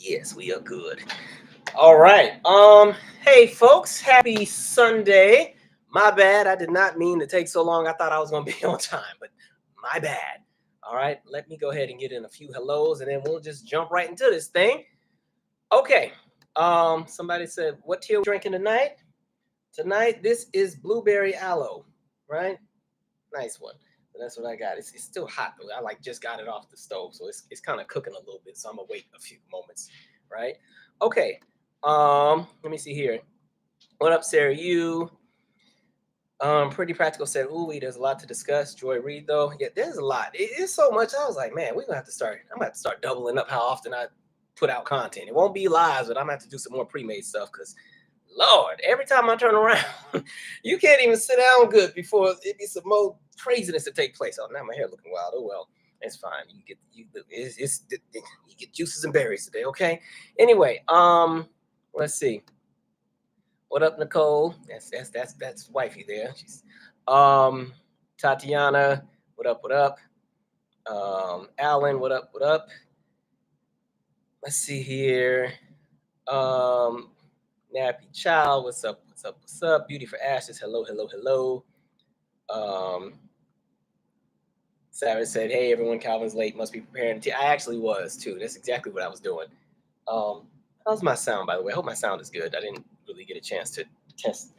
Yes, we are good. All right. Hey folks, happy Sunday. My bad. I did not mean to take so long. I thought I was gonna be on time, but my bad. All right, let me go ahead and get in a few hellos and then we'll just jump right into this thing. Okay. Somebody said, what tea are we drinking tonight? Tonight, this is blueberry aloe, right? Nice one. So that's what I got. It's still hot though. I like just got it off the stove, so it's kind of cooking a little bit. So I'm gonna wait a few moments, right? Okay. Let me see here. What up, Sarah? You Pretty Practical said, ooh, there's a lot to discuss. Joy Reid, though. Yeah, there's a lot. It's so much. I was like, man, we're gonna have to start. I'm gonna have to start doubling up how often I put out content. It won't be lives, but I'm gonna have to do some more pre-made stuff because Lord, every time I turn around, you can't even sit down good before it be some more craziness to take place. Oh, now my hair looking wild. Oh well, it's fine. You get juices and berries today, okay? Anyway, let's see. What up, Nicole? That's wifey there. She's Tatiana. What up? What up? Alan. What up? What up? Let's see here. Nappy Child, what's up? What's up? What's up? Beauty for Ashes, hello, hello, hello. Savage said, hey, everyone, Calvin's late, must be preparing. I actually was, too. That's exactly what I was doing. How's my sound, by the way? I hope my sound is good. I didn't really get a chance to test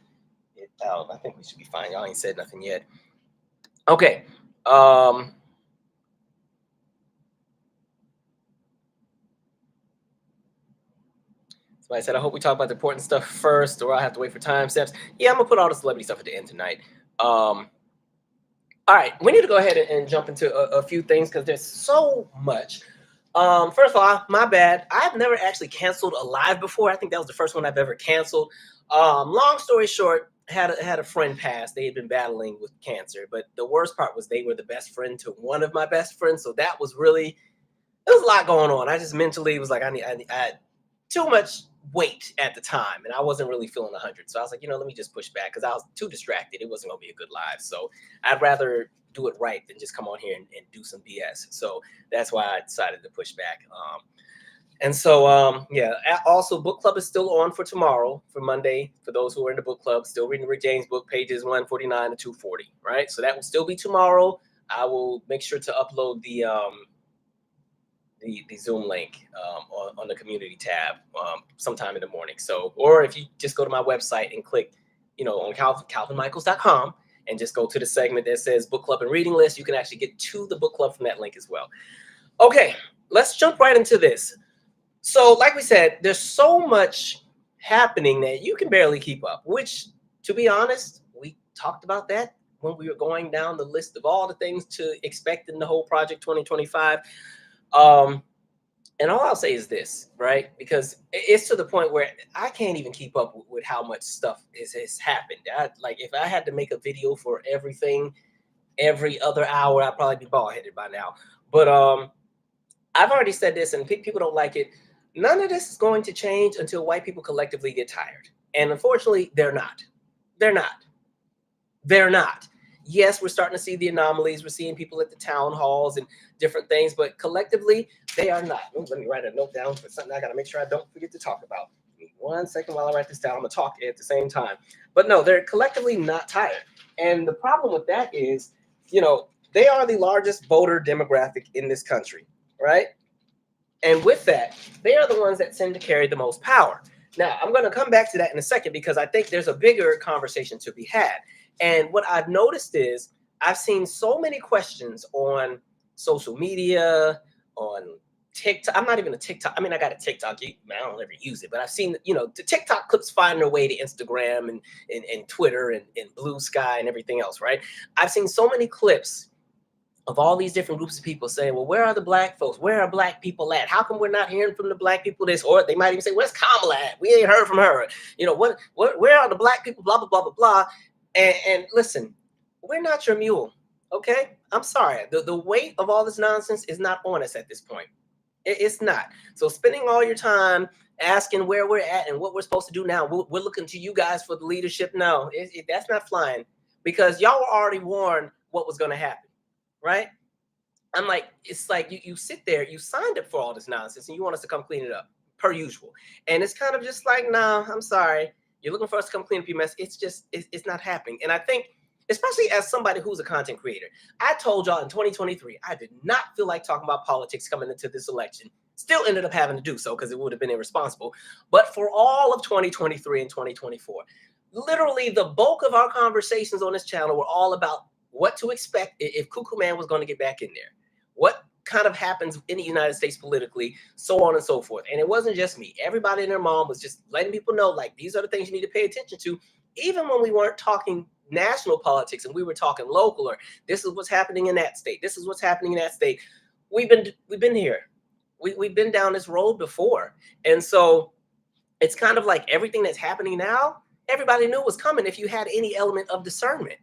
it out. I think we should be fine. Y'all ain't said nothing yet. Okay. I said, I hope we talk about the important stuff first, or I'll have to wait for time steps. Yeah, I'm gonna put all the celebrity stuff at the end tonight. All right, we need to go ahead and jump into a few things because there's so much. First of all, my bad. I've never actually canceled a live before. I think that was the first one I've ever canceled. Long story short, had a friend pass. They had been battling with cancer, but the worst part was they were the best friend to one of my best friends. So that was really, there was a lot going on. I just mentally was like, I had too much weight at the time and I wasn't really feeling 100. So I was like, let me just push back because I was too distracted. It wasn't going to be a good live. So I'd rather do it right than just come on here and do some BS. So that's why I decided to push back. And so, yeah, also book club is still on for tomorrow, for Monday, for those who are in the book club, still reading Rick James' book, pages 149 to 240, right? So that will still be tomorrow. I will make sure to upload the Zoom link on the community tab sometime in the morning. So, or if you just go to my website and click, on calvinmichaels.com and just go to the segment that says book club and reading list, you can actually get to the book club from that link as well. Okay, let's jump right into this. So, like we said, there's so much happening that you can barely keep up, which, to be honest, we talked about that when we were going down the list of all the things to expect in the whole Project 2025. And all I'll say is this, right? Because it's to the point where I can't even keep up with how much stuff has happened. Like if I had to make a video for everything every other hour, I'd probably be bald-headed by now. But I've already said this, and people don't like it. None of this is going to change until white people collectively get tired. And unfortunately, they're not. They're not. They're not. Yes, we're starting to see the anomalies. We're seeing people at the town halls and different things, but collectively, they are not. Ooh, let me write a note down for something I got to make sure I don't forget to talk about. Give me 1 second while I write this down. I'm going to talk at the same time. But no, they're collectively not tired. And the problem with that is, they are the largest voter demographic in this country, right? And with that, they are the ones that tend to carry the most power. Now, I'm going to come back to that in a second because I think there's a bigger conversation to be had. And what I've noticed is I've seen so many questions on social media, on TikTok. I'm not even a TikTok. I mean, I got a TikTok. I don't ever use it, but I've seen, the TikTok clips find their way to Instagram and Twitter and Blue Sky and everything else, right? I've seen so many clips of all these different groups of people saying, well, where are the black folks? Where are black people at? How come we're not hearing from the black people this? Or they might even say, where's Kamala at? We ain't heard from her. Where are the black people? Blah, blah, blah, blah, blah. And listen, we're not your mule, okay? I'm sorry. The weight of all this nonsense is not on us at this point. It's not. So spending all your time asking where we're at and what we're supposed to do now, we're looking to you guys for the leadership. No, that's not flying because y'all were already warned what was going to happen, right? I'm like, it's like you sit there, you signed up for all this nonsense and you want us to come clean it up. per usual. And it's kind of just like, nah, I'm sorry. You're looking for us to come clean up your mess. It's not happening. And I think, especially as somebody who's a content creator, I told y'all in 2023, I did not feel like talking about politics coming into this election. Still ended up having to do so because it would have been irresponsible. But for all of 2023 and 2024, literally the bulk of our conversations on this channel were all about what to expect if Cuckoo Man was going to get back in there. What kind of happens in the United States politically, so on and so forth. And it wasn't just me. Everybody and their mom was just letting people know, like, these are the things you need to pay attention to, even when we weren't talking national politics and we were talking local, or this is what's happening in that state. This is what's happening in that state. We've been here. We've been down this road before. And so it's kind of like everything that's happening now, everybody knew was coming if you had any element of discernment.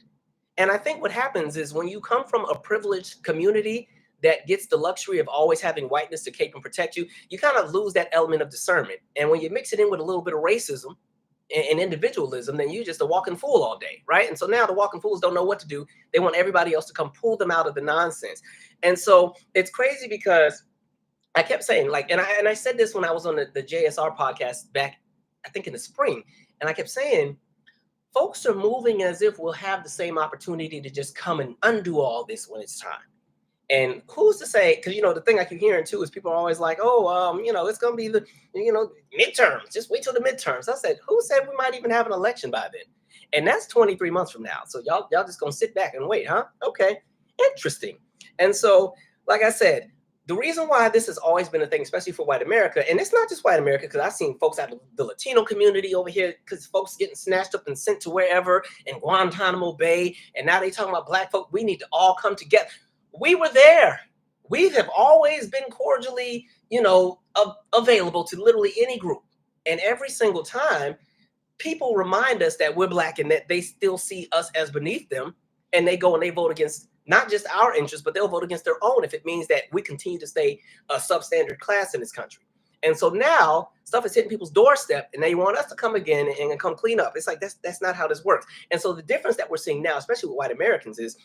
And I think what happens is when you come from a privileged community that gets the luxury of always having whiteness to cape and protect you, you kind of lose that element of discernment. And when you mix it in with a little bit of racism and individualism, then you're just a walking fool all day, right? And so now the walking fools don't know what to do. They want everybody else to come pull them out of the nonsense. And so it's crazy because I kept saying, like, and I said this when I was on the JSR podcast back, I think in the spring, and I kept saying, folks are moving as if we'll have the same opportunity to just come and undo all this when it's time. And who's to say, because, the thing I keep hearing too is people are always like, it's going to be the, midterms. Just wait till the midterms. I said, who said we might even have an election by then? And that's 23 months from now. So y'all just going to sit back and wait, huh? Okay, interesting. And so, like I said, the reason why this has always been a thing, especially for white America, and it's not just white America, because I've seen folks out of the Latino community over here, because folks getting snatched up and sent to wherever in Guantanamo Bay, and now they talking about black folk. We need to all come together. We were there. We have always been cordially, available to literally any group. And every single time, people remind us that we're black and that they still see us as beneath them. And they go and they vote against not just our interests, but they'll vote against their own if it means that we continue to stay a substandard class in this country. And so now stuff is hitting people's doorstep and they want us to come again and come clean up. It's like, that's not how this works. And so the difference that we're seeing now, especially with white Americans, is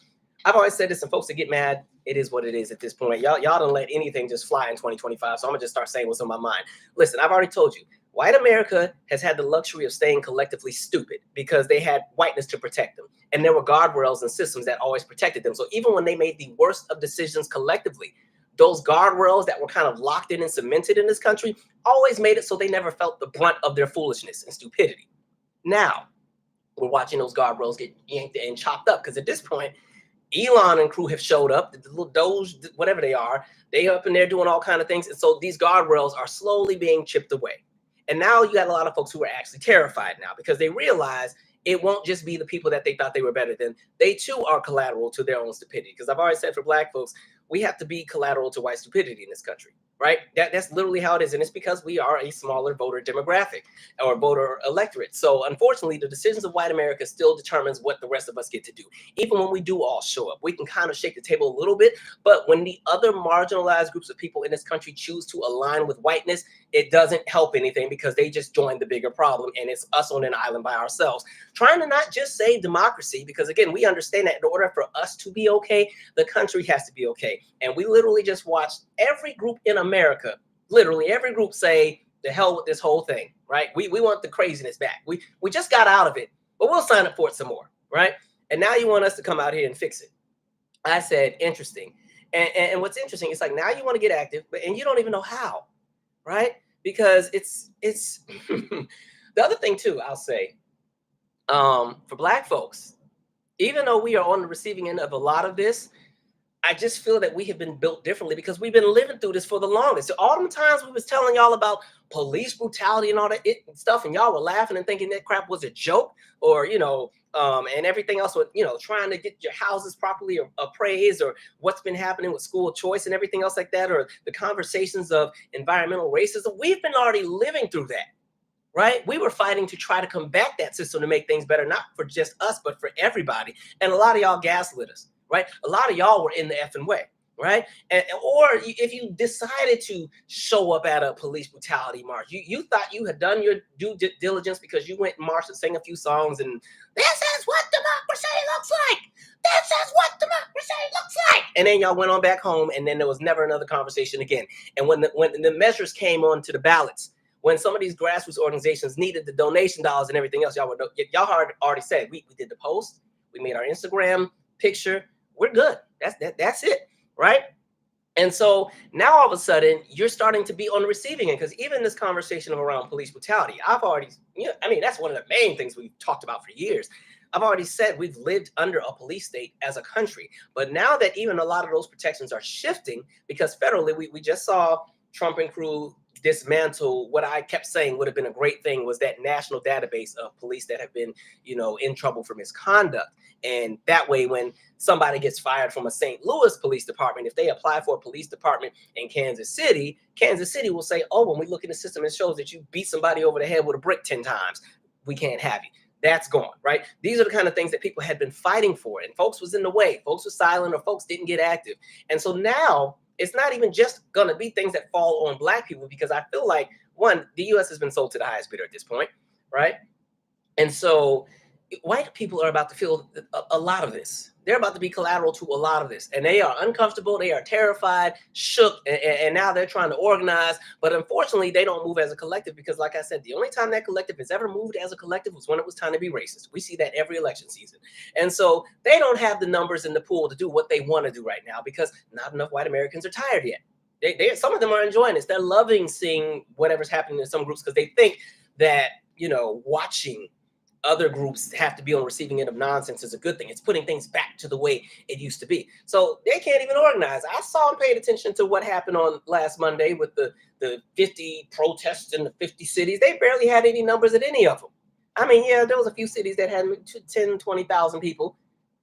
I've always said this, and folks that get mad, it is what it is at this point. Y'all don't let anything just fly in 2025. So I'm gonna just start saying what's on my mind. Listen, I've already told you, white America has had the luxury of staying collectively stupid because they had whiteness to protect them. And there were guardrails and systems that always protected them. So even when they made the worst of decisions collectively, those guardrails that were kind of locked in and cemented in this country always made it so they never felt the brunt of their foolishness and stupidity. Now, we're watching those guardrails get yanked and chopped up because at this point, Elon and crew have showed up, the little Doge, whatever they are, they up in there doing all kinds of things. And so these guardrails are slowly being chipped away. And now you got a lot of folks who are actually terrified now because they realize it won't just be the people that they thought they were better than. They too are collateral to their own stupidity. Because I've always said for black folks, we have to be collateral to white stupidity in this country, right? That's literally how it is. And it's because we are a smaller voter demographic or voter electorate. So unfortunately, the decisions of white America still determines what the rest of us get to do. Even when we do all show up, we can kind of shake the table a little bit. But when the other marginalized groups of people in this country choose to align with whiteness, it doesn't help anything because they just joined the bigger problem. And it's us on an island by ourselves, trying to not just save democracy, because again, we understand that in order for us to be okay, the country has to be okay. And we literally just watched every group in America, literally every group say, the hell with this whole thing, right? We want the craziness back. We just got out of it, but we'll sign up for it some more, right? And now you want us to come out here and fix it. I said, interesting. And what's interesting, it's like now you want to get active, and you don't even know how, right? Because it's the other thing too, I'll say, for black folks, even though we are on the receiving end of a lot of this, I just feel that we have been built differently because we've been living through this for the longest. So all the times we was telling y'all about police brutality and all that stuff, and y'all were laughing and thinking that crap was a joke, or, and everything else with, trying to get your houses properly appraised, or what's been happening with school choice and everything else like that, or the conversations of environmental racism. We've been already living through that, right? We were fighting to try to combat that system to make things better, not for just us, but for everybody. And a lot of y'all gaslit us. Right? A lot of y'all were in the effing way, right? Or if you decided to show up at a police brutality march, you thought you had done your due diligence because you went and marched and sang a few songs, and this is what democracy looks like. This is what democracy looks like. And then y'all went on back home, and then there was never another conversation again. And when the measures came onto the ballots, when some of these grassroots organizations needed the donation dollars and everything else, y'all already said, we did the post, we made our Instagram picture, we're good. That's it, right? And so now all of a sudden you're starting to be on the receiving end, because even this conversation around police brutality, that's one of the main things we've talked about for years. I've already said we've lived under a police state as a country, but now that even a lot of those protections are shifting, because federally we just saw Trump and crew dismantle what I kept saying would have been a great thing, was that national database of police that have been, in trouble for misconduct. And that way, when somebody gets fired from a St. Louis police department, if they apply for a police department in Kansas City will say, oh, when we look in the system, it shows that you beat somebody over the head with a brick 10 times. We can't have you. That's gone, right? These are the kind of things that people had been fighting for, and folks was in the way. Folks were silent, or folks didn't get active. And so now it's not even just going to be things that fall on Black people, because I feel like, one, the U.S. has been sold to the highest bidder at this point, right? And so white people are about to feel a lot of this. They're about to be collateral to a lot of this, and they are uncomfortable. They are terrified, shook, and now they're trying to organize. But unfortunately, they don't move as a collective, because, like I said, the only time that collective has ever moved as a collective was when it was time to be racist. We see that every election season. And so they don't have the numbers in the pool to do what they want to do right now, because not enough white Americans are tired yet. Some of them are enjoying this. They're loving seeing whatever's happening in some groups, because they think that, watching other groups have to be on the receiving end of nonsense is a good thing. It's putting things back to the way it used to be. So they can't even organize. I saw and paid attention to what happened on last Monday with the 50 protests in the 50 cities. They barely had any numbers at any of them. I mean, yeah, there was a few cities that had 10, 20,000 people.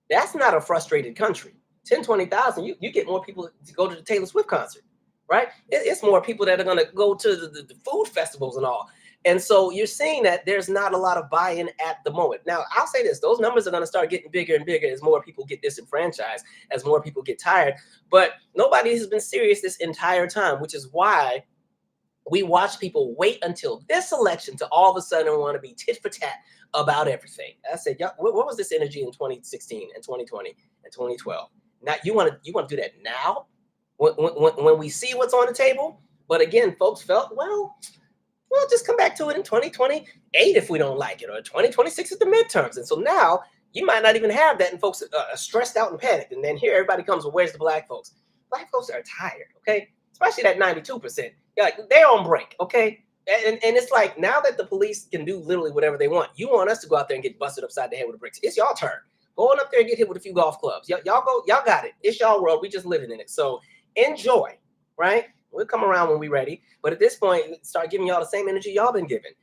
That's not a frustrated country. 10, 20,000, you get more people to go to the Taylor Swift concert, right? It's more people that are going to go to the food festivals and all. And so you're seeing that there's not a lot of buy-in at the moment. Now, I'll say this, those numbers are going to start getting bigger and bigger as more people get disenfranchised, as more people get tired. But nobody has been serious this entire time, which is why we watch people wait until this election to all of a sudden want to be tit for tat about everything. I said, what was this energy in 2016 and 2020 and 2012? Now you want to do that now when we see what's on the table? But again, folks felt, well, we'll just come back to it in 2028 if we don't like it, or 2026 at the midterms. And so now you might not even have that, and folks are stressed out and panicked. And then here everybody comes, well, where's the Black folks? Black folks are tired, okay? Especially that 92%. They're on break, okay? And it's like, now that the police can do literally whatever they want, you want us to go out there and get busted upside the head with a brick. It's y'all turn. Go on up there and get hit with a few golf clubs. Y'all got it. It's y'all world. We just living in it. So enjoy, right? We'll come around when we're ready. But at this point, start giving y'all the same energy y'all been giving.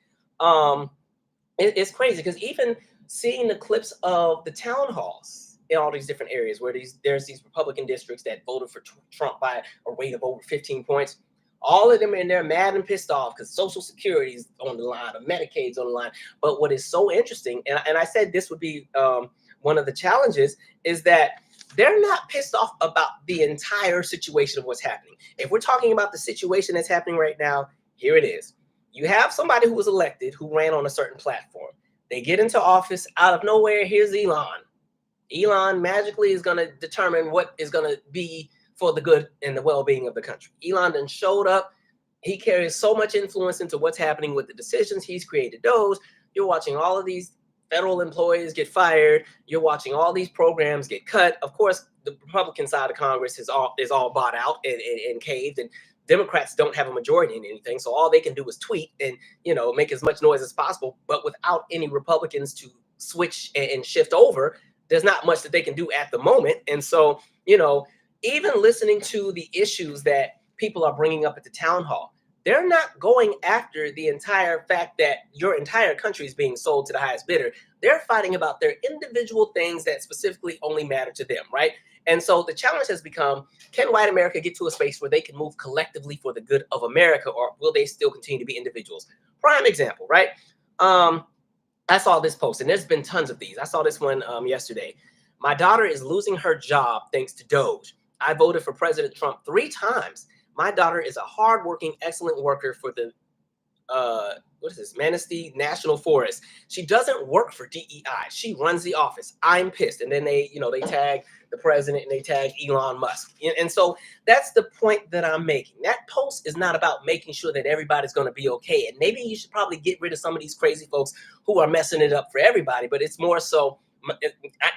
It's crazy, because even seeing the clips of the town halls in all these different areas where there's these Republican districts that voted for Trump by a rate of over 15 points, all of them in there mad and pissed off because Social Security is on the line, or Medicaid's on the line. But what is so interesting, and I said this would be one of the challenges, is that they're not pissed off about the entire situation of what's happening. If we're talking about the situation that's happening right now, here it is. You have somebody who was elected, who ran on a certain platform. They get into office, out of nowhere, here's Elon. Elon magically is going to determine what is going to be for the good and the well-being of the country. Elon then showed up. He carries so much influence into what's happening with the decisions. He's created Doge. You're watching all of these federal employees get fired. You're watching all these programs get cut. Of course, the Republican side of Congress is all bought out and caved, and Democrats don't have a majority in anything. So all they can do is tweet and, make as much noise as possible. But without any Republicans to switch and shift over, there's not much that they can do at the moment. And so, even listening to the issues that people are bringing up at the town hall, they're not going after the entire fact that your entire country is being sold to the highest bidder. They're fighting about their individual things that specifically only matter to them, right? And so the challenge has become, can white America get to a space where they can move collectively for the good of America, or will they still continue to be individuals? Prime example, right? I saw this post, and there's been tons of these. I saw this one yesterday. My daughter is losing her job thanks to Doge. I voted for President Trump 3 times. My daughter is a hardworking, excellent worker for the what is this? Manistee National Forest. She doesn't work for DEI. She runs the office. I'm pissed. And then they tag the president and they tag Elon Musk. And so that's the point that I'm making. That post is not about making sure that everybody's going to be okay. And maybe you should probably get rid of some of these crazy folks who are messing it up for everybody. But it's more so,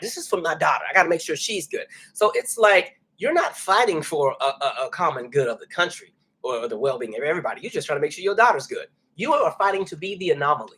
this is for my daughter. I got to make sure she's good. So it's like, you're not fighting for a common good of the country or the well-being of everybody. You're just trying to make sure your daughter's good. You are fighting to be the anomaly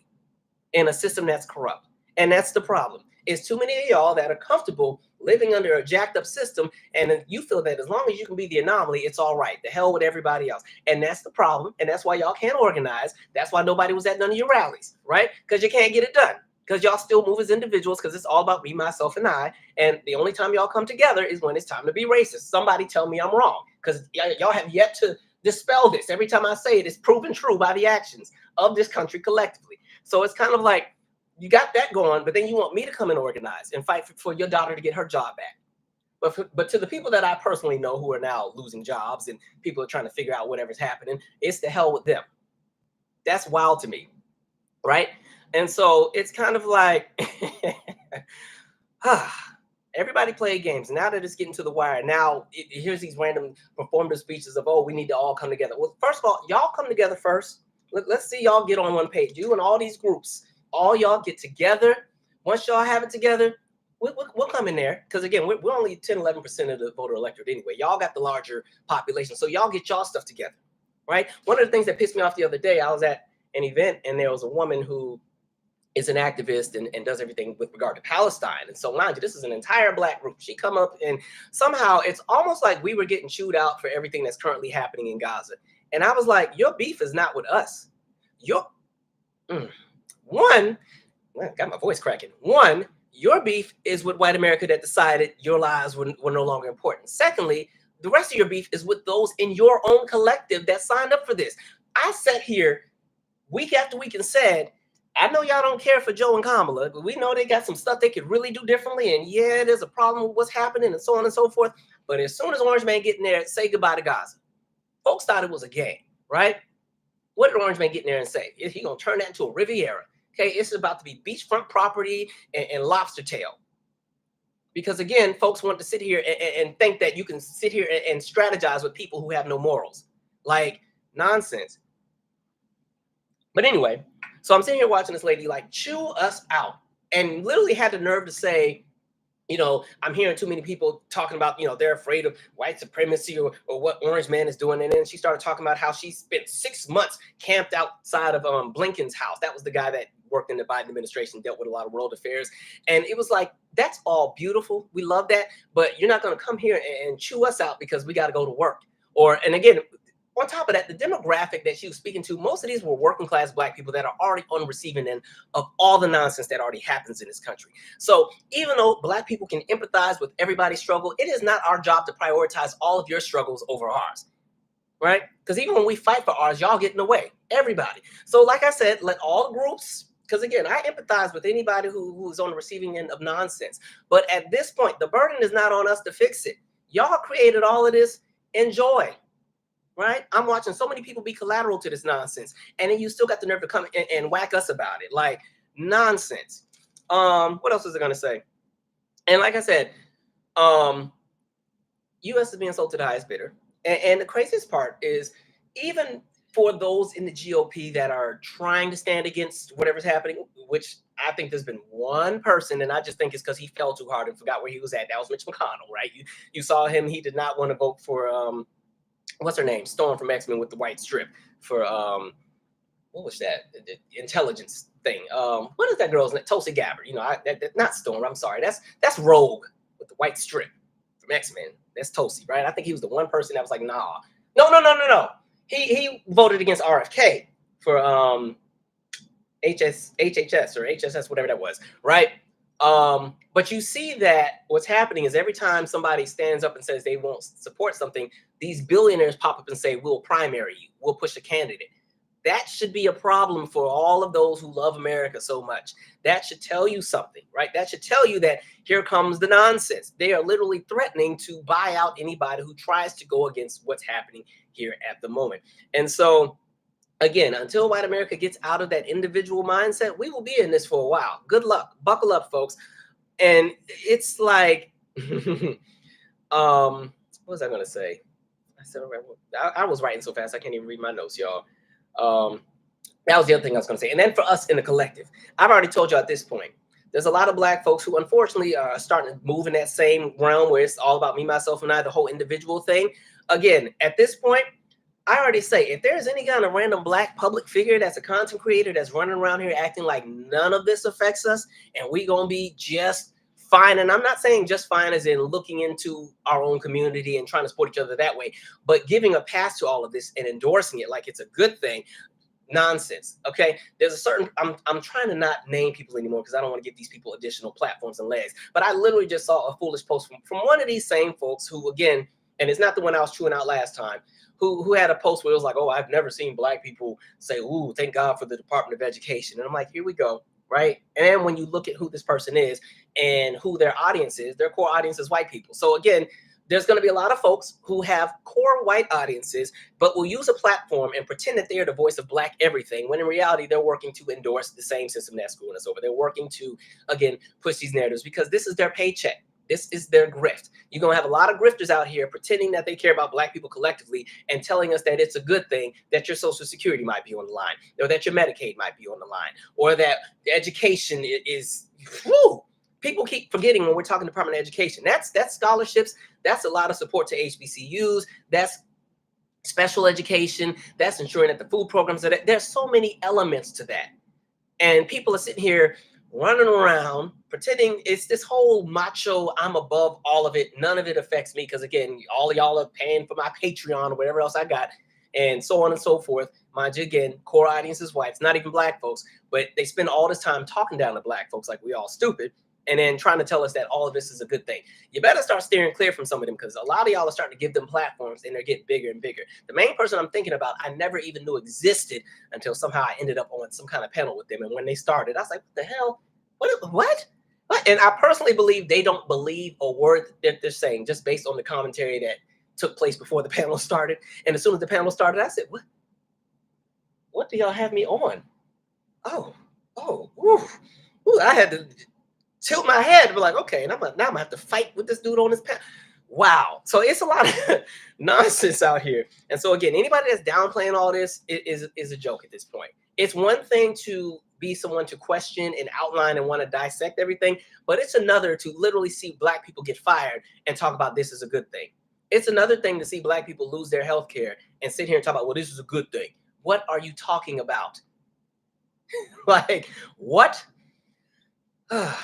in a system that's corrupt. And that's the problem. It's too many of y'all that are comfortable living under a jacked up system. And you feel that as long as you can be the anomaly, it's all right. The hell with everybody else. And that's the problem. And that's why y'all can't organize. That's why nobody was at none of your rallies, right? Because you can't get it done. Because y'all still move as individuals, because it's all about me, myself, and I. And the only time y'all come together is when it's time to be racist. Somebody tell me I'm wrong, because y'all have yet to dispel this. Every time I say it, it's proven true by the actions of this country collectively. So it's kind of like, you got that going, but then you want me to come and organize and fight for your daughter to get her job back. But to the people that I personally know who are now losing jobs and people are trying to figure out whatever's happening, it's the hell with them. That's wild to me, right? And so it's kind of like, everybody play games. Now that it's getting to the wire, now here's these random performative speeches of, oh, we need to all come together. Well, first of all, y'all come together first. Let's see y'all get on one page. You and all these groups, all y'all get together. Once y'all have it together, we'll come in there. Because again, we're only 10, 11% of the voter electorate anyway. Y'all got the larger population. So y'all get y'all stuff together, right? One of the things that pissed me off the other day, I was at an event and there was a woman who is an activist and does everything with regard to Palestine. And so mind you, this is an entire Black group. She come up and somehow it's almost like we were getting chewed out for everything that's currently happening in Gaza. And I was like, your beef is not with us. One, got my voice cracking. One, your beef is with white America that decided your lives were no longer important. Secondly, the rest of your beef is with those in your own collective that signed up for this. I sat here week after week and said, I know y'all don't care for Joe and Kamala, but we know they got some stuff they could really do differently. And yeah, there's a problem with what's happening and so on and so forth. But as soon as Orange Man get in there, say goodbye to Gaza. Folks thought it was a game, right? What did Orange Man get in there and say? Is he going to turn that into a Riviera? Okay, it's about to be beachfront property and lobster tail. Because again, folks want to sit here and think that you can sit here and strategize with people who have no morals. Like, nonsense. But anyway, so I'm sitting here watching this lady like chew us out and literally had the nerve to say, I'm hearing too many people talking about, they're afraid of white supremacy or what Orange Man is doing. And then she started talking about how she spent 6 months camped outside of Blinken's house. That was the guy that worked in the Biden administration, dealt with a lot of world affairs. And it was like, that's all beautiful. We love that. But you're not going to come here and chew us out because we got to go to work. And again, on top of that, the demographic that she was speaking to, most of these were working class Black people that are already on the receiving end of all the nonsense that already happens in this country. So even though Black people can empathize with everybody's struggle, it is not our job to prioritize all of your struggles over ours, right? Because even when we fight for ours, y'all get in the way, everybody. So like I said, let all groups, because again, I empathize with anybody who's on the receiving end of nonsense. But at this point, the burden is not on us to fix it. Y'all created all of this. Enjoy. Right? I'm watching so many people be collateral to this nonsense. And then you still got the nerve to come and whack us about it. Like, nonsense. What else is it going to say? And like I said, U.S. is being sold to the highest bidder. And the craziest part is, even for those in the GOP that are trying to stand against whatever's happening, which I think there's been one person, and I just think it's because he fell too hard and forgot where he was at. That was Mitch McConnell, right? You saw him. He did not want to vote for what's her name? Storm from X-Men with the white strip for what was that? The intelligence thing. What is that girl's name? Tulsi Gabbard. Not Storm. I'm sorry. That's Rogue with the white strip from X-Men. That's Tulsi, right? I think he was the one person that was like, nah. No. He voted against RFK for HHS or HSS, whatever that was, right? But you see that what's happening is every time somebody stands up and says they won't support something, these billionaires pop up and say, we'll primary you, we'll push a candidate. That should be a problem for all of those who love America so much. That should tell you something, right? That should tell you that here comes the nonsense. They are literally threatening to buy out anybody who tries to go against what's happening here at the moment. And so, Again, until white America gets out of that individual mindset, we will be in this for a while. Good luck. Buckle up, folks. And it's like, what was I going to say? I was writing so fast I can't even read my notes, y'all. That was the other thing I was going to say. And then for us in the collective, I've already told you at this point, there's a lot of Black folks who unfortunately are starting to move in that same realm where it's all about me, myself, and I, the whole individual thing. Again, at this point, I already say, if there's any kind of random Black public figure that's a content creator that's running around here acting like none of this affects us and we going to be just fine. And I'm not saying just fine as in looking into our own community and trying to support each other that way, but giving a pass to all of this and endorsing it like it's a good thing. Nonsense. Okay, there's a certain, I'm trying to not name people anymore because I don't want to give these people additional platforms and legs, but I literally just saw a foolish post from one of these same folks who, again, and it's not the one I was chewing out last time, who had a post where it was like, oh, I've never seen Black people say, ooh, thank God for the Department of Education. And I'm like, here we go, right? And then when you look at who this person is and who their audience is, their core audience is white people. So again, there's going to be a lot of folks who have core white audiences, but will use a platform and pretend that they're the voice of Black everything, when in reality, they're working to endorse the same system that's screwing us over. They're working to, again, push these narratives because this is their paycheck. This is their grift. You're going to have a lot of grifters out here pretending that they care about Black people collectively and telling us that it's a good thing that your Social Security might be on the line, or that your Medicaid might be on the line, or that the education is, whew, people keep forgetting when we're talking Department of Education. That's scholarships. That's a lot of support to HBCUs. That's special education. That's ensuring that the food programs are there. There's so many elements to that. And people are sitting here running around pretending it's this whole macho, I'm above all of it. None of it affects me because, again, all of y'all are paying for my Patreon or whatever else I got, and so on and so forth. Mind you, again, core audience is whites, not even Black folks, but they spend all this time talking down to Black folks like we all stupid, and then trying to tell us that all of this is a good thing. You better start steering clear from some of them because a lot of y'all are starting to give them platforms and they're getting bigger and bigger. The main person I'm thinking about, I never even knew existed until somehow I ended up on some kind of panel with them. And when they started, I was like, what the hell? What? And I personally believe they don't believe a word that they're saying just based on the commentary that took place before the panel started. And as soon as the panel started, I said, what do y'all have me on? Oh, ooh, I had to tilt my head and be like, okay, and now I'm gonna have to fight with this dude on this panel. Wow. So it's a lot of nonsense out here. And so again, anybody that's downplaying all this is a joke at this point. It's one thing to be someone to question and outline and want to dissect everything, but it's another to literally see Black people get fired and talk about this as a good thing. It's another thing to see Black people lose their health care and sit here and talk about, well, this is a good thing. What are you talking about? Like, what? I'm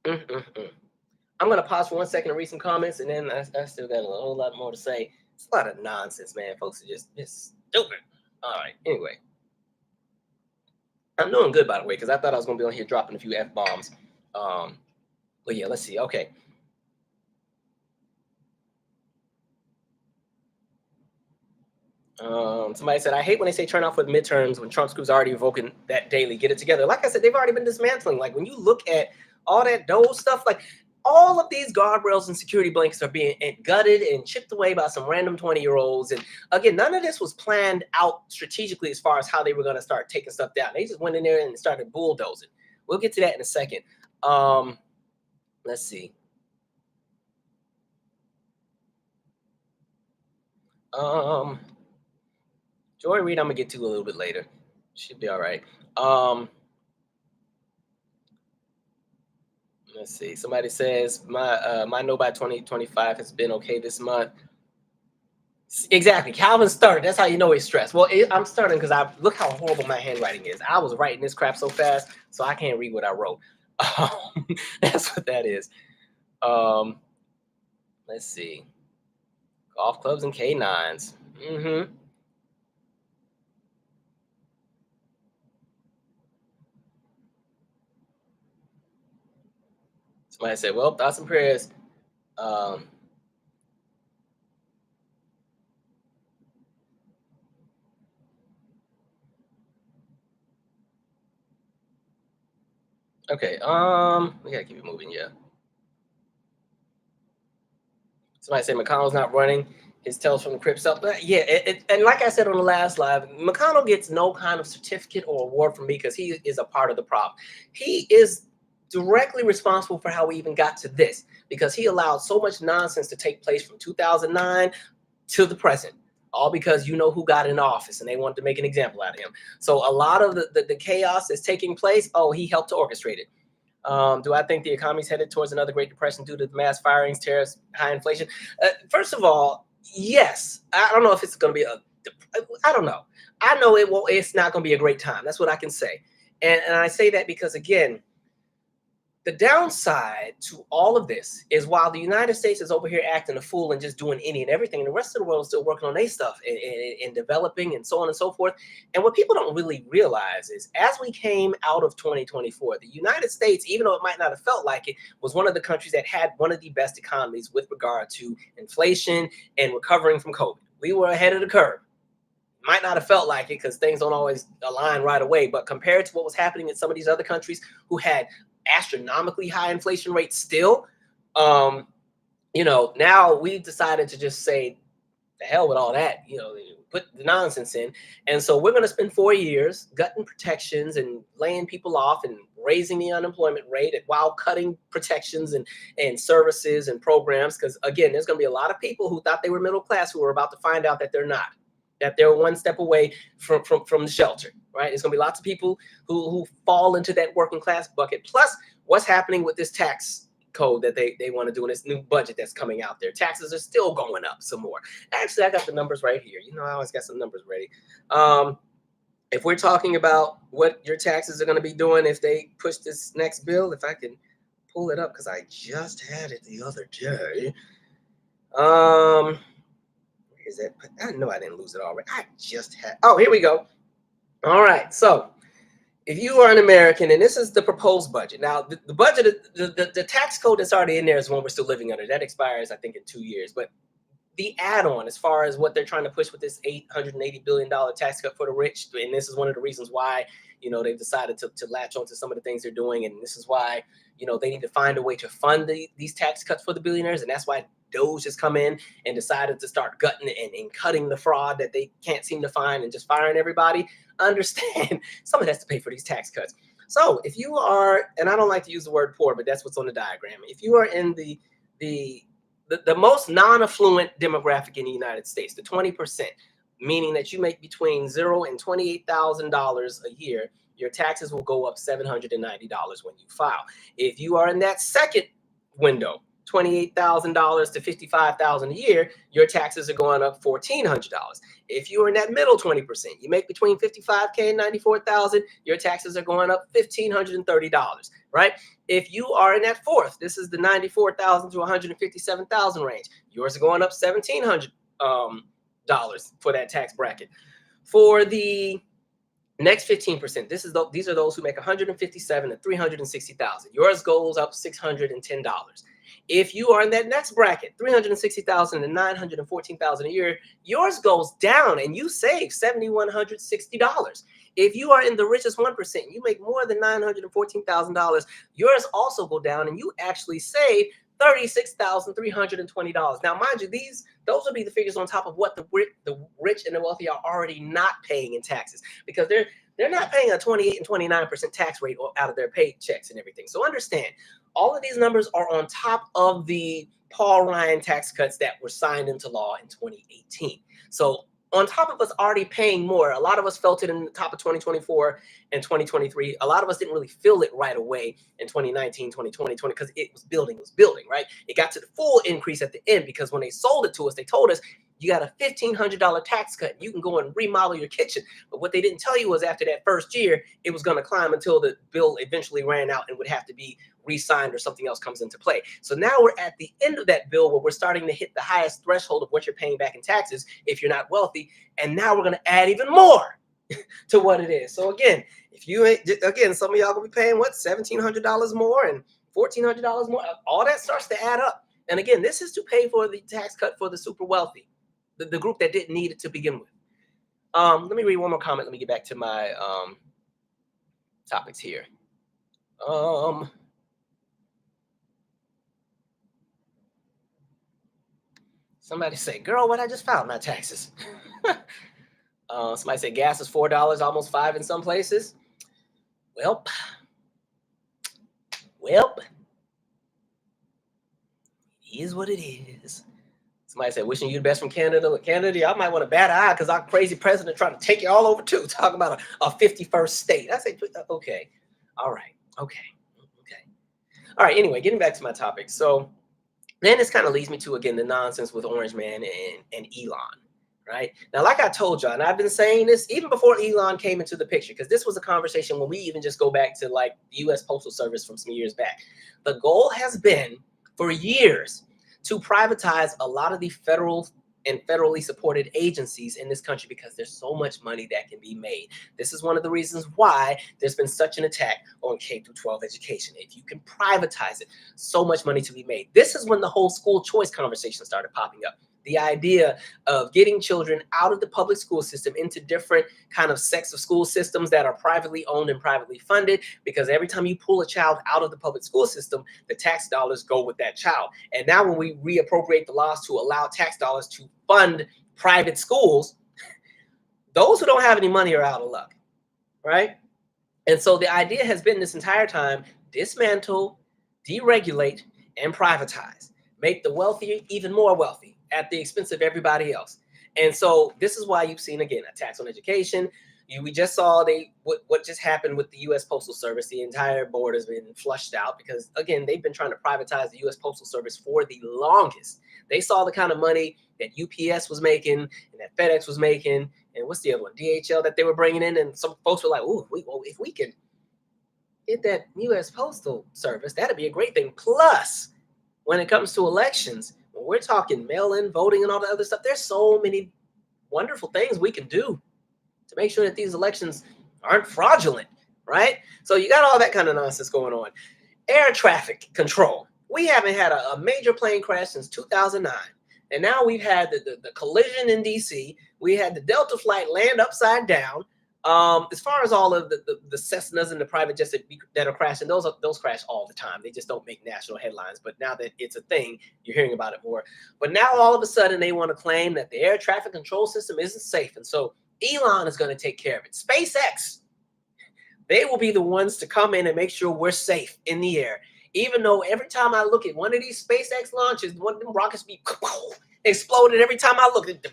going to pause for 1 second to read some comments, and then I still got a whole lot more to say. It's a lot of nonsense, man. Folks are just stupid. All right. Anyway, I'm doing good, by the way, because I thought I was going to be on here dropping a few F-bombs. But yeah, let's see. Okay. Somebody said, I hate when they say turn out for the midterms when Trump's crew's already revoking that daily. Get it together. Like I said, they've already been dismantling. Like when you look at all that Doge stuff, like all of these guardrails and security blankets are being gutted and chipped away by some random 20-year-olds. And again, none of this was planned out strategically as far as how they were going to start taking stuff down. They just went in there and started bulldozing. We'll get to that in a second. Let's see. Joy Reid, I'm gonna get to a little bit later. Should be all right. Let's see. Somebody says my no by 2025 has been okay this month. Exactly. Calvin started. That's how you know he's stressed. Well, I'm starting because I look how horrible my handwriting is. I was writing this crap so fast, so I can't read what I wrote. That's what that is. Let's see. Golf clubs and K9s. Somebody said, well, thoughts and prayers. Okay, we gotta keep it moving, yeah. Somebody said McConnell's not running. his Tales from the Crypt stuff. But yeah, and like I said on the last live, McConnell gets no kind of certificate or award from me because he is a part of the problem. He is directly responsible for how we even got to this because he allowed so much nonsense to take place from 2009 to the present, all because you know who got in office and they wanted to make an example out of him. So a lot of the chaos that's taking place, oh, he helped to orchestrate it. Do I think the economy is headed towards another Great Depression due to the mass firings, tariffs, high inflation? First of all, yes. I don't know if it's going to be I don't know. I know it won't. It's not going to be a great time. That's what I can say. And I say that because, again, the downside to all of this is while the United States is over here acting a fool and just doing any and everything, and the rest of the world is still working on their stuff and developing and so on and so forth. And what people don't really realize is as we came out of 2024, the United States, even though it might not have felt like it, was one of the countries that had one of the best economies with regard to inflation and recovering from COVID. We were ahead of the curve. Might not have felt like it because things don't always align right away, but compared to what was happening in some of these other countries who had astronomically high inflation rates still, now we've decided to just say the hell with all that, put the nonsense in. And so we're going to spend 4 years gutting protections and laying people off and raising the unemployment rate while cutting protections and services and programs. Because again, there's going to be a lot of people who thought they were middle class who are about to find out that they're not, that they're one step away from the shelter, right? There's going to be lots of people who fall into that working class bucket. Plus, what's happening with this tax code that they want to do in this new budget that's coming out there. Taxes are still going up some more. Actually, I got the numbers right here. I always got some numbers ready. If we're talking about what your taxes are going to be doing if they push this next bill, if I can pull it up because I just had it the other day. Is it? I know I didn't lose it already. I just had. Oh, here we go. All right. So if you are an American, and this is the proposed budget. Now, the budget, the tax code that's already in there is one we're still living under. That expires, I think, in 2 years. But the add-on, as far as what they're trying to push with this $880 billion tax cut for the rich, and this is one of the reasons why, they've decided to latch onto some of the things they're doing. And this is why, they need to find a way to fund these tax cuts for the billionaires. And that's why Doge has come in and decided to start gutting and cutting the fraud that they can't seem to find and just firing everybody. Understand, someone has to pay for these tax cuts. So if you are, and I don't like to use the word poor, but that's what's on the diagram. If you are in the most non-affluent demographic in the United States, the 20%, meaning that you make between $0 and $28,000 a year, your taxes will go up $790 when you file. If you are in that second window, $28,000 to $55,000 a year, your taxes are going up $1,400. If you are in that middle 20%, you make between $55K and $94,000, your taxes are going up $1,530, right? If you are in that fourth, this is the $94,000 to $157,000 range, yours are going up $1,700 for that tax bracket. For the next 15%, these are those who make $157,000 to $360,000. Yours goes up $610. If you are in that next bracket, $360,000 to $914,000 a year, yours goes down and you save $7,160. If you are in the richest 1%, you make more than $914,000, yours also go down and you actually save $36,320. Now, mind you, those will be the figures on top of what the rich and the wealthy are already not paying in taxes, because they're not paying a 28 and 29% tax rate out of their paychecks and everything. So understand, all of these numbers are on top of the Paul Ryan tax cuts that were signed into law in 2018. So on top of us already paying more, a lot of us felt it in the top of 2024 and 2023. A lot of us didn't really feel it right away in 2019, 2020, because it was building, right? It got to the full increase at the end because when they sold it to us, they told us you got a $1,500 tax cut. You can go and remodel your kitchen. But what they didn't tell you was after that first year, it was going to climb until the bill eventually ran out and would have to be re-signed or something else comes into play. So now we're at the end of that bill where we're starting to hit the highest threshold of what you're paying back in taxes if you're not wealthy. And now we're going to add even more to what it is. So again, some of y'all going to be paying $1,700 more and $1,400 more. All that starts to add up. And again, this is to pay for the tax cut for the super wealthy, the group that didn't need it to begin with. Let me read one more comment. Let me get back to my topics here. Somebody say, girl, what I just filed my taxes. Somebody said gas is $4, almost $5 in some places. Welp. It is what it is. Somebody said, wishing you the best from Canada. Canada, I might want a bad eye because our crazy president trying to take you all over too. Talking about a 51st state. I say, okay. All right. Okay. All right. Anyway, getting back to my topic. So then this kind of leads me to, again, the nonsense with Orange Man and Elon. Right now, like I told y'all, and I've been saying this even before Elon came into the picture, because this was a conversation when we even just go back to like the U.S. Postal Service from some years back. The goal has been for years to privatize a lot of the federal and federally supported agencies in this country because there's so much money that can be made. This is one of the reasons why there's been such an attack on K-12 education. If you can privatize it, so much money to be made. This is when the whole school choice conversation started popping up. The idea of getting children out of the public school system into different kind of sects of school systems that are privately owned and privately funded, because every time you pull a child out of the public school system, the tax dollars go with that child. And now when we reappropriate the laws to allow tax dollars to fund private schools, those who don't have any money are out of luck, right? And so the idea has been this entire time, dismantle, deregulate, and privatize. Make the wealthy even more wealthy at the expense of everybody else. And so this is why you've seen, again, a tax on education. We just saw what just happened with the U.S. Postal Service. The entire board has been flushed out because, again, they've been trying to privatize the U.S. Postal Service for the longest. They saw the kind of money that UPS was making and that FedEx was making. And what's the other one? DHL that they were bringing in. And some folks were like, ooh, if we can get that U.S. Postal Service, that'd be a great thing. Plus, when it comes to elections, when we're talking mail-in voting and all the other stuff, there's so many wonderful things we can do to make sure that these elections aren't fraudulent, right? So you got all that kind of nonsense going on. Air traffic control. We haven't had a major plane crash since 2009. And now we've had the collision in D.C. We had the Delta flight land upside down. As far as all of the Cessnas and the private jets that are crashing, those crash all the time. They just don't make national headlines. But now that it's a thing, you're hearing about it more. But now all of a sudden they want to claim that the air traffic control system isn't safe. And so Elon is going to take care of it. SpaceX, they will be the ones to come in and make sure we're safe in the air. Even though every time I look at one of these SpaceX launches, one of them rockets be exploded every time I look at them,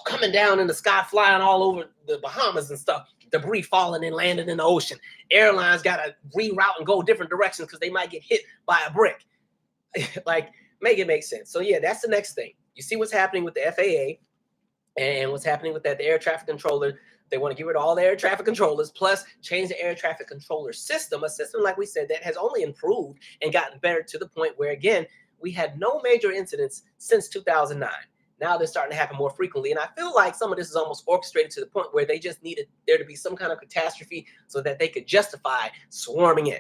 coming down in the sky, flying all over the Bahamas and stuff, debris falling and landing in the ocean. Airlines got to reroute and go different directions because they might get hit by a brick. Like, make it make sense. So yeah, that's the next thing. You see what's happening with the FAA and what's happening with the air traffic controller. They want to get rid of all the air traffic controllers, plus change the air traffic controller system, a system, like we said, that has only improved and gotten better to the point where, again, we had no major incidents since 2009. Now they're starting to happen more frequently. And I feel like some of this is almost orchestrated to the point where they just needed there to be some kind of catastrophe so that they could justify swarming in.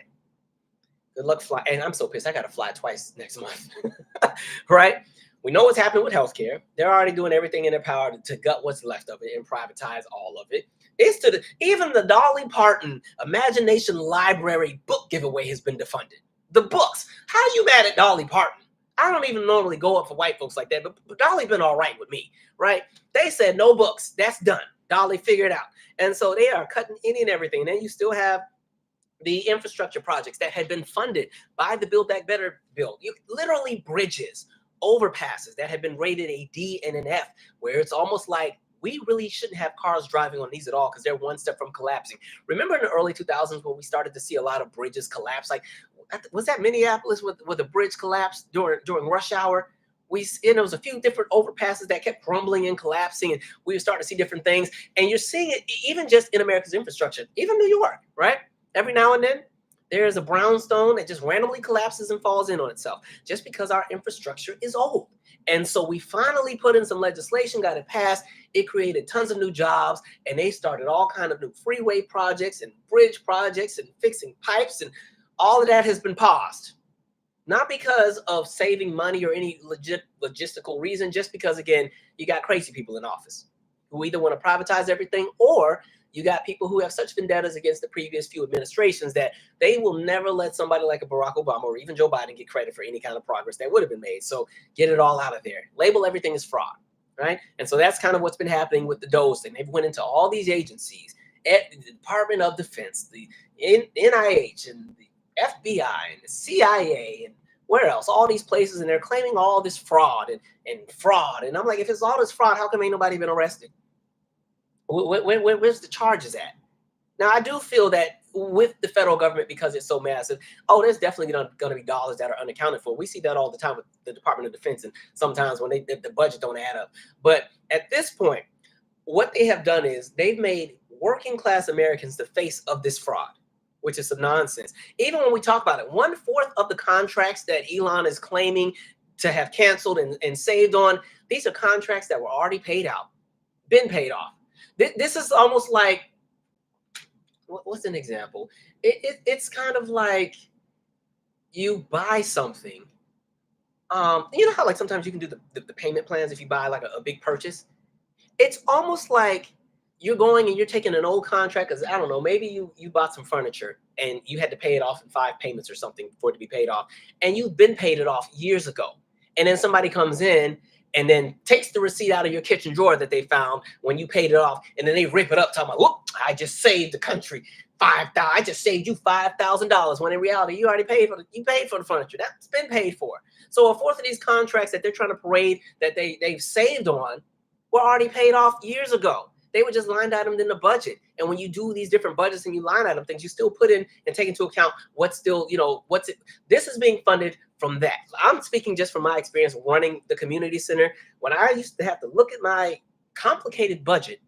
Good luck fly. And I'm so pissed. I got to fly twice next month. Right? We know what's happening with healthcare. They're already doing everything in their power to gut what's left of it and privatize all of it. It's to even the Dolly Parton Imagination Library book giveaway has been defunded. The books. How are you mad at Dolly Parton? I don't even normally go up for white folks like that, but Dolly's been all right with me, right? They said no books. That's done. Dolly figured it out. And so they are cutting any and everything. And then you still have the infrastructure projects that had been funded by the Build Back Better bill. Literally bridges, overpasses that have been rated a D and an F, where it's almost like we really shouldn't have cars driving on these at all because they're one step from collapsing. Remember in the early 2000s when we started to see a lot of bridges collapse? Like, was that Minneapolis with a bridge collapsed during rush hour? There was a few different overpasses that kept crumbling and collapsing, and we were starting to see different things. And you're seeing it even just in America's infrastructure, even New York, right? Every now and then, there's a brownstone that just randomly collapses and falls in on itself just because our infrastructure is old. And so we finally put in some legislation, got it passed. It created tons of new jobs, and they started all kind of new freeway projects and bridge projects and fixing pipes, and all of that has been paused. Not because of saving money or any logistical reason, just because, again, you got crazy people in office who either want to privatize everything or You got people who have such vendettas against the previous few administrations that they will never let somebody like a Barack Obama or even Joe Biden get credit for any kind of progress that would have been made. So get it all out of there. Label everything as fraud, right? And so that's kind of what's been happening with the Doge thing. They've went into all these agencies, at the Department of Defense, the NIH, and the FBI, and the CIA, and where else? All these places, and they're claiming all this fraud and fraud. And I'm like, if it's all this fraud, how come ain't nobody been arrested? Where's the charges at? Now, I do feel that with the federal government, because it's so massive, there's definitely going to be dollars that are unaccounted for. We see that all the time with the Department of Defense, and sometimes when the budget don't add up. But at this point, what they have done is they've made working class Americans the face of this fraud, which is some nonsense. Even when we talk about it, 1/4 of the contracts that Elon is claiming to have canceled and saved on, these are contracts that were already paid out, been paid off. This is almost like, what's an example? It's kind of like you buy something. You know how like sometimes you can do the payment plans if you buy like a big purchase? It's almost like you're going and you're taking an old contract, because I don't know, maybe you bought some furniture and you had to pay it off in 5 payments or something for it to be paid off, and you've been paid it off years ago. And then somebody comes in and then takes the receipt out of your kitchen drawer that they found when you paid it off, and then they rip it up talking about, whoop, I just saved the country I just saved you $5,000, when in reality you already paid for the furniture. That's been paid for. So 1/4 of these contracts that they're trying to parade that they've saved on were already paid off years ago. They were just line itemed in the budget. And when you do these different budgets and you line item things, you still put in and take into account what's still, this is being funded from that. I'm speaking just from my experience running the community center. When I used to have to look at my complicated budget,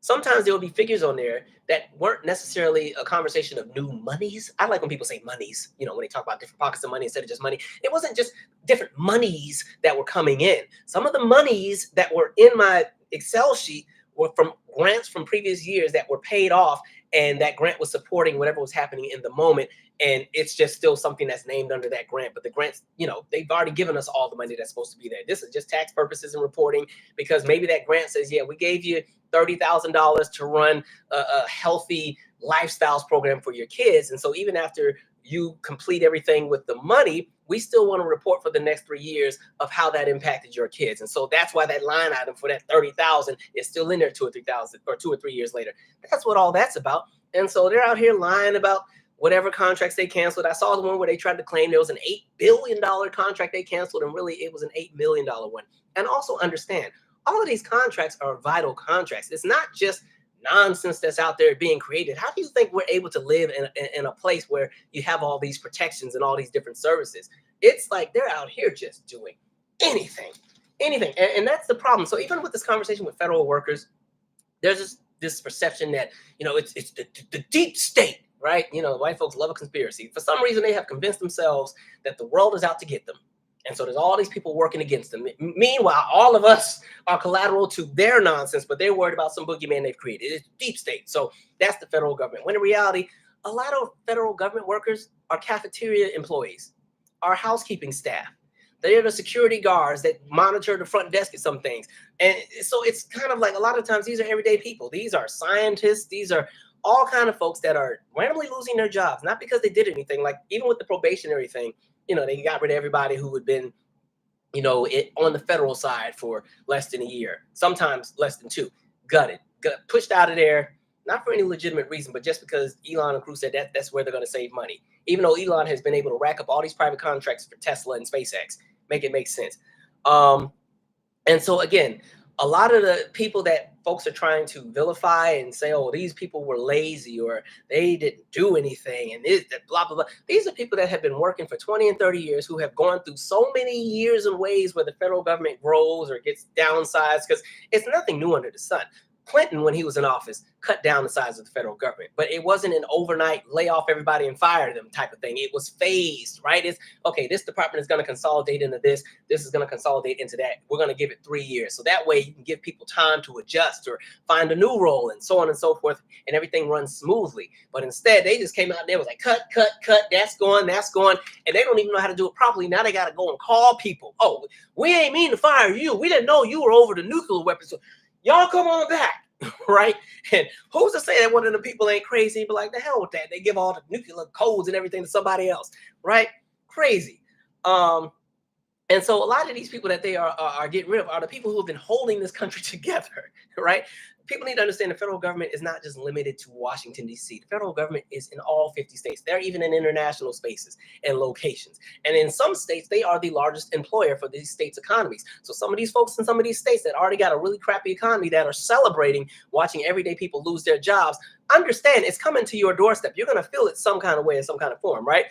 sometimes there would be figures on there that weren't necessarily a conversation of new monies. I like when people say monies, when they talk about different pockets of money instead of just money. It wasn't just different monies that were coming in. Some of the monies that were in my Excel sheet were from grants from previous years that were paid off, and that grant was supporting whatever was happening in the moment. And it's just still something that's named under that grant. But the grants, they've already given us all the money that's supposed to be there. This is just tax purposes and reporting, because maybe that grant says, yeah, we gave you $30,000 to run a healthy lifestyles program for your kids. And so even after you complete everything with the money, we still want to report for the next 3 years of how that impacted your kids. And so that's why that line item for that 30,000 is still in there 2 or 3 years later. That's what all that's about. And so they're out here lying about whatever contracts they canceled. I saw the one where they tried to claim there was an $8 billion contract they canceled, and really it was an $8 million one. And also understand, all of these contracts are vital contracts. It's not just nonsense that's out there being created. How do you think we're able to live in a place where you have all these protections and all these different services? It's like they're out here just doing anything. And that's the problem. So even with this conversation with federal workers, there's this perception that, it's the deep state, right? White folks love a conspiracy. For some reason, they have convinced themselves that the world is out to get them. And so there's all these people working against them. Meanwhile, all of us are collateral to their nonsense, but they're worried about some boogeyman they've created. It's deep state. So that's the federal government. When in reality, a lot of federal government workers are cafeteria employees, are housekeeping staff. They're the security guards that monitor the front desk at some things. And so it's kind of like a lot of times these are everyday people. These are scientists. These are all kind of folks that are randomly losing their jobs, not because they did anything. Like even with the probationary thing, they got rid of everybody who had been, on the federal side for less than a year, sometimes less than 2, got pushed out of there, not for any legitimate reason, but just because Elon and crew said that's where they're going to save money. Even though Elon has been able to rack up all these private contracts for Tesla and SpaceX, make it make sense. And so again, a lot of the people that folks are trying to vilify and say, oh, these people were lazy or they didn't do anything and this, that, blah, blah, blah. These are people that have been working for 20 and 30 years who have gone through so many years and ways where the federal government grows or gets downsized, because it's nothing new under the sun. Clinton, when he was in office, cut down the size of the federal government, but it wasn't an overnight lay off everybody and fire them type of thing. It was phased, right? It's okay. This department is going to consolidate into this. This is going to consolidate into that. We're going to give it 3 years. So that way you can give people time to adjust or find a new role and so on and so forth. And everything runs smoothly. But instead they just came out there, was like, cut. That's going. And they don't even know how to do it properly. Now they got to go and call people. Oh, we ain't mean to fire you. We didn't know you were over the nuclear weapons. So y'all come on back. right? And who's to say that one of the people ain't crazy? But like, the hell with that. They give all the nuclear codes and everything to somebody else, right? Crazy. And so a lot of these people that they are getting rid of are the people who have been holding this country together, right? People need to understand the federal government is not just limited to Washington, D.C. The federal government is in all 50 states. They're even in international spaces and locations. And in some states, they are the largest employer for these states' economies. So some of these folks in some of these states that already got a really crappy economy that are celebrating watching everyday people lose their jobs, understand it's coming to your doorstep. You're going to feel it some kind of way, in some kind of form, right?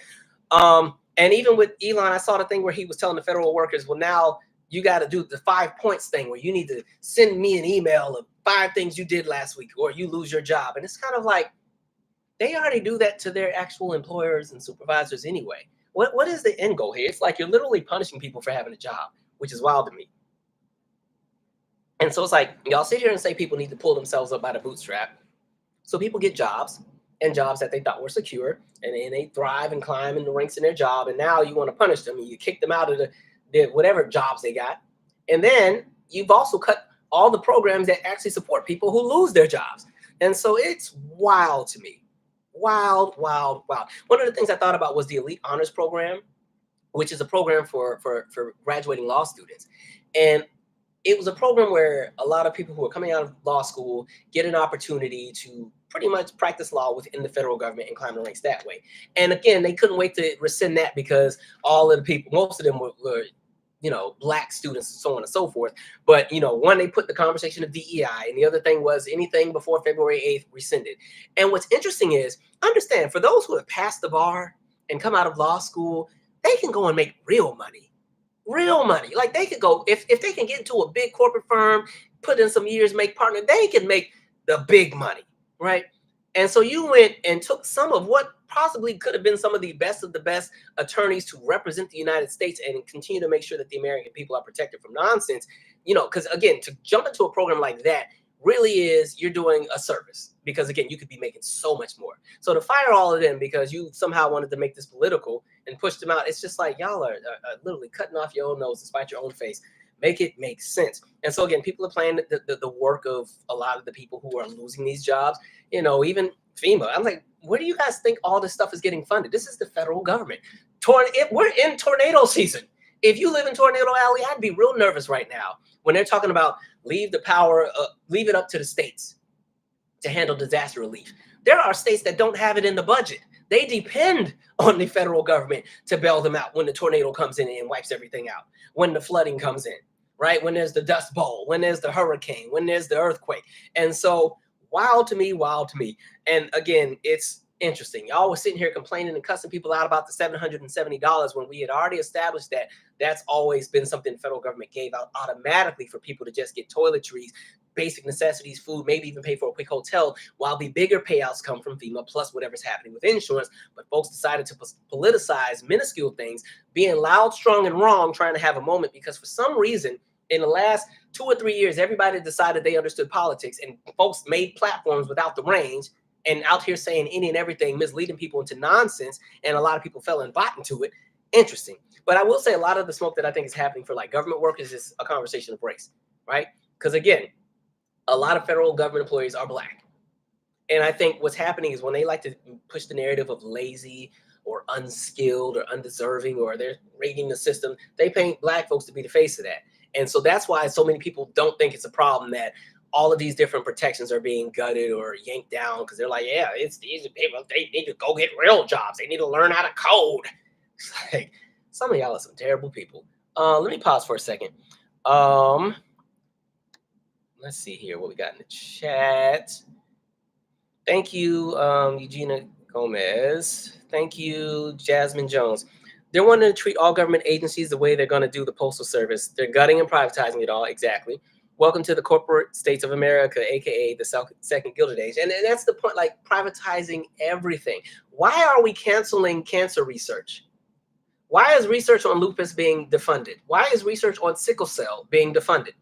And even with Elon, I saw the thing where he was telling the federal workers, well, now you got to do the 5 points thing where you need to send me an email of 5 things you did last week or you lose your job. And it's kind of like they already do that to their actual employers and supervisors anyway. What is the end goal here? It's like you're literally punishing people for having a job, which is wild to me. And so it's like y'all sit here and say people need to pull themselves up by the bootstrap. So people get jobs and jobs that they thought were secure, and then they thrive and climb in the ranks in their job. And now you want to punish them and you kick them out of the whatever jobs they got. And then you've also cut all the programs that actually support people who lose their jobs. And so it's wild to me. Wild, wild, wild. One of the things I thought about was the Elite Honors Program, which is a program for graduating law students. And it was a program where a lot of people who are coming out of law school get an opportunity to pretty much practice law within the federal government and climb the ranks that way. And again, they couldn't wait to rescind that because all of the people, most of them were Black students and so on and so forth. But, one, they put the conversation of DEI, and the other thing was anything before February 8th rescinded. And what's interesting is, understand, for those who have passed the bar and come out of law school, they can go and make real money. Real money. Like they could go, if they can get into a big corporate firm, put in some years, make partner, they can make the big money, right? And so you went and took some of what possibly could have been some of the best attorneys to represent the United States and continue to make sure that the American people are protected from nonsense, because again, to jump into a program like that really is you're doing a service, because again, you could be making so much more. So to fire all of them because you somehow wanted to make this political and push them out, it's just like y'all are literally cutting off your own nose to spite your own face. Make it make sense. And so again, people are playing the work of a lot of the people who are losing these jobs. Even FEMA. I'm like, where do you guys think all this stuff is getting funded? This is the federal government. We're in tornado season. If you live in Tornado Alley, I'd be real nervous right now when they're talking about leave it up to the states to handle disaster relief. There are states that don't have it in the budget. They depend on the federal government to bail them out when the tornado comes in and wipes everything out, when the flooding comes in, right? When there's the dust bowl, when there's the hurricane, when there's the earthquake. And so wild to me. And again, it's interesting. Y'all was sitting here complaining and cussing people out about the $770 when we had already established that that's always been something the federal government gave out automatically for people to just get toiletries, basic necessities, food, maybe even pay for a quick hotel, while the bigger payouts come from FEMA plus whatever's happening with insurance. But folks decided to politicize minuscule things, being loud, strong, and wrong, trying to have a moment, because for some reason, in the last 2 or 3 years, everybody decided they understood politics, and folks made platforms without the range and out here saying any and everything, misleading people into nonsense. And a lot of people fell and bought into it. Interesting. But I will say a lot of the smoke that I think is happening for like government workers is a conversation of race, right? Because again, a lot of federal government employees are Black. And I think what's happening is when they like to push the narrative of lazy or unskilled or undeserving, or they're rigging the system, they paint Black folks to be the face of that. And so that's why so many people don't think it's a problem that all of these different protections are being gutted or yanked down, because they're like, yeah, it's these people, they need to go get real jobs. They need to learn how to code. It's like, some of y'all are some terrible people. Let me pause for a second. Let's see here what we got in the chat. Thank you, Eugenia Gomez. Thank you, Jasmine Jones. They're wanting to treat all government agencies the way they're going to do the Postal Service. They're gutting and privatizing it all. Exactly. Welcome to the corporate states of America, aka the second Gilded Age. And that's the point, like privatizing everything. Why are we canceling cancer research? Why is research on lupus being defunded? Why is research on sickle cell being defunded?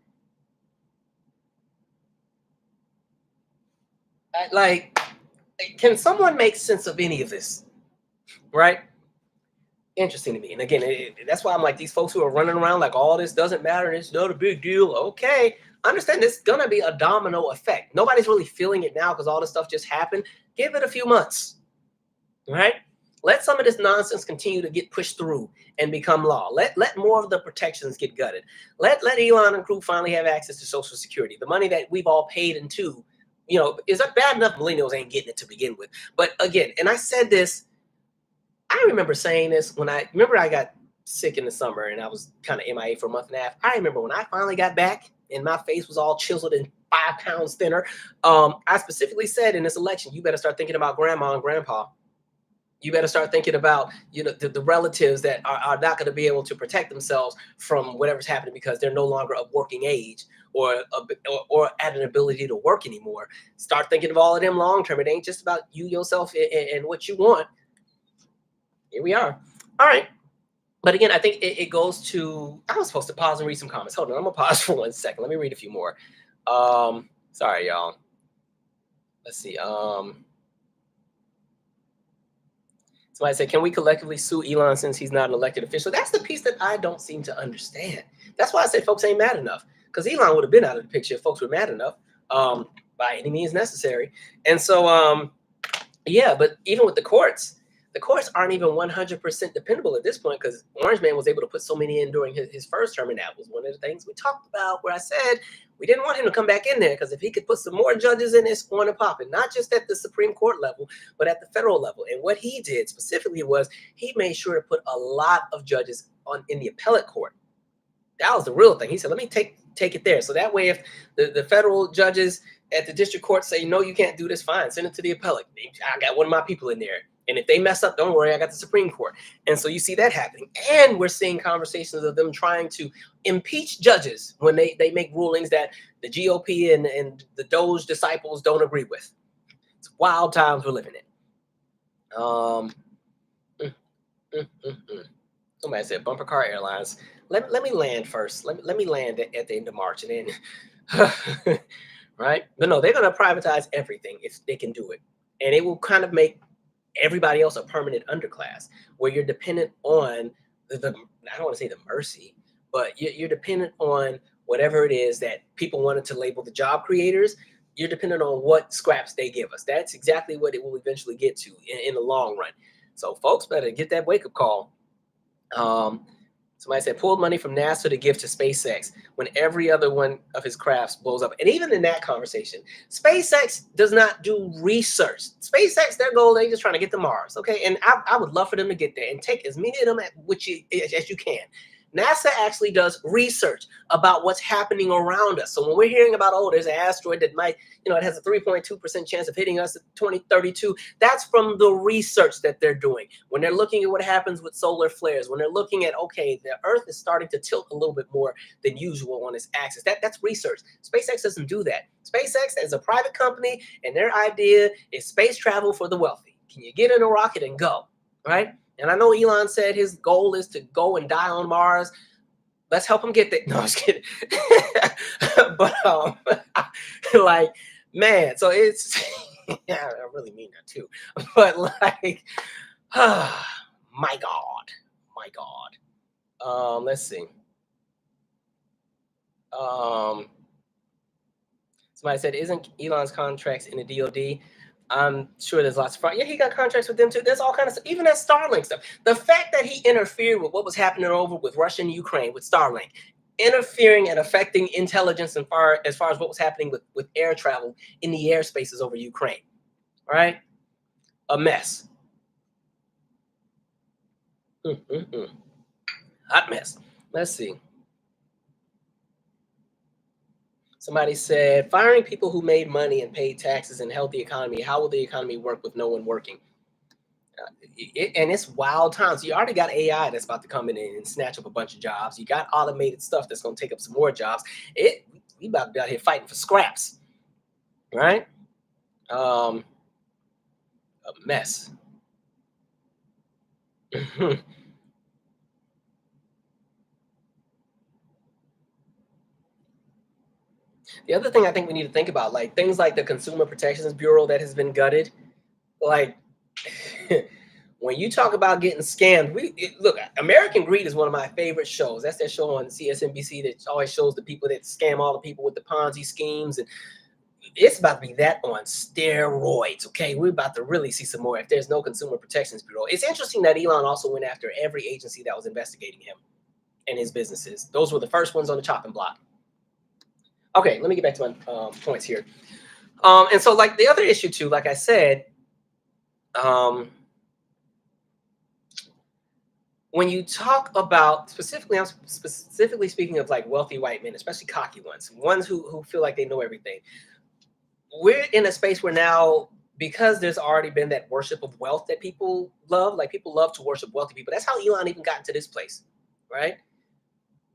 Like, can someone make sense of any of this? Right? Interesting to me. And again, that's why I'm like, these folks who are running around like all this doesn't matter, it's not a big deal. Okay, understand this is going to be a domino effect. Nobody's really feeling it now because all this stuff just happened. Give it a few months, right? Let some of this nonsense continue to get pushed through and become law. Let more of the protections get gutted. Let Elon and crew finally have access to Social Security, the money that we've all paid into. Is that bad enough? Millennials ain't getting it to begin with. But again, and I said this, I remember saying this when I got sick in the summer and I was kind of MIA for a month and a half. I remember when I finally got back and my face was all chiseled and 5 pounds thinner. I specifically said in this election, you better start thinking about grandma and grandpa. You better start thinking about the relatives that are not going to be able to protect themselves from whatever's happening because they're no longer of working age or at an ability to work anymore. Start thinking of all of them long term. It ain't just about you, yourself, and what you want. Here we are. All right. But again, I think it goes to, I was supposed to pause and read some comments. Hold on, I'm going to pause for 1 second. Let me read a few more. Sorry, y'all. Let's see. Somebody said, can we collectively sue Elon since he's not an elected official? That's the piece that I don't seem to understand. That's why I said folks ain't mad enough. Because Elon would have been out of the picture if folks were mad enough by any means necessary. And so, yeah, but even with the courts aren't even 100% dependable at this point because Orange Man was able to put so many in during his first term. And that was one of the things we talked about where I said we didn't want him to come back in there because if he could put some more judges in, it's going to pop it, not just at the Supreme Court level, but at the federal level. And what he did specifically was he made sure to put a lot of judges in the appellate court. That was the real thing. He said, let me take it there. So that way, if the federal judges at the district court say, no, you can't do this, fine, send it to the appellate. I got one of my people in there. And if they mess up, don't worry, I got the Supreme Court. And so you see that happening. And we're seeing conversations of them trying to impeach judges when they make rulings that the GOP and the Doge disciples don't agree with. It's wild times we're living in. Somebody said bumper car airlines. Let me land first. Let me land at the end of March and then, right? But no, they're going to privatize everything if they can do it. And it will kind of make everybody else a permanent underclass where you're dependent on I don't want to say the mercy, but you're dependent on whatever it is that people wanted to label the job creators. You're dependent on what scraps they give us. That's exactly what it will eventually get to in the long run. So folks better get that wake-up call. Somebody said pulled money from NASA to give to SpaceX when every other one of his crafts blows up. And even in that conversation, SpaceX does not do research. SpaceX, their goal, they're just trying to get to Mars. Okay. And I would love for them to get there and take as many of them as you can. NASA actually does research about what's happening around us. So when we're hearing about, oh, there's an asteroid that might, it has a 3.2% chance of hitting us in 2032, that's from the research that they're doing. When they're looking at what happens with solar flares, when they're looking at, okay, the Earth is starting to tilt a little bit more than usual on its axis. That's research. SpaceX doesn't do that. SpaceX is a private company, and their idea is space travel for the wealthy. Can you get in a rocket and go, right? And I know Elon said his goal is to go and die on Mars. Let's help him get there. No, I was kidding. But like, man, so it's yeah, I really mean that too. But like, my God. Let's see. Somebody said, isn't Elon's contracts in the DoD? I'm sure there's lots of fraud. Yeah, he got contracts with them too. There's all kinds of stuff, even that Starlink stuff. The fact that he interfered with what was happening over with Russia and Ukraine with Starlink, interfering and affecting intelligence as far as what was happening with air travel in the airspaces over Ukraine. All right? A mess. Hot mess. Let's see. Somebody said, firing people who made money and paid taxes and held the economy. How will the economy work with no one working? And it's wild times. You already got AI that's about to come in and snatch up a bunch of jobs. You got automated stuff that's going to take up some more jobs. We about to be out here fighting for scraps, right? A mess. The other thing I think we need to think about, like things like the Consumer Protections Bureau that has been gutted, like When you talk about getting scammed, look, American Greed is one of my favorite shows. That's that show on CSNBC that always shows the people that scam all the people with the Ponzi schemes, and it's about to be that on steroids. Okay, we're about to really see some more if there's no Consumer Protections Bureau. It's interesting that Elon also went after every agency that was investigating him and his businesses. Those were the first ones on the chopping block. Okay, let me get back to my points here. And so, like the other issue too, like I said, when you talk about specifically, I'm specifically speaking of like wealthy white men, especially cocky ones who feel like they know everything. We're in a space where now, because there's already been that worship of wealth that people love, like people love to worship wealthy people. That's how Elon even got into this place, right?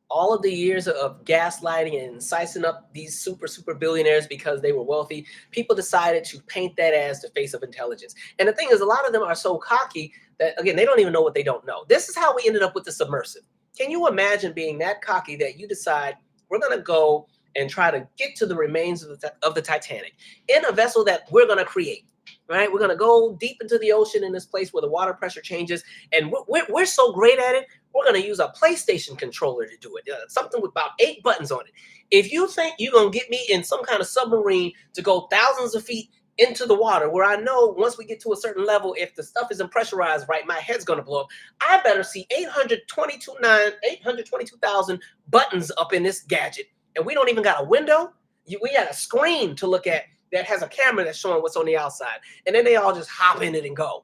All of the years of gaslighting and sizing up these super billionaires because they were wealthy, people decided to paint that as the face of intelligence. And the thing is, a lot of them are so cocky that, again, they don't even know what they don't know. This is how we ended up with the submersive. Can you imagine being that cocky that you decide we're going to go and try to get to the remains of the Titanic in a vessel that we're going to create? Right? We're going to go deep into the ocean in this place where the water pressure changes. And we're so great at it, we're going to use a PlayStation controller to do it. Something with about 8 buttons on it. If you think you're going to get me in some kind of submarine to go thousands of feet into the water, where I know once we get to a certain level, if the stuff isn't pressurized right, my head's going to blow up, I better see 822,000 buttons up in this gadget. And we don't even got a window. We got a screen to look at that has a camera that's showing what's on the outside. And then they all just hop in it and go.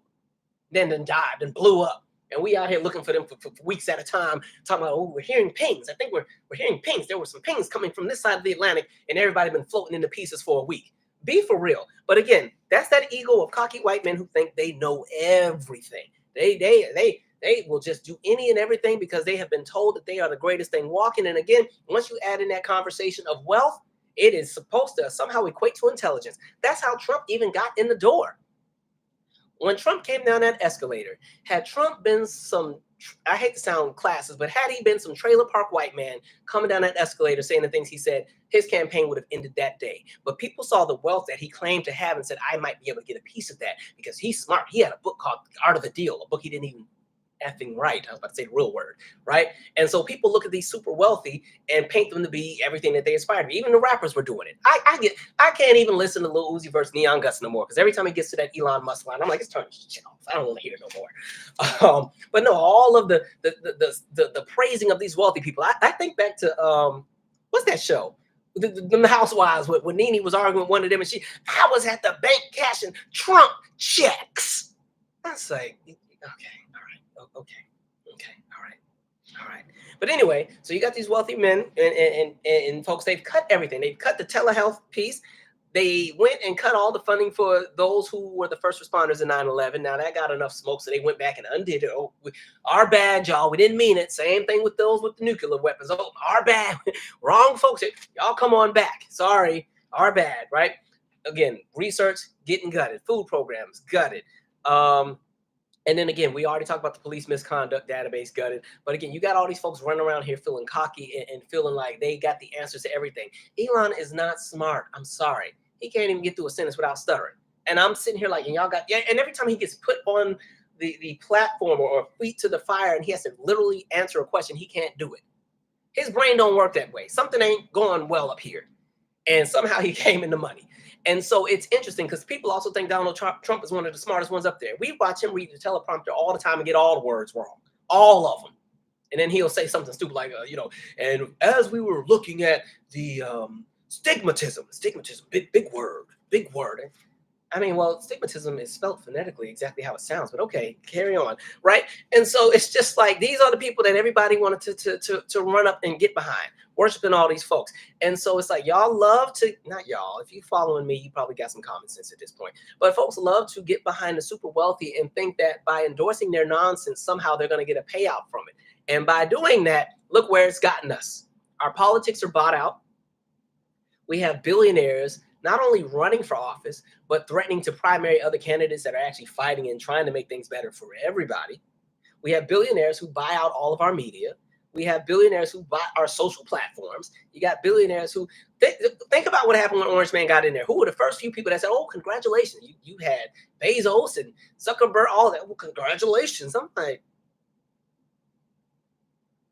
Then dived and blew up. And we out here looking for them for weeks at a time, talking about, oh, we're hearing pings. I think we're hearing pings. There were some pings coming from this side of the Atlantic, and everybody been floating into pieces for a week. Be for real. But again, that's that ego of cocky white men who think they know everything. They will just do any and everything because they have been told that they are the greatest thing walking. And again, once you add in that conversation of wealth, it is supposed to somehow equate to intelligence. That's how Trump even got in the door. When Trump came down that escalator, had Trump been some, I hate to sound classist, but had he been some trailer park white man coming down that escalator saying the things he said, his campaign would have ended that day. But people saw the wealth that he claimed to have and said, I might be able to get a piece of that because he's smart. He had a book called The Art of the Deal, a book he didn't even effing write. I was about to say the real word, right? And so people look at these super wealthy and paint them to be everything that they aspire to be. Even the rappers were doing it. I can't even listen to Lil Uzi versus Neon Guts no more because every time he gets to that Elon Musk line, I'm like, it's turning shit off. I don't want to hear it no more. But no, all of the praising of these wealthy people. I think back to what's that show? The Housewives when Nene was arguing with one of them, and I was at the bank cashing Trump checks. I was like, okay. Okay. All right. But anyway, so you got these wealthy men and folks, they've cut everything. They've cut the telehealth piece. They went and cut all the funding for those who were the first responders in 9/11. Now that got enough smoke, so they went back and undid it. Oh, our bad, y'all. We didn't mean it. Same thing with those with the nuclear weapons. Oh, our bad. Wrong folks. Y'all come on back. Sorry. Our bad, right? Again, research getting gutted. Food programs gutted. And then again, we already talked about the police misconduct database gutted. But again, you got all these folks running around here feeling cocky and feeling like they got the answers to everything. Elon is not smart. I'm sorry. He can't even get through a sentence without stuttering. And I'm sitting here like, and y'all got, yeah. And every time he gets put on the platform or feet to the fire and he has to literally answer a question, he can't do it. His brain don't work that way. Something ain't going well up here. And somehow he came into money. And so it's interesting because people also think Donald Trump is one of the smartest ones up there. We watch him read the teleprompter all the time and get all the words wrong, all of them. And then he'll say something stupid like, and as we were looking at the stigmatism, big word. I mean, well, stigmatism is spelled phonetically exactly how it sounds, but okay, carry on, right? And so it's just like these are the people that everybody wanted to run up and get behind, worshiping all these folks. And so it's like y'all love to, not y'all, if you following me, you probably got some common sense at this point. But folks love to get behind the super wealthy and think that by endorsing their nonsense, somehow they're going to get a payout from it. And by doing that, look where it's gotten us. Our politics are bought out. We have billionaires not only running for office, but threatening to primary other candidates that are actually fighting and trying to make things better for everybody. We have billionaires who buy out all of our media. We have billionaires who buy our social platforms. You got billionaires who think about what happened when Orange Man got in there. Who were the first few people that said, "Oh, congratulations"? You had Bezos and Zuckerberg, all that. Well, congratulations. I'm like,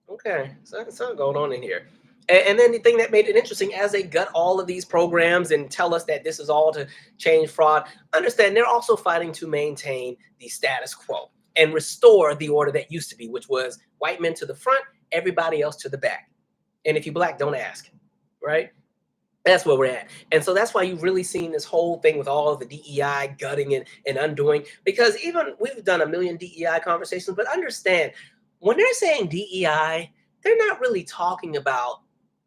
okay, something going on in here. And then the thing that made it interesting, as they gut all of these programs and tell us that this is all to change fraud, understand they're also fighting to maintain the status quo and restore the order that used to be, which was white men to the front, everybody else to the back. And if you're black, don't ask, right? That's where we're at. And so that's why you've really seen this whole thing with all of the DEI gutting and undoing, because even we've done a million DEI conversations, but understand when they're saying DEI, they're not really talking about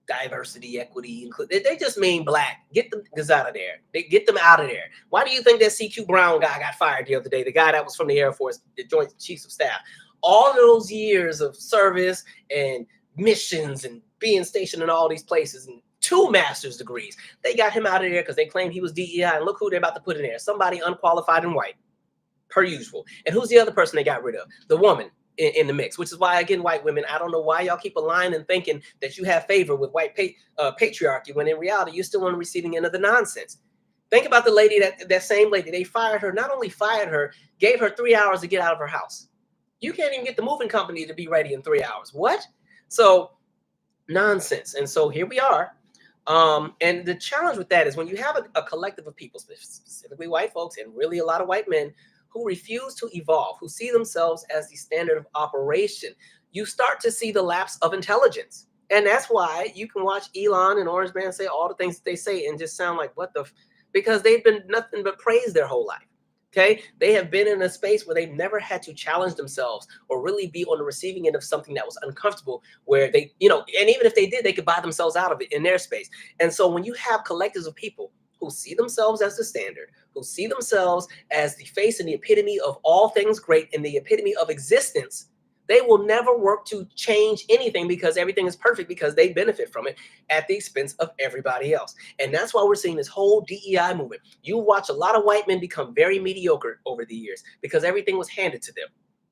diversity, equity, they just mean black. Get them out of there. They get them out of there. Why do you think that CQ Brown guy got fired the other day? The guy that was from the Air Force, the Joint Chiefs of Staff. All those years of service and missions and being stationed in all these places and 2 master's degrees. They got him out of there because they claimed he was DEI. And look who they're about to put in there. Somebody unqualified and white, per usual. And who's the other person they got rid of? The woman in the mix, which is why, again, white women, I don't know why y'all keep aligning and thinking that you have favor with white patriarchy, when in reality, you're still on the receiving end of the nonsense. Think about the lady, that same lady, they fired her, not only fired her, gave her 3 hours to get out of her house. You can't even get the moving company to be ready in 3 hours. What? So nonsense. And so here we are. And the challenge with that is when you have a collective of people, specifically white folks and really a lot of white men who refuse to evolve, who see themselves as the standard of operation, you start to see the lapse of intelligence. And that's why you can watch Elon and Orange Man say all the things that they say and just sound like, what the, because they've been nothing but praised their whole life. Okay, they have been in a space where they've never had to challenge themselves or really be on the receiving end of something that was uncomfortable, where they, and even if they did, they could buy themselves out of it in their space. And so when you have collectives of people who see themselves as the standard, who see themselves as the face and the epitome of all things great and the epitome of existence, they will never work to change anything because everything is perfect, because they benefit from it at the expense of everybody else. And that's why we're seeing this whole DEI movement. You watch a lot of white men become very mediocre over the years because everything was handed to them.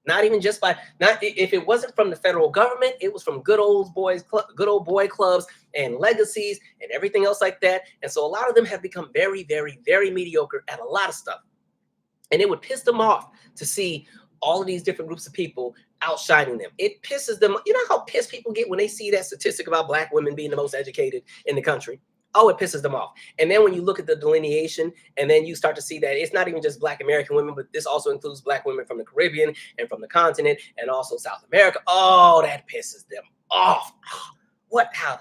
Not even just by, not if it wasn't from the federal government, it was from good old boy clubs and legacies and everything else like that. And so a lot of them have become very, very, very mediocre at a lot of stuff. And it would piss them off to see all of these different groups of people outshining them. It pisses them. You know how pissed people get when they see that statistic about black women being the most educated in the country? Oh, it pisses them off. And then when you look at the delineation, and then you start to see that it's not even just black American women, but this also includes black women from the Caribbean and from the continent and also South America. Oh, that pisses them off. What? How?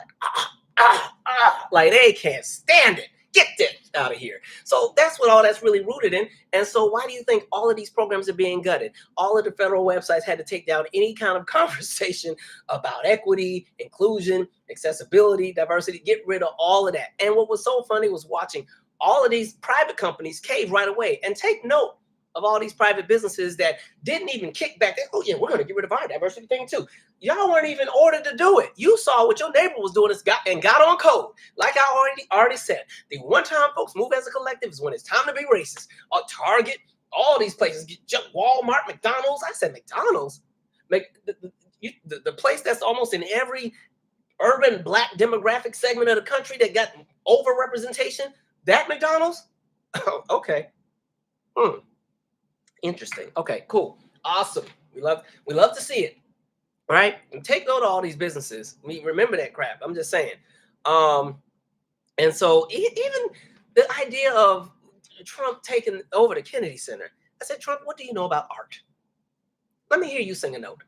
Like they can't stand it. Get this out of here. So that's what all that's really rooted in. And so why do you think all of these programs are being gutted? All of the federal websites had to take down any kind of conversation about equity, inclusion, accessibility, diversity, get rid of all of that. And what was so funny was watching all of these private companies cave right away. And take note of all these private businesses that didn't even kick back. Oh yeah, we're going to get rid of our diversity thing too. Y'all weren't even ordered to do it. You saw what your neighbor was doing and got on code. Like I already said, the one time folks move as a collective is when it's time to be racist. Or Target, all these places, Walmart, McDonald's. I said McDonald's, the place that's almost in every urban black demographic segment of the country that got overrepresentation. That McDonald's. Oh, okay. Interesting. Okay, cool. Awesome. We love to see it. Right? And take note of all these businesses. Remember that crap. I'm just saying. And so even the idea of Trump taking over the Kennedy Center. I said, Trump, what do you know about art? Let me hear you sing a note.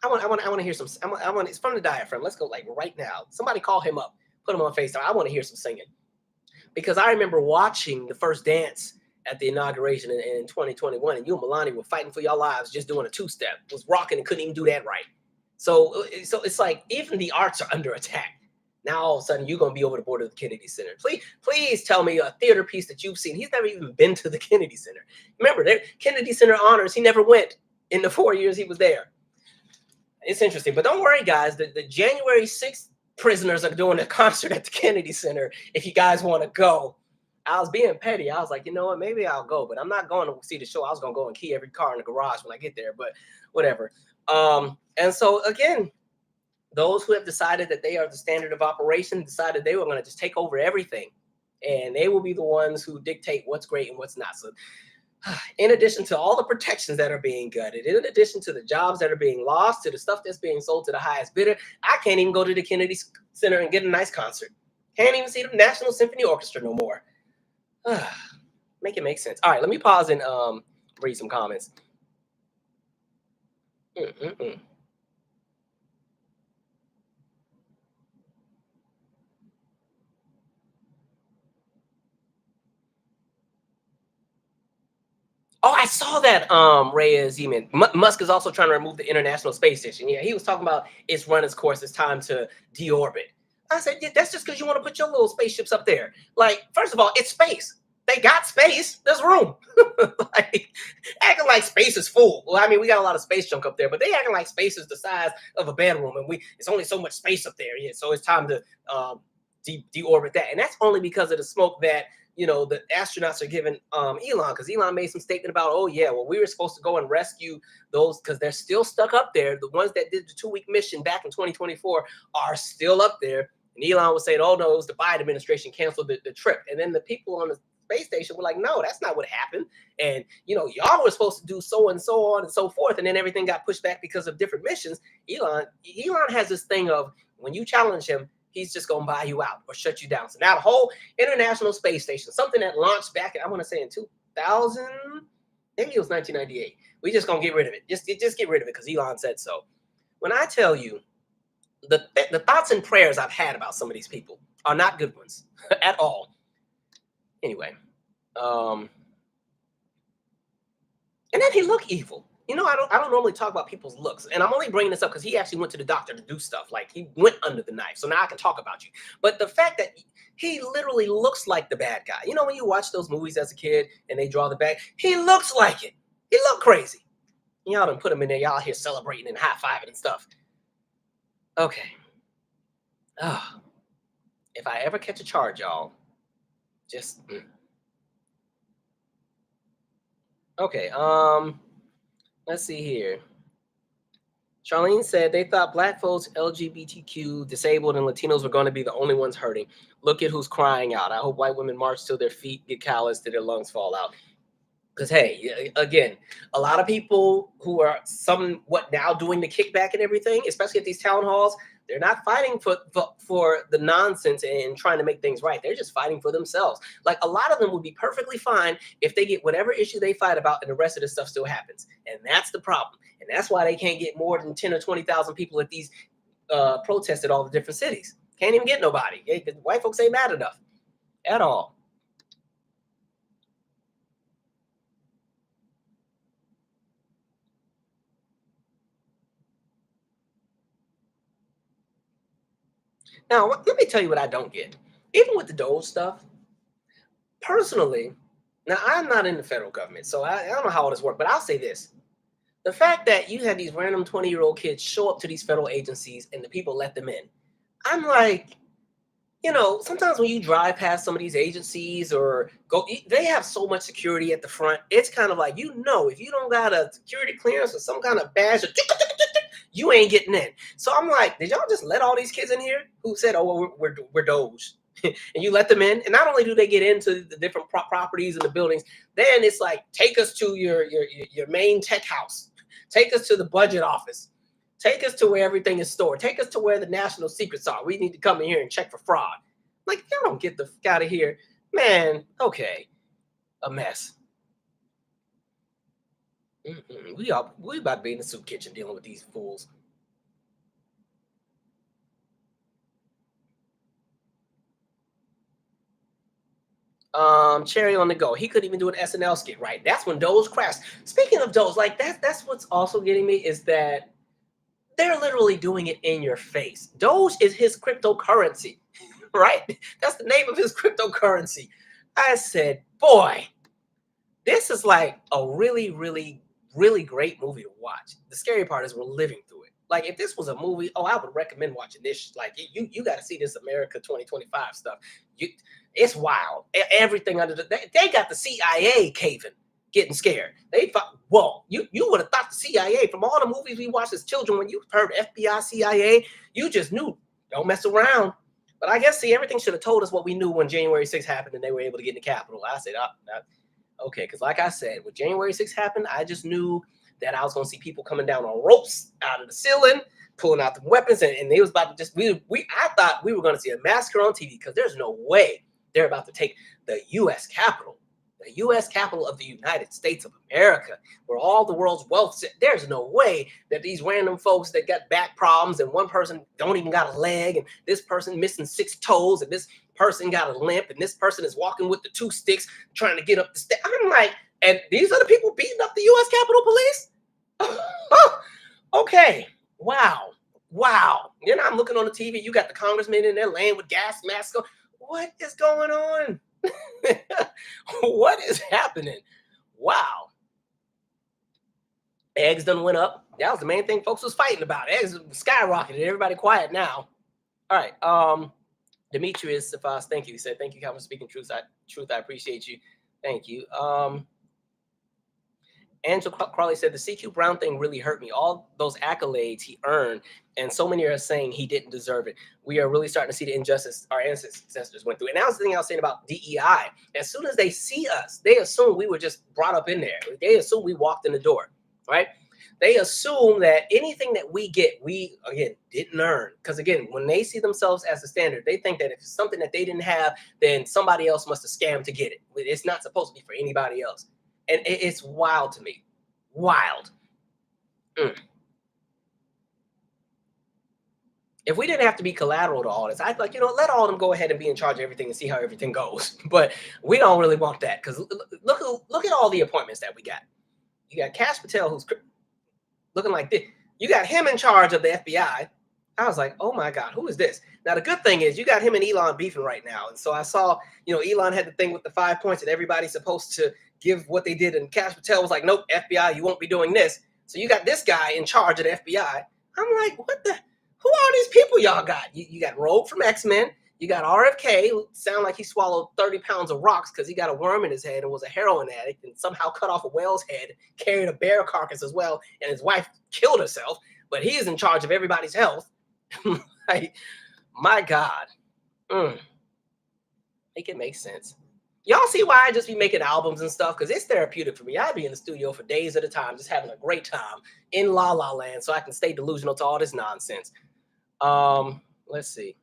I want to hear some. It's from the diaphragm. Let's go like right now. Somebody call him up. Put him on FaceTime. I want to hear some singing. Because I remember watching the first dance at the inauguration in 2021, and you and Melania were fighting for your lives just doing a two-step. Was rocking and couldn't even do that right. So it's like even the arts are under attack. Now all of a sudden you're gonna be over the border of the Kennedy Center. Please tell me a theater piece that you've seen. He's never even been to the Kennedy Center. Remember, Kennedy Center honors, he never went in the 4 years he was there. It's interesting, but don't worry, guys. The January 6th prisoners are doing a concert at the Kennedy Center. If you guys want to go. I was being petty. I was like, you know what, maybe I'll go, but I'm not going to see the show. I was going to go and key every car in the garage when I get there, but whatever. And so again, those who have decided that they are the standard of operation decided they were going to just take over everything, and they will be the ones who dictate what's great and what's not. So in addition to all the protections that are being gutted, in addition to the jobs that are being lost, to the stuff that's being sold to the highest bidder, I can't even go to the Kennedy Center and get a nice concert. Can't even see the National Symphony Orchestra no more. Make it make sense. All right, let me pause and read some comments. Oh, I saw that. Reyes Zeman. Musk is also trying to remove the International Space Station. Yeah, he was talking about it's run its course. It's time to deorbit. I said, yeah, that's just because you want to put your little spaceships up there. Like, first of all, it's space. They got space. There's room. Like, acting like space is full. Well, I mean, we got a lot of space junk up there, but they acting like space is the size of a bedroom, and it's only so much space up there. Yeah, so it's time to deorbit that, and that's only because of the smoke that the astronauts are giving Elon, because Elon made some statement about, oh yeah, well, we were supposed to go and rescue those because they're still stuck up there. The ones that did the 2-week mission back in 2024 are still up there. And Elon was saying, oh no, it was the Biden administration canceled the trip. And then the people on the space station were like, no, that's not what happened. And y'all were supposed to do so and so on and so forth. And then everything got pushed back because of different missions. Elon has this thing of, when you challenge him, he's just going to buy you out or shut you down. So now the whole International Space Station, something that launched back, I want to say in 2000, maybe it was 1998. We just going to get rid of it. Just get rid of it because Elon said so. When I tell you the thoughts and prayers I've had about some of these people are not good ones at all. Anyway, and then he looked evil. I don't normally talk about people's looks, and I'm only bringing this up because he actually went to the doctor to do stuff. Like, he went under the knife, so now I can talk about you. But the fact that he literally looks like the bad guy. When you watch those movies as a kid and they draw the bad, he looks like it. He looked crazy. Y'all done put him in there. Y'all here celebrating and high-fiving and stuff. Okay. If I ever catch a charge, y'all, just... Okay, let's see here. Charlene said they thought Black folks, LGBTQ, disabled, and Latinos were going to be the only ones hurting. Look at who's crying out. I hope white women march till their feet get calloused, till their lungs fall out. Because, hey, again, a lot of people who are somewhat now doing the kickback and everything, especially at these town halls, they're not fighting for the nonsense and trying to make things right. They're just fighting for themselves. Like, a lot of them would be perfectly fine if they get whatever issue they fight about and the rest of the stuff still happens. And that's the problem. And that's why they can't get more than 10 or 20,000 people at these protests at all the different cities. Can't even get nobody. White folks ain't mad enough at all. Now, let me tell you what I don't get. Even with the Doge stuff, personally, now I'm not in the federal government, so I don't know how all this works, but I'll say this. The fact that you had these random 20-year-old kids show up to these federal agencies and the people let them in, I'm like, sometimes when you drive past some of these agencies or go, they have so much security at the front. It's kind of like, if you don't got a security clearance or some kind of badge, you ain't getting in. So I'm like, did y'all just let all these kids in here who said, oh, well, we're Doge? And you let them in? And not only do they get into the different properties and the buildings, then it's like, take us to your main tech house. Take us to the budget office. Take us to where everything is stored. Take us to where the national secrets are. We need to come in here and check for fraud. Like, y'all don't get the fuck out of here. Man, okay. A mess. We about to be in the soup kitchen dealing with these fools. Cherry on the go. He couldn't even do an SNL skit, right? That's when Doge crashed. Speaking of Doge, like that's what's also getting me is that they're literally doing it in your face. Doge is his cryptocurrency, right? That's the name of his cryptocurrency. I said, boy, this is like a really, really, really great movie to watch. The scary part is we're living through it. Like, if this was a movie, I would recommend watching this. Like, you got to see this America 2025 stuff. It's wild. Everything under they got the CIA caving, getting scared. They thought, whoa, you would have thought the CIA CIA. From all the movies we watched as children, when you heard FBI, CIA, you just knew, don't mess around. But I guess, see, everything should have told us what we knew when January 6th happened and they were able to get in the Capitol. I said, okay, because like I said, when January 6th happened, I just knew that I was going to see people coming down on ropes out of the ceiling, pulling out the weapons, and they was about to just, I thought we were going to see a massacre on TV, because there's no way they're about to take the U.S. Capitol. The U.S. Capitol of the United States of America, where all the world's wealth sits. There's no way that these random folks that got back problems, and one person don't even got a leg, and this person missing 6 toes, and this person got a limp, and this person is walking with the 2 sticks trying to get up the stairs. I'm like, and these are the people beating up the U.S. Capitol Police? Okay. Wow. Then I'm looking on the TV. You got the congressman in there laying with gas masks on. What is going on? What is happening? Wow. Eggs done went up. That was the main thing folks was fighting about. Eggs skyrocketed. Everybody quiet now. All right. Demetrius Safas, thank you. He said, thank you, Calvin, for speaking truth. I appreciate you. Thank you. Angela Crawley said, the CQ Brown thing really hurt me. All those accolades he earned, and so many are saying he didn't deserve it. We are really starting to see the injustice our ancestors went through. And that was the thing I was saying about DEI. As soon as they see us, they assume we were just brought up in there. They assume we walked in the door, right? They assume that anything that we get, we, again, didn't earn. Because, again, when they see themselves as the standard, they think that if it's something that they didn't have, then somebody else must have scammed to get it. It's not supposed to be for anybody else. And it's wild to me. Wild. If we didn't have to be collateral to all this, I'd like, let all of them go ahead and be in charge of everything and see how everything goes. But we don't really want that, because look at all the appointments that we got. You got Kash Patel, who's looking like this. You got him in charge of the FBI. I was like, oh my God, who is this? Now, the good thing is you got him and Elon beefing right now. And so I saw, Elon had the thing with the 5 points that everybody's supposed to give what they did. And Kash Patel was like, nope, FBI, you won't be doing this. So you got this guy in charge of the FBI. I'm like, who are these people y'all got? You got Rogue from X-Men. You got RFK, who sound like he swallowed 30 pounds of rocks because he got a worm in his head and was a heroin addict and somehow cut off a whale's head, carried a bear carcass as well, and his wife killed herself. But he is in charge of everybody's health. Like, my God. Make it make sense. Y'all see why I just be making albums and stuff? Because it's therapeutic for me. I'd be in the studio for days at a time, just having a great time in La La Land, so I can stay delusional to all this nonsense. Let's see.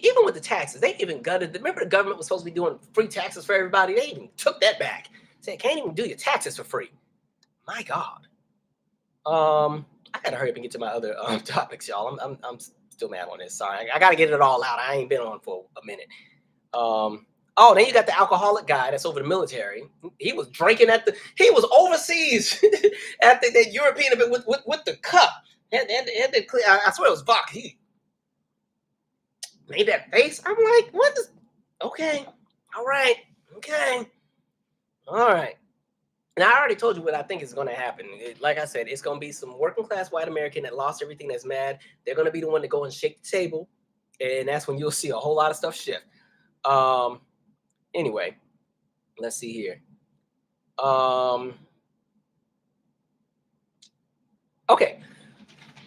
Even with the taxes, they even gutted. Remember, the government was supposed to be doing free taxes for everybody. They even took that back. Said, can't even do your taxes for free. My God. I gotta hurry up and get to my other topics, y'all. I'm still mad on this. Sorry, I gotta get it all out. I ain't been on for a minute. Oh, then you got the alcoholic guy that's over the military. He was drinking he was overseas at the European event with the cup. And I swear it was vodka. He made that face. I'm like, what is, okay. All right. Okay. All right. And I already told you what I think is going to happen. Like I said, it's going to be some working class white American that lost everything, that's mad. They're going to be the one to go and shake the table. And that's when you'll see a whole lot of stuff shift. Anyway, let's see here. Okay.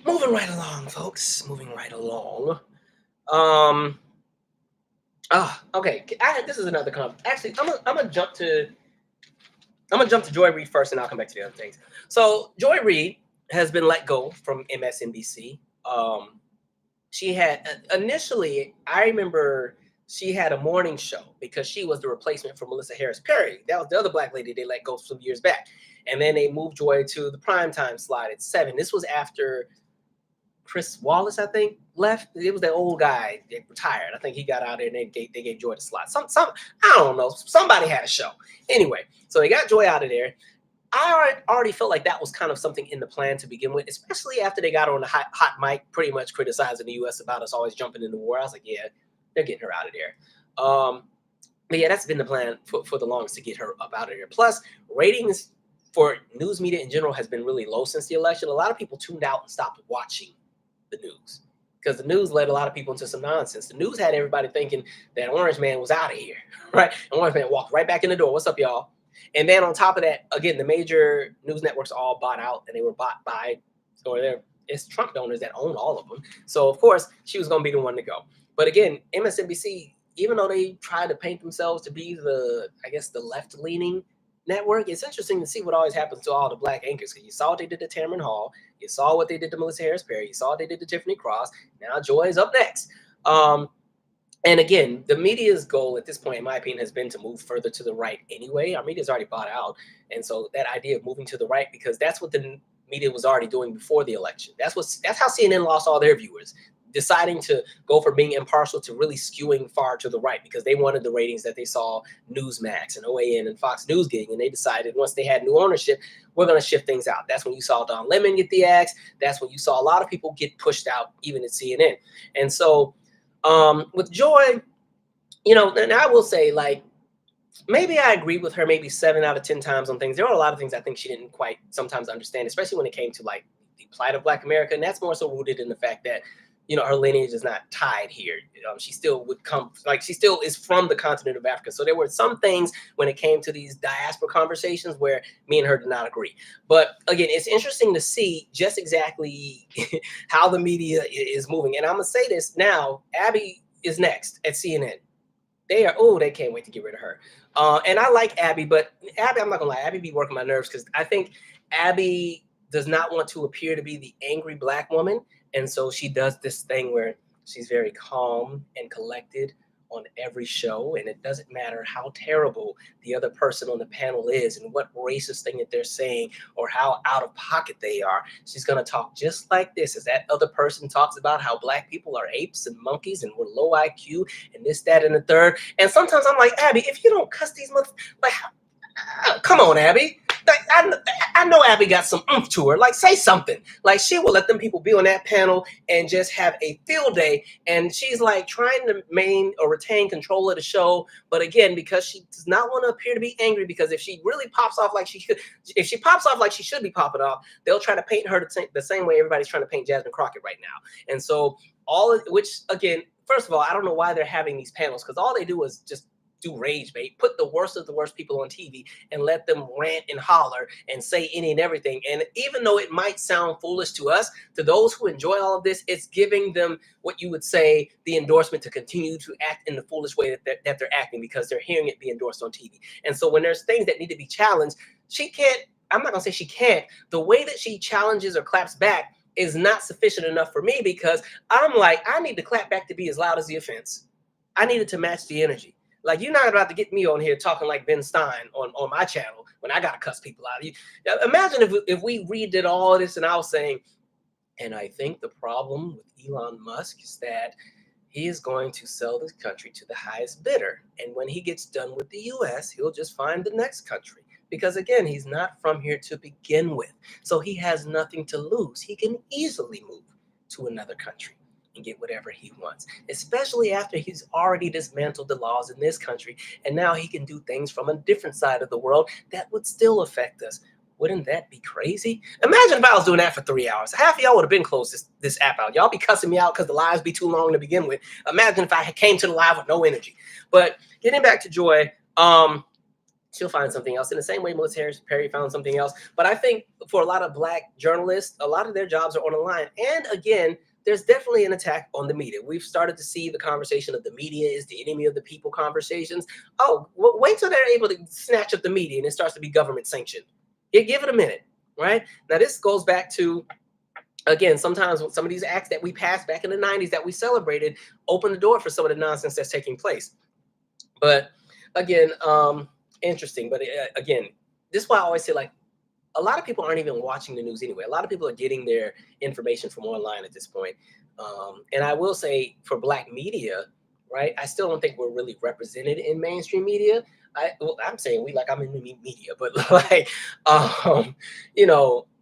Moving right along, folks. Moving right along. Okay. This is another comment. Actually, I'm gonna jump to Joy Reid first, and I'll come back to the other things. So Joy Reid has been let go from MSNBC. She had initially, I remember she had a morning show because she was the replacement for Melissa Harris Perry. That was the other black lady they let go some years back. And then they moved Joy to the primetime slot at 7. This was after Chris Wallace, I think, left. It was that old guy that retired. I think he got out there and they gave Joy the slot. Some I don't know. Somebody had a show. Anyway, so they got Joy out of there. I already felt like that was kind of something in the plan to begin with, especially after they got her on the hot mic, pretty much criticizing the U.S. about us always jumping into war. I was like, yeah, they're getting her out of there. But yeah, that's been the plan for the longest, to get her up out of there. Plus, ratings for news media in general has been really low since the election. A lot of people tuned out and stopped watching the news because the news led a lot of people into some nonsense. The news had everybody thinking that Orange Man was out of here, right? And Orange Man walked right back in the door. What's up, y'all? And then on top of that, again, the major news networks all bought out, and they were bought by, or it's Trump donors that own all of them. So of course she was going to be the one to go. But again, MSNBC, even though they try to paint themselves to be the, I guess, the left-leaning network, it's interesting to see what always happens to all the black anchors. Because you saw what they did to Tamron Hall, you saw what they did to Melissa Harris Perry, you saw what they did to Tiffany Cross. Now Joy is up next. And again, the media's goal at this point, in my opinion, has been to move further to the right anyway. Our media's already bought out. And so that idea of moving to the right, because that's what the media was already doing before the election. That's how CNN lost all their viewers, deciding to go from being impartial to really skewing far to the right because they wanted the ratings that they saw Newsmax and OAN and Fox News getting. And they decided once they had new ownership, we're going to shift things out. That's when you saw Don Lemon get the axe. That's when you saw a lot of people get pushed out, even at CNN. And so with Joy, and I will say, like, maybe I agree with her maybe 7 out of 10 times on things. There are a lot of things I think she didn't quite sometimes understand, especially when it came to like the plight of Black America. And that's more so rooted in the fact that, her lineage is not tied here. She still would come, like she still is from the continent of Africa. So there were some things when it came to these diaspora conversations where me and her did not agree. But again, it's interesting to see just exactly how the media is moving. And I'm going to say this now, Abby is next at CNN. They can't wait to get rid of her. And I like Abby, but Abby, I'm not gonna lie, Abby be working my nerves because I think Abby does not want to appear to be the angry Black woman. And so she does this thing where she's very calm and collected on every show. And it doesn't matter how terrible the other person on the panel is and what racist thing that they're saying or how out of pocket they are. She's going to talk just like this as that other person talks about how Black people are apes and monkeys and we're low IQ and this, that, and the third. And sometimes I'm like, Abby, if you don't cuss these like, come on, Abby. Like, I know Abby got some oomph to her. Like, say something. Like, she will let them people be on that panel and just have a field day. And she's like trying to retain control of the show. But again, because she does not want to appear to be angry, because if she really pops off like she should be popping off, they'll try to paint her the same way everybody's trying to paint Jasmine Crockett right now. And so which again, first of all, I don't know why they're having these panels, because all they do is just do rage bait, put the worst of the worst people on TV and let them rant and holler and say any and everything. And even though it might sound foolish to us, to those who enjoy all of this, it's giving them what you would say the endorsement to continue to act in the foolish way that they're acting, because they're hearing it be endorsed on TV. And so when there's things that need to be challenged, I'm not gonna say she can't. The way that she challenges or claps back is not sufficient enough for me, because I'm like, I need the clap back to be as loud as the offense. I need it to match the energy. Like, you're not about to get me on here talking like Ben Stein on my channel when I gotta cuss people out. Imagine if we redid all this and I was saying, and I think the problem with Elon Musk is that he is going to sell this country to the highest bidder. And when he gets done with the US, he'll just find the next country. Because again, he's not from here to begin with. So he has nothing to lose. He can easily move to another country and get whatever he wants, especially after he's already dismantled the laws in this country. And now he can do things from a different side of the world that would still affect us. Wouldn't that be crazy? Imagine if I was doing that for 3 hours. Half of y'all would have been closed this app out. Y'all be cussing me out because the lives be too long to begin with. Imagine if I came to the live with no energy. But getting back to Joy, she'll find something else. In the same way Melissa Harris Perry found something else. But I think for a lot of Black journalists, a lot of their jobs are on the line. And again, there's definitely an attack on the media. We've started to see the conversation of the media is the enemy of the people conversations. Oh, well, wait till they're able to snatch up the media and it starts to be government sanctioned. Give it a minute, right? Now, this goes back to, again, sometimes some of these acts that we passed back in the 90s that we celebrated open the door for some of the nonsense that's taking place. But again, interesting. But again, this is why I always say, like, a lot of people aren't even watching the news anyway. A lot of people are getting their information from online at this point. And I will say, for Black media, right, I still don't think we're really represented in mainstream media. I'm saying we, like I'm in the media, but like,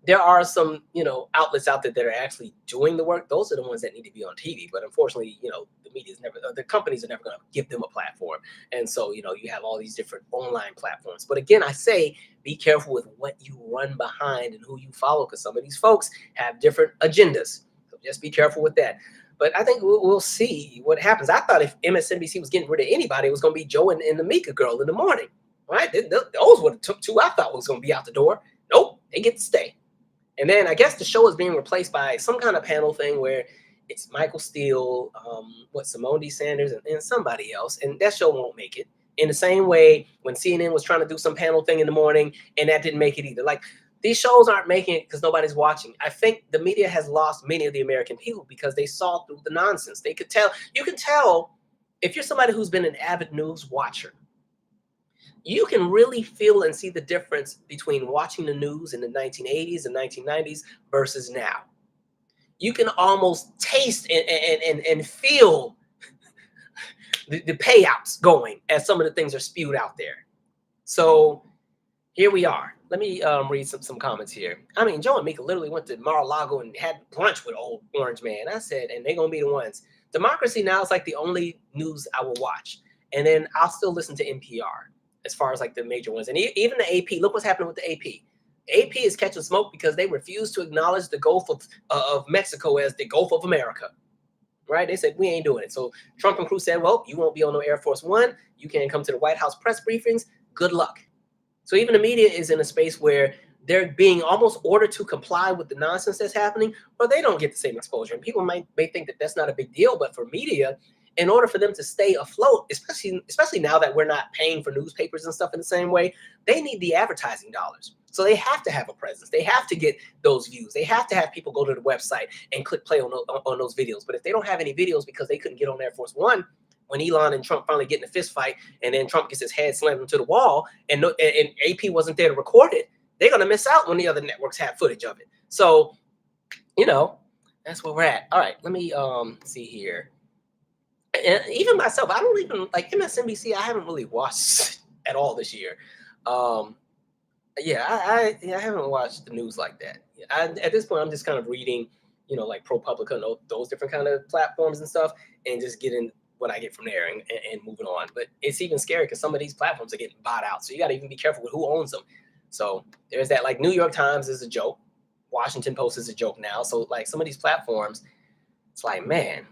there are some, outlets out there that are actually doing the work. Those are the ones that need to be on TV. But unfortunately, the media is never, the companies are never going to give them a platform. And so, you know, you have all these different online platforms. But again, I say, be careful with what you run behind and who you follow, because some of these folks have different agendas. So just be careful with that. But I think we'll see what happens. I thought if MSNBC was getting rid of anybody, it was going to be Joe and the Mika girl in the morning, right? Those would have took two I thought was going to be out the door. Nope, they get to stay. And then I guess the show is being replaced by some kind of panel thing where it's Michael Steele, Simone D. Sanders, and somebody else. And that show won't make it. In the same way when CNN was trying to do some panel thing in the morning, and that didn't make it either. Like, these shows aren't making it because nobody's watching. I think the media has lost many of the American people because they saw through the nonsense. They could tell. You can tell if you're somebody who's been an avid news watcher. You can really feel and see the difference between watching the news in the 1980s and 1990s versus now. You can almost taste and feel the payouts going as some of the things are spewed out there. So here we are. Let me read some comments here. I mean, Joe and Mika literally went to Mar-a-Lago and had brunch with old Orange Man. I said, and they're going to be the ones. Democracy Now! Is like the only news I will watch. And then I'll still listen to NPR as far as like the major ones. And even the AP, look what's happening with the AP. AP is catching smoke because they refuse to acknowledge the Gulf of Mexico as the Gulf of America. Right? They said, we ain't doing it. So Trump and crew said, well, you won't be on no Air Force One. You can't come to the White House press briefings. Good luck. So even the media is in a space where they're being almost ordered to comply with the nonsense that's happening, or they don't get the same exposure. And people may think that that's not a big deal, but for media, in order for them to stay afloat, especially now that we're not paying for newspapers and stuff in the same way, they need the advertising dollars. So they have to have a presence. They have to get those views. They have to have people go to the website and click play on those videos. But if they don't have any videos because they couldn't get on Air Force One, when Elon and Trump finally get in a fist fight, and then Trump gets his head slammed into the wall, and AP wasn't there to record it, they're going to miss out when the other networks have footage of it. So, you know, that's where we're at. All right, let me see here. And even myself, I don't even like MSNBC. I haven't really watched at all this year. Yeah, I haven't watched the news like that. At this point, I'm just kind of reading, you know, like ProPublica and those different kind of platforms and stuff, and just getting what I get from there and moving on. But it's even scary because some of these platforms are getting bought out. So you got to even be careful with who owns them. So there's that. Like New York Times is a joke. Washington Post is a joke now. So like some of these platforms, it's like, man.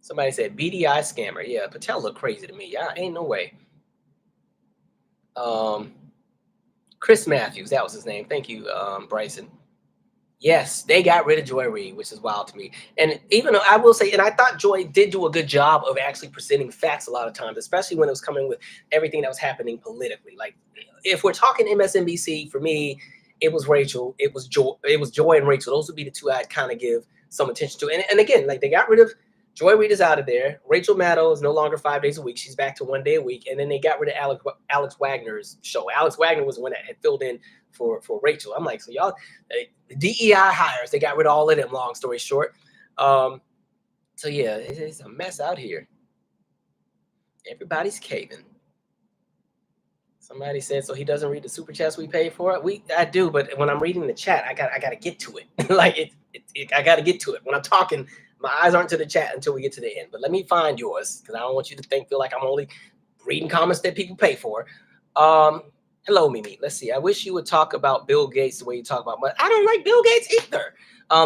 Somebody said BDI scammer. Yeah, Patel looked crazy to me. Yeah, ain't no way. Chris Matthews, that was his name. Thank you, Bryson. Yes, they got rid of Joy Reid, which is wild to me. And even though I will say, and I thought Joy did do a good job of actually presenting facts a lot of times, especially when it was coming with everything that was happening politically. Like if we're talking MSNBC, for me, it was Rachel, it was Joy and Rachel. Those would be the two I'd kind of give some attention to. And again, like they got rid of Joy Reid is out of there. Rachel Maddow is no longer 5 days a week. She's back to 1 day a week. And then they got rid of Alex Wagner's show. Alex Wagner was the one that had filled in for Rachel. I'm like, so y'all, the DEI hires, they got rid of all of them, long story short. So yeah, it's a mess out here. Everybody's caving. Somebody said, so he doesn't read the super chats we pay for it. I do, but when I'm reading the chat, I got to get to it. Like I got to get to it. When I'm talking, my eyes aren't to the chat until we get to the end. But let me find yours because I don't want you to feel like I'm only reading comments that people pay for. Hello, Mimi. Let's see. I wish you would talk about Bill Gates the way you talk about, but I don't like Bill Gates either.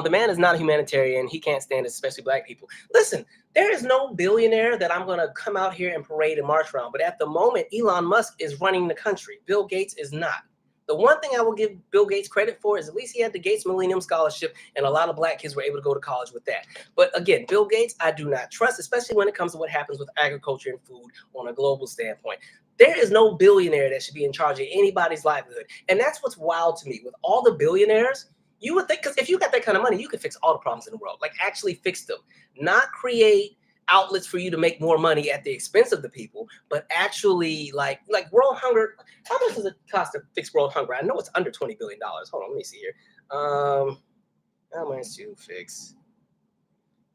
The man is not a humanitarian. He can't stand it, especially black people. Listen, there is no billionaire that I'm going to come out here and parade and march around. But at the moment, Elon Musk is running the country. Bill Gates is not. The one thing I will give Bill Gates credit for is at least he had the Gates Millennium Scholarship, and a lot of black kids were able to go to college with that. But again, Bill Gates, I do not trust, especially when it comes to what happens with agriculture and food on a global standpoint. There is no billionaire that should be in charge of anybody's livelihood. And that's what's wild to me. With all the billionaires, you would think, because if you got that kind of money, you could fix all the problems in the world, like actually fix them, not create outlets for you to make more money at the expense of the people, but actually like world hunger. How much does it cost to fix world hunger? I know it's under $20 billion. Hold on, let me see here. How much to fix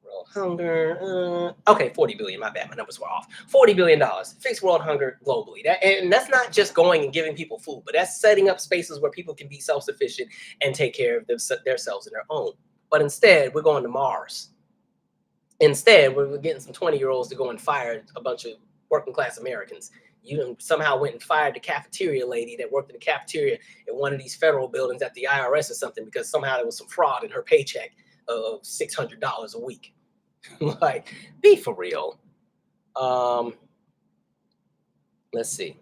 world hunger? Okay, 40 billion. My bad, my numbers were off. $40 billion. Fix world hunger globally. And that's not just going and giving people food, but that's setting up spaces where people can be self-sufficient and take care of themselves and their own. But instead, we're going to Mars. Instead, we're getting some 20-year-olds to go and fire a bunch of working class Americans. You somehow went and fired the cafeteria lady that worked in the cafeteria at one of these federal buildings at the IRS or something because somehow there was some fraud in her paycheck of $600 a week. Like, be for real. Um, let's see.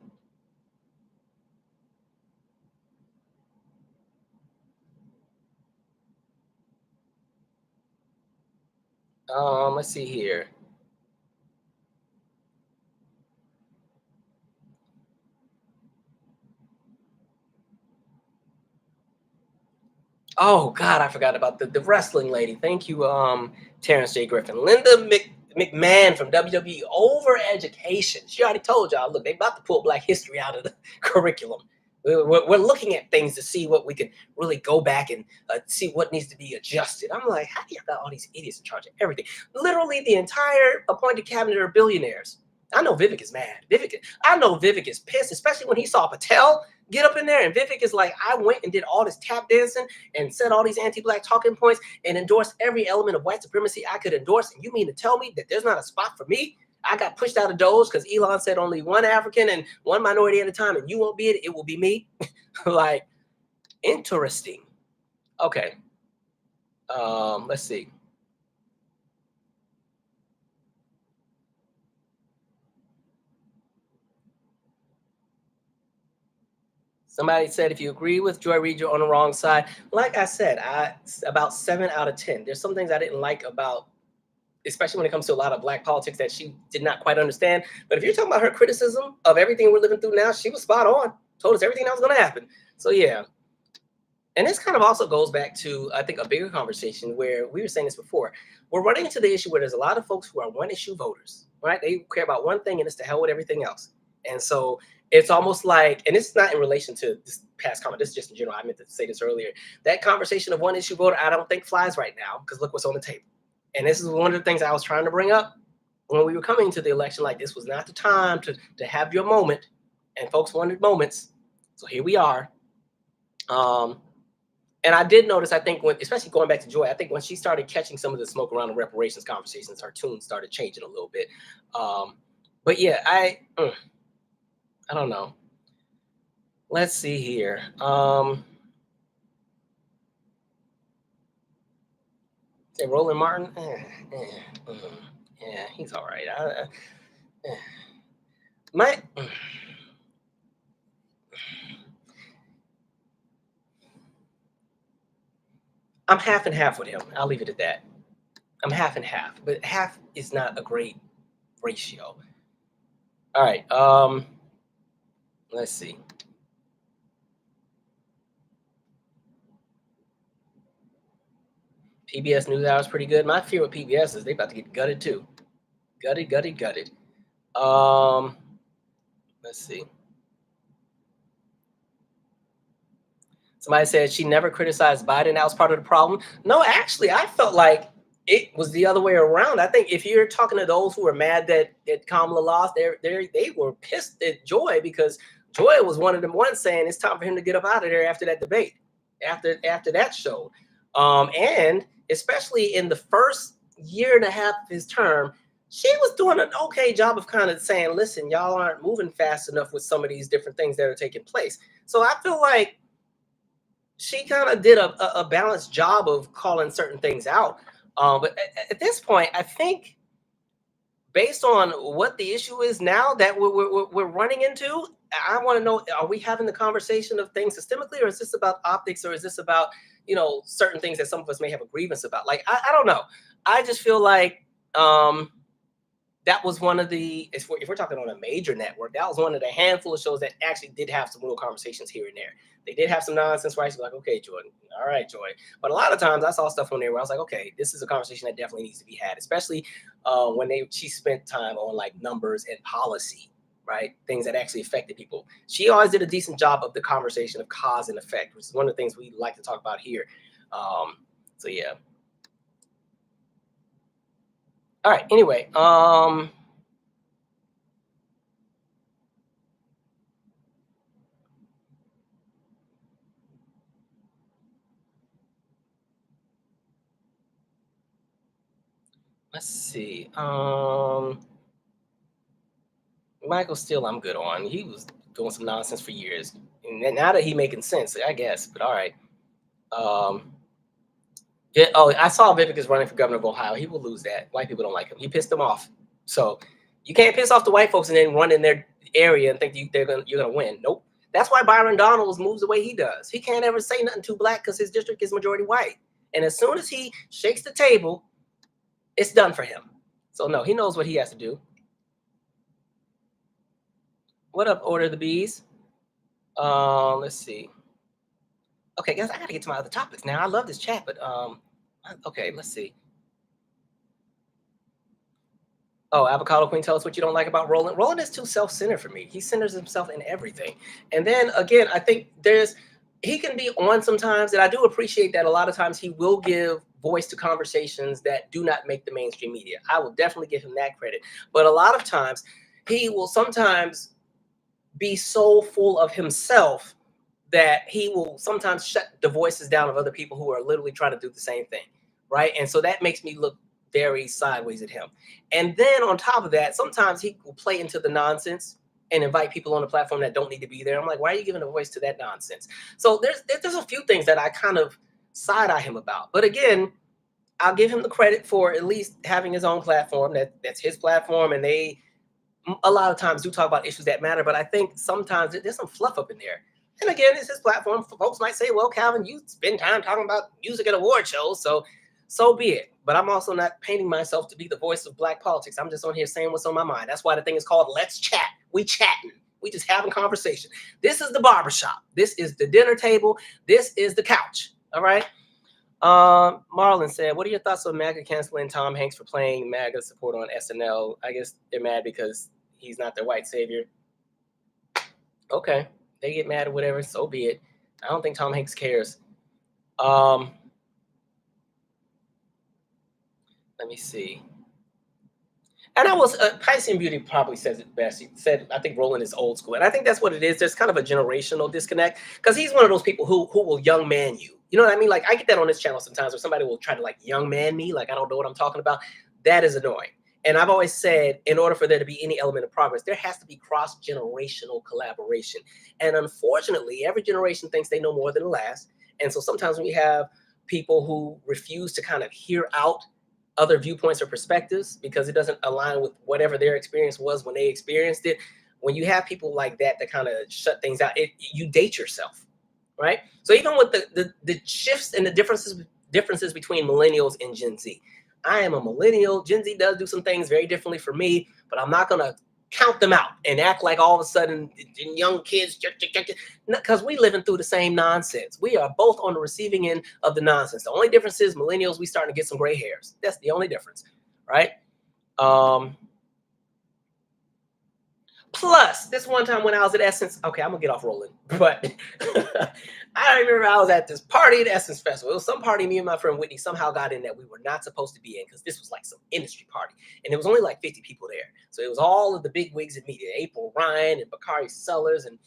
Let's see here. Oh God, I forgot about the wrestling lady. Thank you, Terrence J. Griffin. McMahon from WWE over education. She already told y'all, look, they about to pull Black history out of the curriculum. We're looking at things to see what we can really go back and see what needs to be adjusted. I'm like, how do you got all these idiots in charge of everything? Literally, the entire appointed cabinet are billionaires. I know Vivek is mad. I know Vivek is pissed, especially when he saw Patel get up in there. And Vivek is like, I went and did all this tap dancing and said all these anti-Black talking points and endorsed every element of white supremacy I could endorse. And you mean to tell me that there's not a spot for me? I got pushed out of Doge because Elon said only one African and one minority at a time, and you won't be it. It will be me. Like, interesting. Okay. Let's see. Somebody said if you agree with Joy Reid, you're on the wrong side. Like I said, I about 7 out of 10. There's some things I didn't like about, especially when it comes to a lot of Black politics that she did not quite understand. But if you're talking about her criticism of everything we're living through now, she was spot on. Told us everything that was going to happen. So yeah. And this kind of also goes back to, I think, a bigger conversation where we were saying this before. We're running into the issue where there's a lot of folks who are one issue voters, right? They care about one thing and it's to hell with everything else. And so it's almost like, and it's not in relation to this past comment, this is just in general. I meant to say this earlier. That conversation of one issue voter, I don't think flies right now because look what's on the table. And this is one of the things I was trying to bring up when we were coming to the election. Like, this was not the time to have your moment, and folks wanted moments. So here we are. And I did notice, I think, when, especially going back to Joy, I think when she started catching some of the smoke around the reparations conversations, her tune started changing a little bit. But yeah, I don't know. Let's see here. Say Roland Martin. Yeah, he's all right. Eh. My I'm half and half with him. I'll leave it at that. I'm half and half, but half is not a great ratio. All right. Let's see. PBS NewsHour is pretty good. My fear with PBS is they about to get gutted too. Gutted, gutted, gutted. Um, let's see. Somebody said she never criticized Biden. That was part of the problem. No, actually, I felt like it was the other way around. I think if you're talking to those who were mad that Kamala lost, they were pissed at Joy because Joy was one of them ones saying it's time for him to get up out of there after that debate, after that show, and especially in the first year and a half of his term, she was doing an okay job of kind of saying, listen, y'all aren't moving fast enough with some of these different things that are taking place. So I feel like she kind of did a balanced job of calling certain things out. But at this point, I think based on what the issue is now that we're running into, I want to know: are we having the conversation of things systemically, or is this about optics, or is this about certain things that some of us may have a grievance about? Like I don't know. I just feel like that was one of the, if we're talking on a major network, that was one of the handful of shows that actually did have some real conversations here and there. They did have some nonsense where I was like, okay, Jordan, all right, Joy. But a lot of times I saw stuff on there where I was like, okay, this is a conversation that definitely needs to be had, especially when she spent time on like numbers and policy, right? Things that actually affected people. She always did a decent job of the conversation of cause and effect, which is one of the things we like to talk about here. So yeah. All right. Anyway, Let's see. Michael Steele, I'm good on. He was doing some nonsense for years, and now that he making sense, I guess. But all right. Um, yeah, oh, I saw Vivek is running for governor of Ohio. He will lose that. White people don't like him. He pissed them off. So you can't piss off the white folks and then run in their area and think you're gonna win. Nope. That's why Byron Donalds moves the way he does. He can't ever say nothing too black because his district is majority white. And as soon as he shakes the table, it's done for him. So no, he knows what he has to do. What up, Order of the Bees? Let's see. Okay, guys, I gotta get to my other topics now. I love this chat, but okay, let's see. Oh, Avocado Queen, tell us what you don't like about Roland. Roland is too self-centered for me. He centers himself in everything. And then again, I think he can be on sometimes, and I do appreciate that a lot of times he will give voice to conversations that do not make the mainstream media. I will definitely give him that credit. But a lot of times he will sometimes be so full of himself that he will sometimes shut the voices down of other people who are literally trying to do the same thing, right? And so that makes me look very sideways at him. And then on top of that, sometimes he will play into the nonsense and invite people on the platform that don't need to be there. I'm like, why are you giving a voice to that nonsense? So there's a few things that I kind of side eye him about. But again, I'll give him the credit for at least having his own platform. That's his platform, and they a lot of times do talk about issues that matter. But I think sometimes there's some fluff up in there. And again, it's his platform. Folks might say, well, Calvin, you spend time talking about music at award shows, so be it. But I'm also not painting myself to be the voice of black politics. I'm just on here saying what's on my mind. That's why the thing is called Let's Chat. We chatting. We just having conversation. This is the barbershop. This is the dinner table. This is the couch. All right. Marlon said, what are your thoughts on MAGA canceling Tom Hanks for playing MAGA support on SNL? I guess they're mad because he's not their white savior. Okay. They get mad or whatever, so be it. I don't think Tom Hanks cares. Let me see. And I was Piscean Beauty probably says it best. He said, I think Roland is old school. And I think that's what it is. There's kind of a generational disconnect because he's one of those people who will young man you. You know what I mean? Like I get that on this channel sometimes where somebody will try to like young man me, like I don't know what I'm talking about. That is annoying. And I've always said, in order for there to be any element of progress, there has to be cross-generational collaboration. And unfortunately, every generation thinks they know more than the last. And so sometimes we have people who refuse to kind of hear out other viewpoints or perspectives because it doesn't align with whatever their experience was when they experienced it. When you have people like that kind of shut things out, you date yourself, right? So even with the shifts and the differences between millennials and Gen Z, I am a millennial. Gen Z does do some things very differently for me, but I'm not gonna count them out and act like all of a sudden young kids, because we living through the same nonsense. We are both on the receiving end of the nonsense. The only difference is millennials, we starting to get some gray hairs. That's the only difference, right? Plus, this one time when I was at Essence, okay, I'm gonna get off rolling, but I remember I was at this party at Essence Festival. It was some party me and my friend Whitney somehow got in that we were not supposed to be in because this was like some industry party, and there was only like 50 people there. So it was all of the big wigs in media: April Ryan and Bakari Sellers and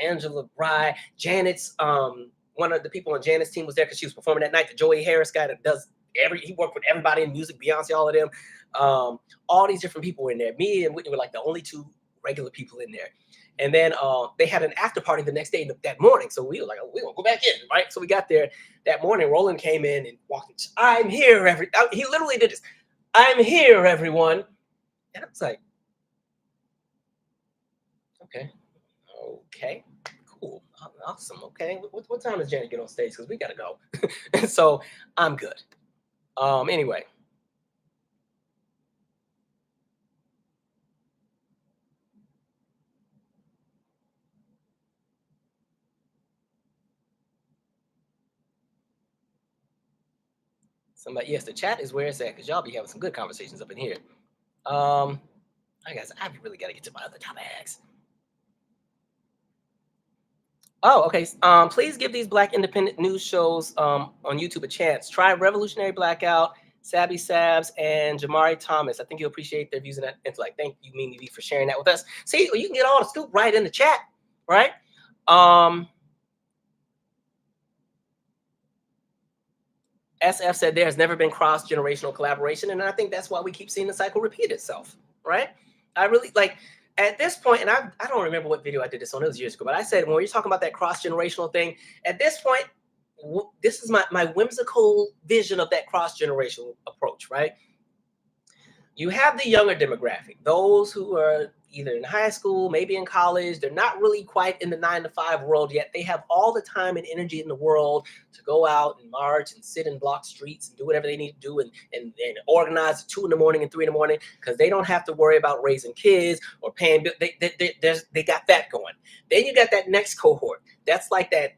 Angela Bry. Janet's one of the people on Janet's team was there because she was performing that night. The Joey Harris guy that does he worked with everybody in music, Beyonce, all of them. All these different people were in there. Me and Whitney were like the only two regular people in there. And then they had an after party the next day that morning. So we were like, oh, we're gonna go back in, right? So we got there that morning. Roland came in and walked in. I'm here, he literally did this. I'm here, everyone. And I was like, okay, cool, awesome. Okay, what time does Janet get on stage? Because we gotta go. So I'm good. Anyway. Somebody, yes, the chat is where it's at because y'all be having some good conversations up in here. I guess I really got to get to my other topics. Oh, okay. Please give these Black independent news shows on YouTube a chance. Try Revolutionary Blackout, Sabby Sabs, and Jamari Thomas. I think you'll appreciate their views and intellect. Thank you, Mimi, for sharing that with us. See, you can get all the scoop right in the chat, right? SF said there has never been cross-generational collaboration, and I think that's why we keep seeing the cycle repeat itself, right? I really like at this point, and I don't remember what video I did this on, it was years ago, but I said when you're talking about that cross-generational thing, at this point, this is my whimsical vision of that cross-generational approach, right? You have the younger demographic, those who are either in high school, maybe in college. They're not really quite in the 9 to 5 world yet. They have all the time and energy in the world to go out and march and sit and block streets and do whatever they need to do and organize at 2 in the morning and 3 in the morning because they don't have to worry about raising kids or paying bills. They got that going. Then you got that next cohort. That's like that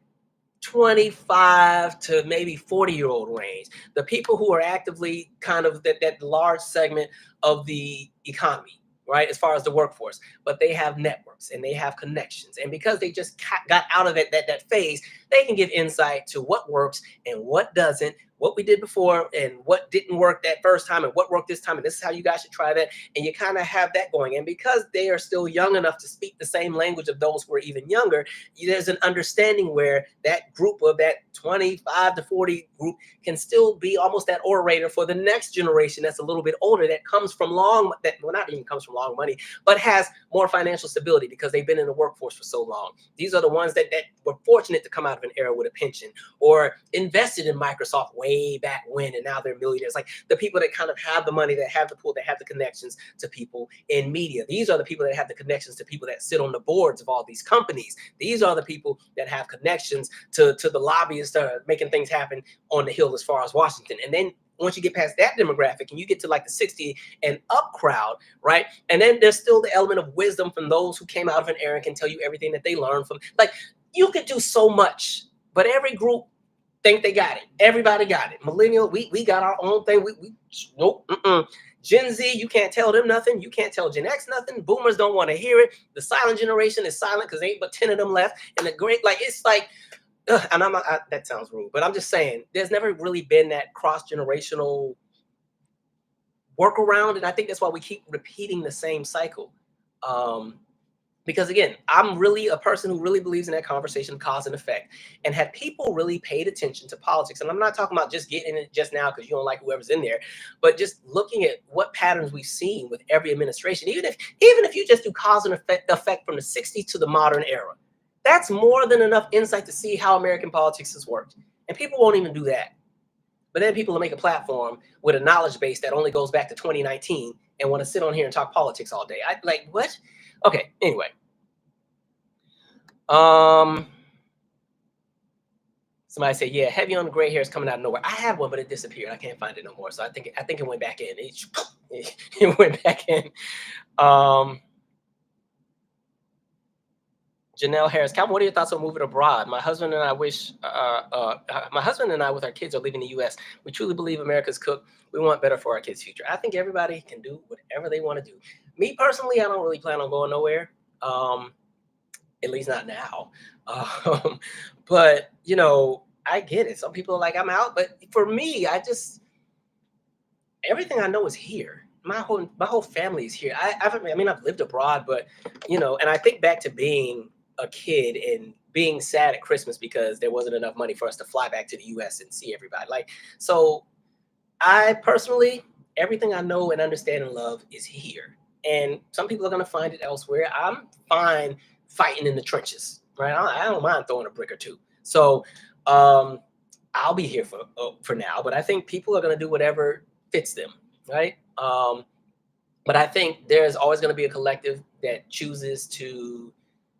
25 to maybe 40-year-old range. The people who are actively kind of that large segment of the economy, right, as far as the workforce, but they have networks and they have connections. And because they just got out of that phase, they can give insight to what works and what doesn't, what we did before and what didn't work that first time and what worked this time. And this is how you guys should try that. And you kind of have that going. And because they are still young enough to speak the same language of those who are even younger, there's an understanding where that group of that 25 to 40 group can still be almost that orator for the next generation that's a little bit older, that comes from not even comes from long money, but has more financial stability because they've been in the workforce for so long. These are the ones that were fortunate to come out of an era with a pension or invested in Microsoft way back when, and now they're millionaires. Like the people that kind of have the money, that have the pool, that have the connections to people in media. These are the people that have the connections to people that sit on the boards of all these companies. These are the people that have connections to the lobbyists that are making things happen on the Hill as far as Washington. And then once you get past that demographic and you get to like the 60 and up crowd, right? And then there's still the element of wisdom from those who came out of an era and can tell you everything that they learned from. Like you could do so much, but every group think they got it. Everybody got it. Millennial, we got our own thing. Nope. Gen Z, you can't tell them nothing. You can't tell Gen X nothing. Boomers don't want to hear it. The silent generation is silent because there ain't but 10 of them left. And the great, like, it's like, and that sounds rude, but I'm just saying there's never really been that cross-generational workaround. And I think that's why we keep repeating the same cycle. Because again, I'm really a person who really believes in that conversation, cause and effect. And had people really paid attention to politics, and I'm not talking about just getting it just now because you don't like whoever's in there, but just looking at what patterns we've seen with every administration, even if you just do cause and effect from the 60s to the modern era, that's more than enough insight to see how American politics has worked. And people won't even do that. But then people will make a platform with a knowledge base that only goes back to 2019 and want to sit on here and talk politics all day. I like, what? Okay, anyway. Somebody said, yeah, heavy on the gray hair is coming out of nowhere. I had one, but it disappeared. I can't find it no more. So I think it went back in. It went back in. Janelle Harris, Calvin, what are your thoughts on moving abroad? My husband and I with our kids are leaving the U.S. We truly believe America's cook. We want better for our kids' future. I think everybody can do whatever they want to do. Me personally, I don't really plan on going nowhere. At least not now. But you know, I get it. Some people are like, I'm out. But for me, everything I know is here. My whole family is here. I've lived abroad, but you know, and I think back to being a kid and being sad at Christmas because there wasn't enough money for us to fly back to the US and see everybody. Like, so I personally, everything I know and understand and love is here. And some people are going to find it elsewhere. I'm fine fighting in the trenches, right? I don't mind throwing a brick or two. So I'll be here for now, but I think people are going to do whatever fits them, right? But I think there's always going to be a collective that chooses to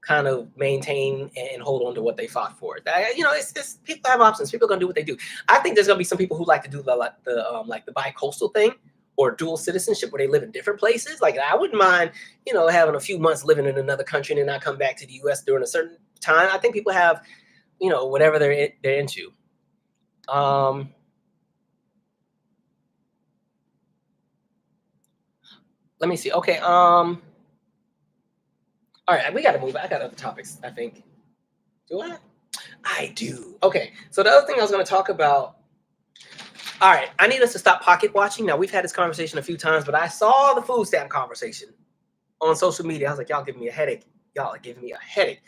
kind of maintain and hold on to what they fought for. You know, it's people have options. People are going to do what they do. I think there's going to be some people who like to do the bi-coastal thing or dual citizenship where they live in different places. Like I wouldn't mind, you know, having a few months living in another country and then not come back to the U.S. during a certain time. I think people have, you know, whatever they're into. Let me see. Okay. All right, we got to move. I got other topics, I think. Do I? I do. Okay. So the other thing I was going to talk about. All right. I need us to stop pocket watching. Now, we've had this conversation a few times, but I saw the food stamp conversation on social media. I was like, y'all giving me a headache. Y'all are giving me a headache.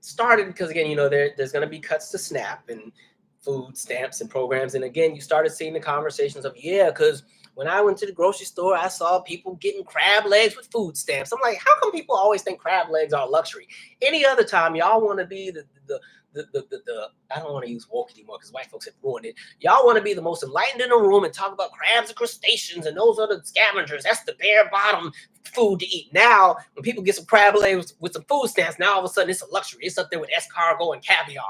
started because, again, there's going to be cuts to SNAP and food stamps and programs. And again, you started seeing the conversations of, yeah, because when I went to the grocery store, I saw people getting crab legs with food stamps. I'm like, how come people always think crab legs are a luxury? Any other time, y'all want to be the I don't want to use woke anymore because white folks have ruined it. Y'all want to be the most enlightened in the room and talk about crabs and crustaceans and those are the scavengers. That's the bare bottom food to eat. Now, when people get some crab legs with some food stamps, now all of a sudden it's a luxury. It's up there with escargot and caviar.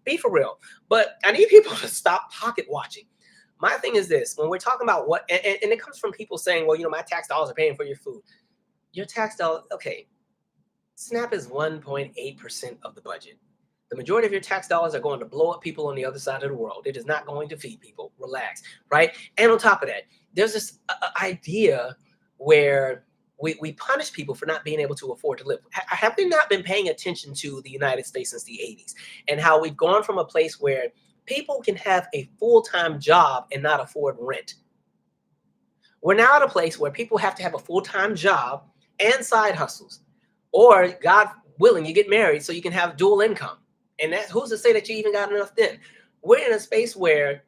Be for real. But I need people to stop pocket watching. My thing is this: when we're talking about what, and it comes from people saying, well, my tax dollars are paying for your food. Your tax dollars, okay. SNAP is 1.8% of the budget. The majority of your tax dollars are going to blow up people on the other side of the world. It is not going to feed people. Relax, right? And on top of that, there's this idea where we punish people for not being able to afford to live. Have they not been paying attention to the United States since the 80s and how we've gone from a place where people can have a full-time job and not afford rent? We're now at a place where people have to have a full-time job and side hustles, or God willing, you get married so you can have dual income. And that, who's to say that you even got enough then? We're in a space where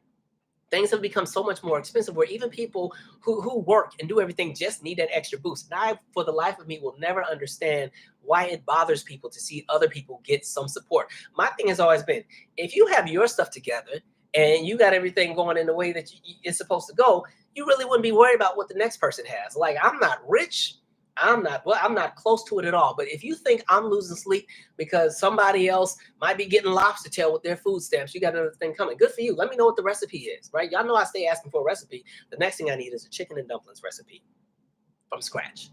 things have become so much more expensive, where even people who work and do everything just need that extra boost. And I, for the life of me, will never understand why it bothers people to see other people get some support. My thing has always been, if you have your stuff together and you got everything going in the way that it's supposed to go, you really wouldn't be worried about what the next person has. Like, I'm not rich. I'm not close to it at all. But if you think I'm losing sleep because somebody else might be getting lobster tail with their food stamps, you got another thing coming. Good for you. Let me know what the recipe is, right? Y'all know I stay asking for a recipe. The next thing I need is a chicken and dumplings recipe from scratch.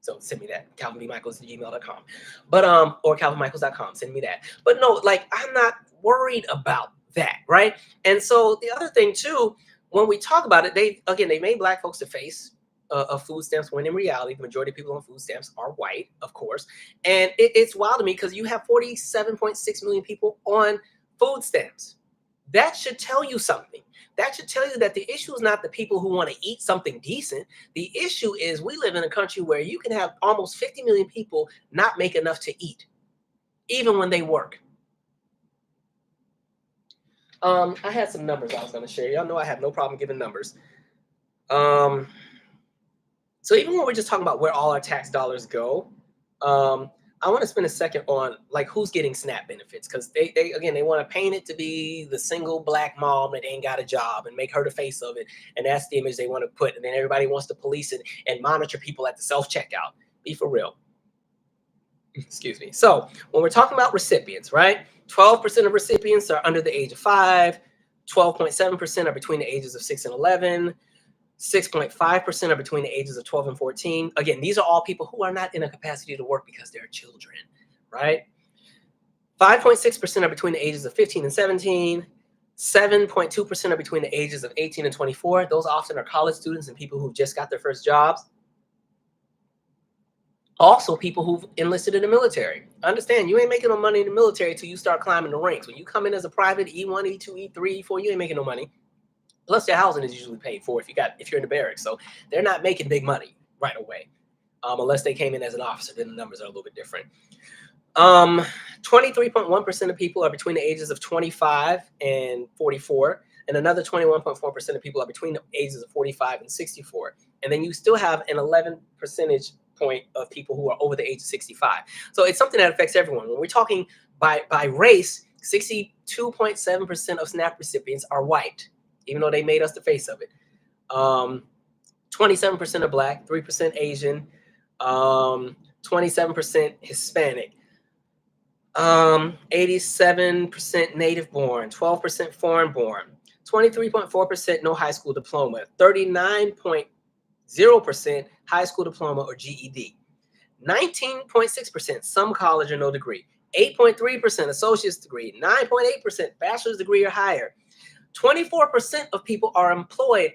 So send me that, calvinbmichaels@gmail.com. But or calvinmichaels.com. Send me that. But no, like, I'm not worried about that, right? And so the other thing too, when we talk about it, they made Black folks the face of food stamps, when in reality, the majority of people on food stamps are white, of course. And it's wild to me because you have 47.6 million people on food stamps. That should tell you something. That should tell you that the issue is not the people who want to eat something decent. The issue is we live in a country where you can have almost 50 million people not make enough to eat, even when they work. I had some numbers I was going to share. Y'all know I have no problem giving numbers. So even when we're just talking about where all our tax dollars go, I want to spend a second on like who's getting SNAP benefits, because they want to paint it to be the single Black mom that ain't got a job and make her the face of it, and that's the image they want to put, and then everybody wants to police it and monitor people at the self-checkout. Be for real. Excuse me. So when we're talking about recipients, right? 12% of recipients are under the age of 5. 12.7% are between the ages of 6 and 11. 6.5% are between the ages of 12 and 14. Again, these are all people who are not in a capacity to work because they're children, right? 5.6% are between the ages of 15 and 17. 7.2% are between the ages of 18 and 24. Those often are college students and people who just got their first jobs. Also, people who've enlisted in the military. Understand, you ain't making no money in the military until you start climbing the ranks. When you come in as a private E1, E2, E3, E4, you ain't making no money. Plus, their housing is usually paid for if you're in the barracks. So they're not making big money right away, unless they came in as an officer. Then the numbers are a little bit different. 23.1% of people are between the ages of 25 and 44, and another 21.4% of people are between the ages of 45 and 64. And then you still have an 11 percentage point of people who are over the age of 65. So it's something that affects everyone. When we're talking by race, 62.7% of SNAP recipients are white, even though they made us the face of it. 27% are Black, 3% Asian, 27% Hispanic, 87% native born, 12% foreign born, 23.4% no high school diploma, 39.0% high school diploma or GED, 19.6% some college or no degree, 8.3% associate's degree, 9.8% bachelor's degree or higher. 24% of people are employed.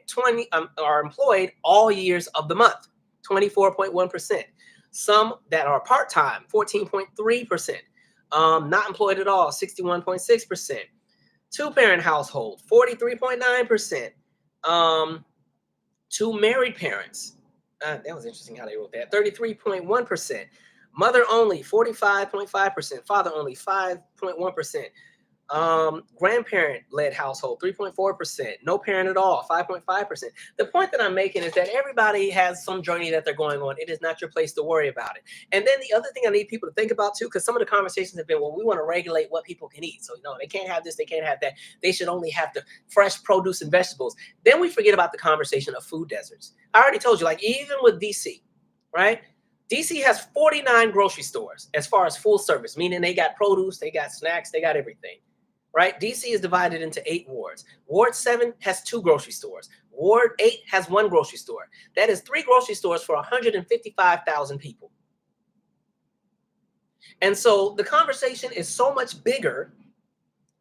Are employed all years of the month. 24.1%. Some that are part-time. 14.3%. Not employed at all. 61.6%. Two-parent household. 43.9%. Two married parents. That was interesting how they wrote that. 33.1%. Mother only, 45.5%. Father only, 5.1%. Grandparent-led household, 3.4%. No parent at all, 5.5%. The point that I'm making is that everybody has some journey that they're going on. It is not your place to worry about it. And then the other thing I need people to think about too, because some of the conversations have been, well, we want to regulate what people can eat. So, they can't have this, they can't have that. They should only have the fresh produce and vegetables. Then we forget about the conversation of food deserts. I already told you, like even with DC, right? DC has 49 grocery stores as far as full service, meaning they got produce, they got snacks, they got everything. Right? DC is divided into 8 wards. Ward 7 has 2 grocery stores. Ward 8 has 1 grocery store. That is 3 grocery stores for 155,000 people. And so the conversation is so much bigger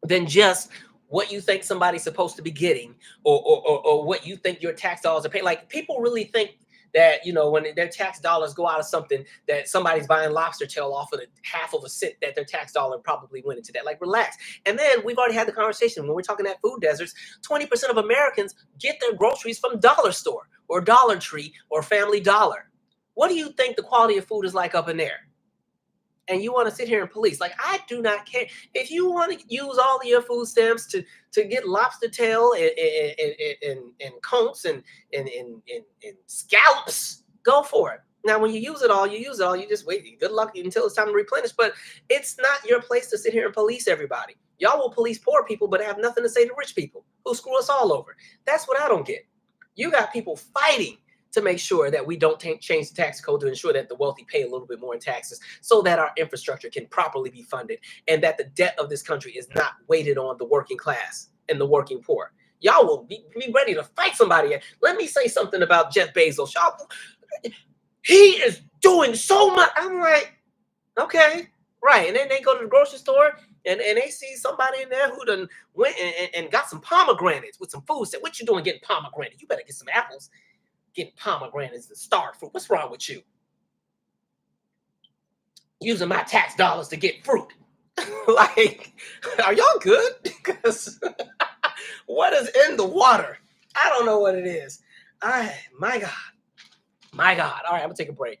than just what you think somebody's supposed to be getting or what you think your tax dollars are paying. Like people really think that, when their tax dollars go out of something, that somebody's buying lobster tail off of the half of a cent that their tax dollar probably went into that. Like, relax. And then we've already had the conversation when we're talking at food deserts, 20% of Americans get their groceries from Dollar Store or Dollar Tree or Family Dollar. What do you think the quality of food is like up in there? And you want to sit here and police? Like, I do not care. If you want to use all of your food stamps to get lobster tail and conchs and scallops, go for it. Now, when you use it all, you just wait. Good luck until it's time to replenish. But it's not your place to sit here and police everybody. Y'all will police poor people, but have nothing to say to rich people who screw us all over. That's what I don't get. You got people fighting to make sure that we don't change the tax code to ensure that the wealthy pay a little bit more in taxes so that our infrastructure can properly be funded and that the debt of this country is not weighted on the working class and the working poor. Y'all will be ready to fight somebody. Let me say something about Jeff Bezos. He is doing so much. I'm like, okay, right. And then they go to the grocery store and they see somebody in there who done went and got some pomegranates with some food. Said, what you doing getting pomegranate? You better get some apples. Getting pomegranates and star fruit. What's wrong with you? Using my tax dollars to get fruit. Like, are y'all good? Because what is in the water? I don't know what it is. My God. All right, I'm gonna take a break.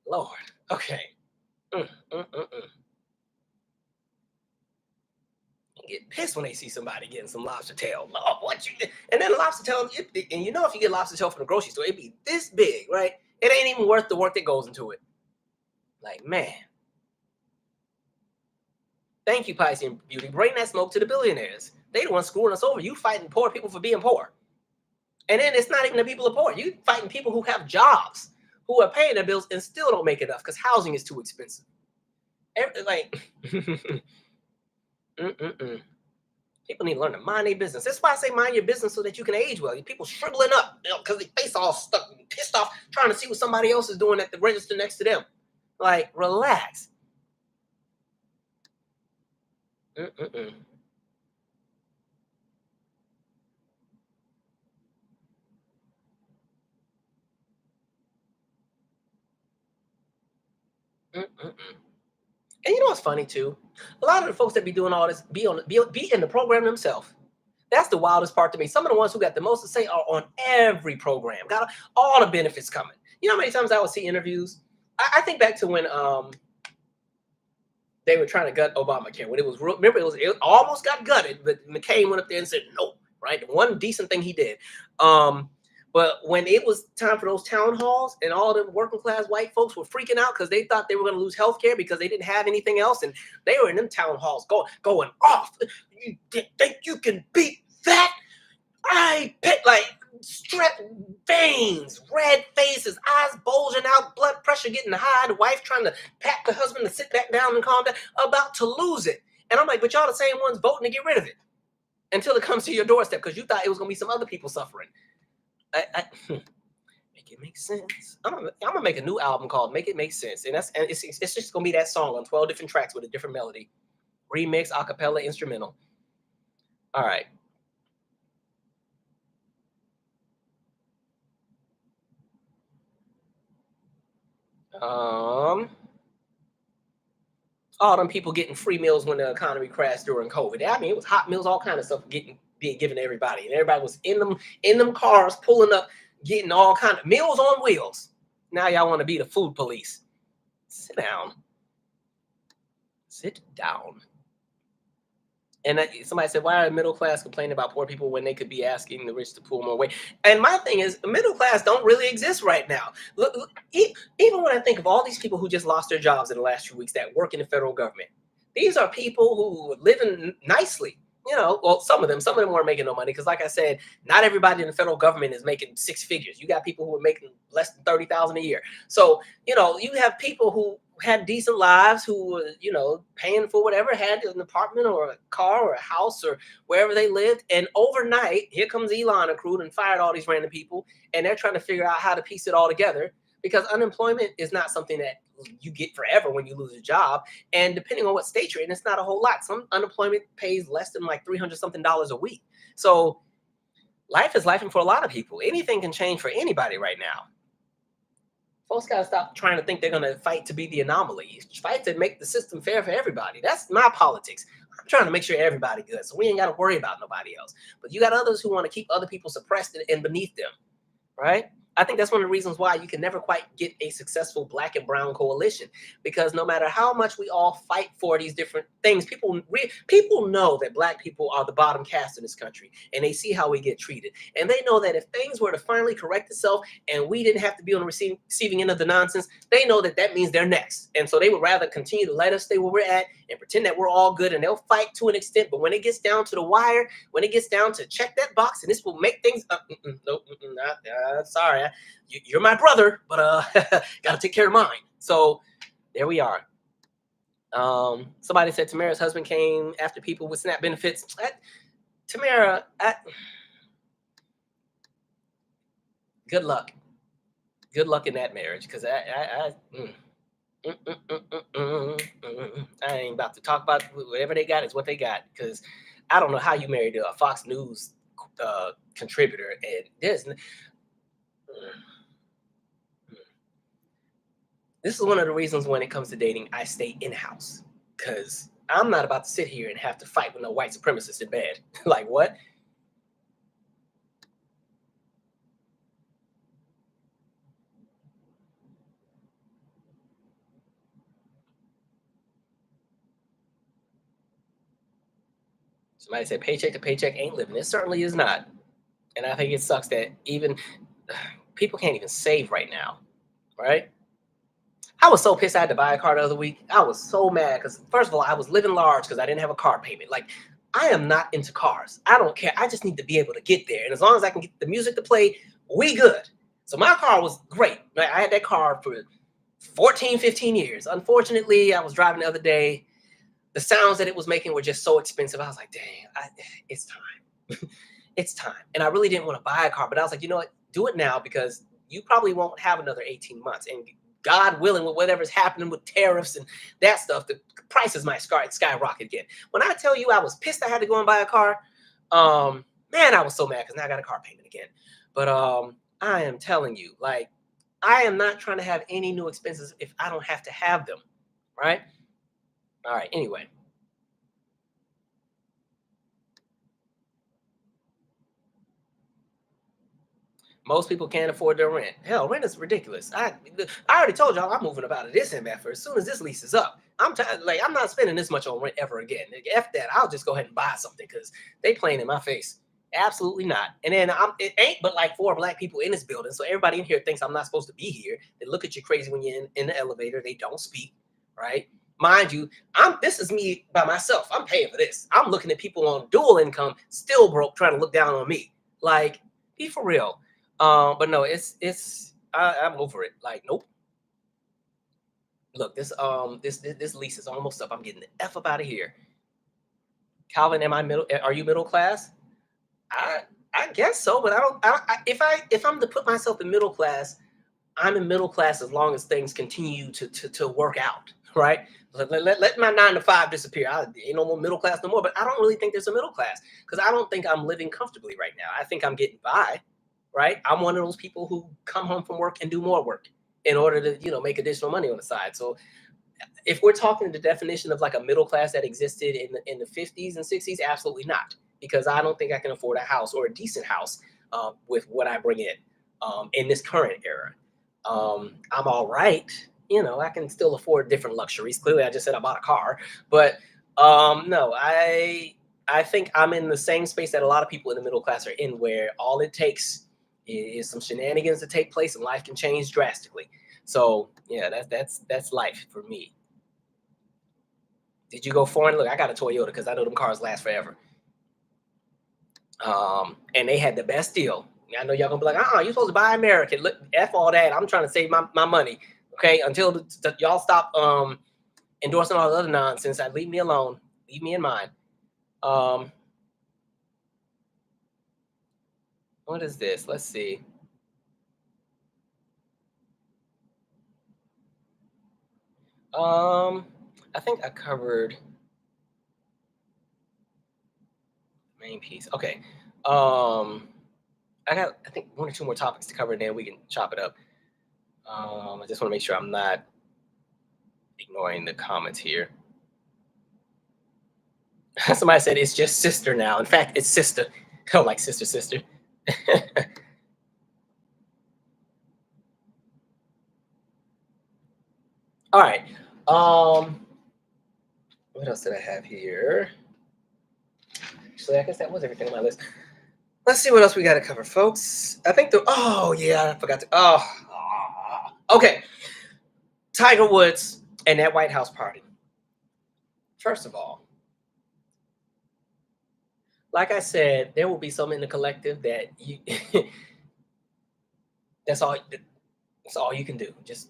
Lord. Okay. Get pissed when they see somebody getting some lobster tail. Lord, what you did? And then lobster tail, and if you get lobster tail from the grocery store, it'd be this big, right? It ain't even worth the work that goes into it. Like, man. Thank you, Piscean Beauty. Bring that smoke to the billionaires. They the ones screwing us over. You fighting poor people for being poor. And then it's not even the people who are poor. You fighting people who have jobs, who are paying their bills and still don't make enough because housing is too expensive. People need to learn to mind their business. That's why I say mind your business so that you can age well. People shriveling up, because their face all stuck and pissed off, trying to see what somebody else is doing at the register next to them. Like, relax. And you know what's funny too? A lot of the folks that be doing all this be in the program themselves. That's the wildest part to me. Some of the ones who got the most to say are on every program, got all the benefits coming. You know how many times I would see interviews? I think back to when they were trying to gut Obamacare. When it was it almost got gutted, but McCain went up there and said no. Right, the one decent thing he did. But when it was time for those town halls and all the working class white folks were freaking out because they thought they were going to lose health care because they didn't have anything else. And they were in them town halls going off. You think you can beat that? I picked like strep veins, red faces, eyes bulging out, blood pressure getting high. The wife trying to pat the husband to sit back down and calm down, about to lose it. And I'm like, but y'all the same ones voting to get rid of it until it comes to your doorstep because you thought it was going to be some other people suffering. Make it make sense. I'm gonna make a new album called "Make It Make Sense," and it's just gonna be that song on 12 different tracks with a different melody, remix, acapella, instrumental. All right. All them people getting free meals when the economy crashed during COVID. I mean, it was hot meals, all kind of stuff being given to everybody, and everybody was in them cars pulling up, getting all kind of meals on wheels. Now y'all want to be the food police. Sit down. Sit down. And somebody said, why are the middle class complaining about poor people when they could be asking the rich to pull more weight? And my thing is, the middle class don't really exist right now. Look, even when I think of all these people who just lost their jobs in the last few weeks that work in the federal government, these are people who are living nicely. You know, well, some of them weren't making no money because, like I said, not everybody in the federal government is making six figures. You got people who are making less than $30,000 a year. So, you know, you have people who had decent lives, who were, you know, paying for whatever, had an apartment or a car or a house or wherever they lived. And overnight, here comes Elon and crew and fired all these random people, and they're trying to figure out how to piece it all together because unemployment is not something that you get forever when you lose a job. And depending on what state you're in, it's not a whole lot. Some unemployment pays less than like $300 something a week. So life is life, and for a lot of people, anything can change for anybody right now. Folks got to stop trying to think they're going to fight to be the anomaly. Fight to make the system fair for everybody. That's my politics. I'm trying to make sure everybody good, so we ain't got to worry about nobody else. But you got others who want to keep other people suppressed and beneath them, right? I think that's one of the reasons why you can never quite get a successful black and brown coalition, because no matter how much we all fight for these different things, people know that black people are the bottom caste in this country, and they see how we get treated. And they know that if things were to finally correct itself and we didn't have to be on the receiving end of the nonsense, they know that that means they're next. And so they would rather continue to let us stay where we're at and pretend that we're all good, and they'll fight to an extent. But when it gets down to the wire, when it gets down to check that box, and this will make things, sorry, you're my brother, but gotta take care of mine. So there we are. Somebody said Tamara's husband came after people with SNAP benefits. Tamara, good luck. Good luck in that marriage, because I ain't about to talk about whatever they got is what they got, because I don't know how you married a Fox News contributor, and this is one of the reasons when it comes to dating, I stay in-house, because I'm not about to sit here and have to fight with no white supremacist in bed. Like, what? Somebody said paycheck to paycheck ain't living. It certainly is not. And I think it sucks that even people can't even save right now, right? I was so pissed I had to buy a car the other week. I was so mad because, first of all, I was living large because I didn't have a car payment. Like, I am not into cars. I don't care. I just need to be able to get there. And as long as I can get the music to play, we good. So my car was great. I had that car for 14, 15 years. Unfortunately, I was driving the other day. The sounds that it was making were just so expensive. I was like, dang, it's time. It's time. And I really didn't want to buy a car, but I was like, you know what? Do it now, because you probably won't have another 18 months. And God willing, with whatever's happening with tariffs and that stuff, the prices might skyrocket again. When I tell you I was pissed I had to go and buy a car, man, I was so mad because now I got a car payment again. But I am telling you, like, I am not trying to have any new expenses if I don't have to have them, right? All right, anyway. Most people can't afford their rent. Hell, rent is ridiculous. I already told y'all I'm moving up out of this MF as soon as this lease is up. I'm not spending this much on rent ever again. Like, F that. I'll just go ahead and buy something because they playing in my face. Absolutely not. And then it ain't but like 4 black people in this building. So everybody in here thinks I'm not supposed to be here. They look at you crazy when you're in the elevator. They don't speak, right? Mind you, this is me by myself. I'm paying for this. I'm looking at people on dual income, still broke, trying to look down on me. Like, be for real. But no, I'm over it. Like, nope. Look, this lease is almost up. I'm getting the F up out of here. Calvin, are you middle class? I guess so, but if I'm to put myself in middle class, I'm in middle class as long as things continue to work out, right? Let my 9 to 5 disappear. Ain't no more middle class no more. But I don't really think there's a middle class, because I don't think I'm living comfortably right now. I think I'm getting by. Right? I'm one of those people who come home from work and do more work in order to, make additional money on the side. So if we're talking the definition of like a middle class that existed in the 50s and 60s, absolutely not, because I don't think I can afford a house or a decent house with what I bring in this current era. I'm all right, you know, I can still afford different luxuries. Clearly, I just said I bought a car, but no, I think I'm in the same space that a lot of people in the middle class are in, where all it takes is some shenanigans to take place, and life can change drastically. So yeah, that's life for me. Did you go foreign? Look, I got a Toyota because I know them cars last forever. And they had the best deal. I know y'all gonna be like, you're supposed to buy American. Look, F all that. I'm trying to save my money. Okay, until y'all stop endorsing all the other nonsense. Leave me alone. Leave me in mind. What is this? Let's see. I think I covered the main piece. Okay. I think one or two more topics to cover, and then we can chop it up. I just want to make sure I'm not ignoring the comments here. Somebody said it's just sister now. In fact, it's sister. I don't like sister. All right. What else did I have here? Actually, I guess that was everything on my list. Let's see what else we got to cover, folks. I think oh yeah, I forgot to. Okay. Tiger Woods and that White House party. First of all, like I said, there will be some in the collective that you. That's all you can do. Just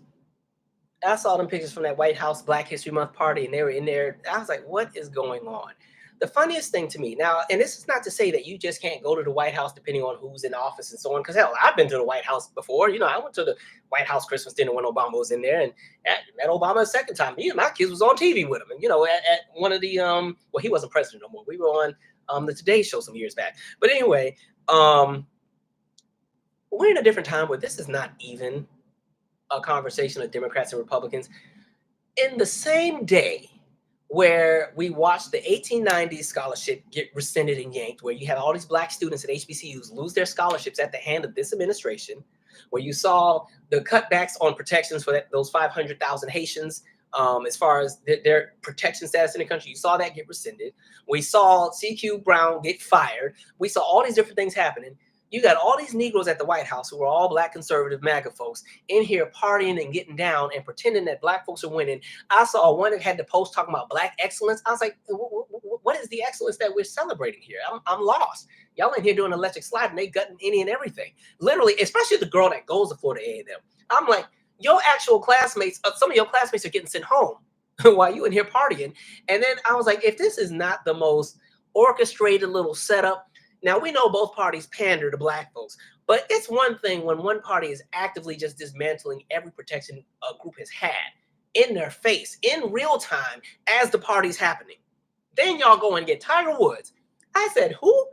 I saw them pictures from that White House Black History Month party, and they were in there. I was like, what is going on? The funniest thing to me now, and this is not to say that you just can't go to the White House depending on who's in office and so on. Because hell, I've been to the White House before. You know, I went to the White House Christmas dinner when Obama was in there, and met Obama a second time. Me and my kids was on TV with him, and you know, at one of the well, he wasn't president no more. We were on the Today Show some years back. But anyway, we're in a different time where this is not even a conversation of Democrats and Republicans. In the same day where we watched the 1890s scholarship get rescinded and yanked, where you had all these Black students at HBCUs lose their scholarships at the hand of this administration, where you saw the cutbacks on protections for those 500,000 Haitians, as far as their protection status in the country, you saw that get rescinded. We saw CQ Brown get fired. We saw all these different things happening. You got all these Negroes at the White House who are all Black conservative MAGA folks in here partying and getting down and pretending that Black folks are winning. I saw one that had the post talking about Black excellence. I was like, what is the excellence that we're celebrating here? I'm lost. Y'all in here doing electric slide and they gutting any and everything. Literally, especially the girl that goes to Florida A&M. I'm like, your actual classmates, some of your classmates are getting sent home while you in here partying. And then I was like, if this is not the most orchestrated little setup. Now, we know both parties pander to Black folks, but it's one thing when one party is actively just dismantling every protection a group has had in their face, in real time, as the party's happening. Then y'all go and get Tiger Woods. I said, who?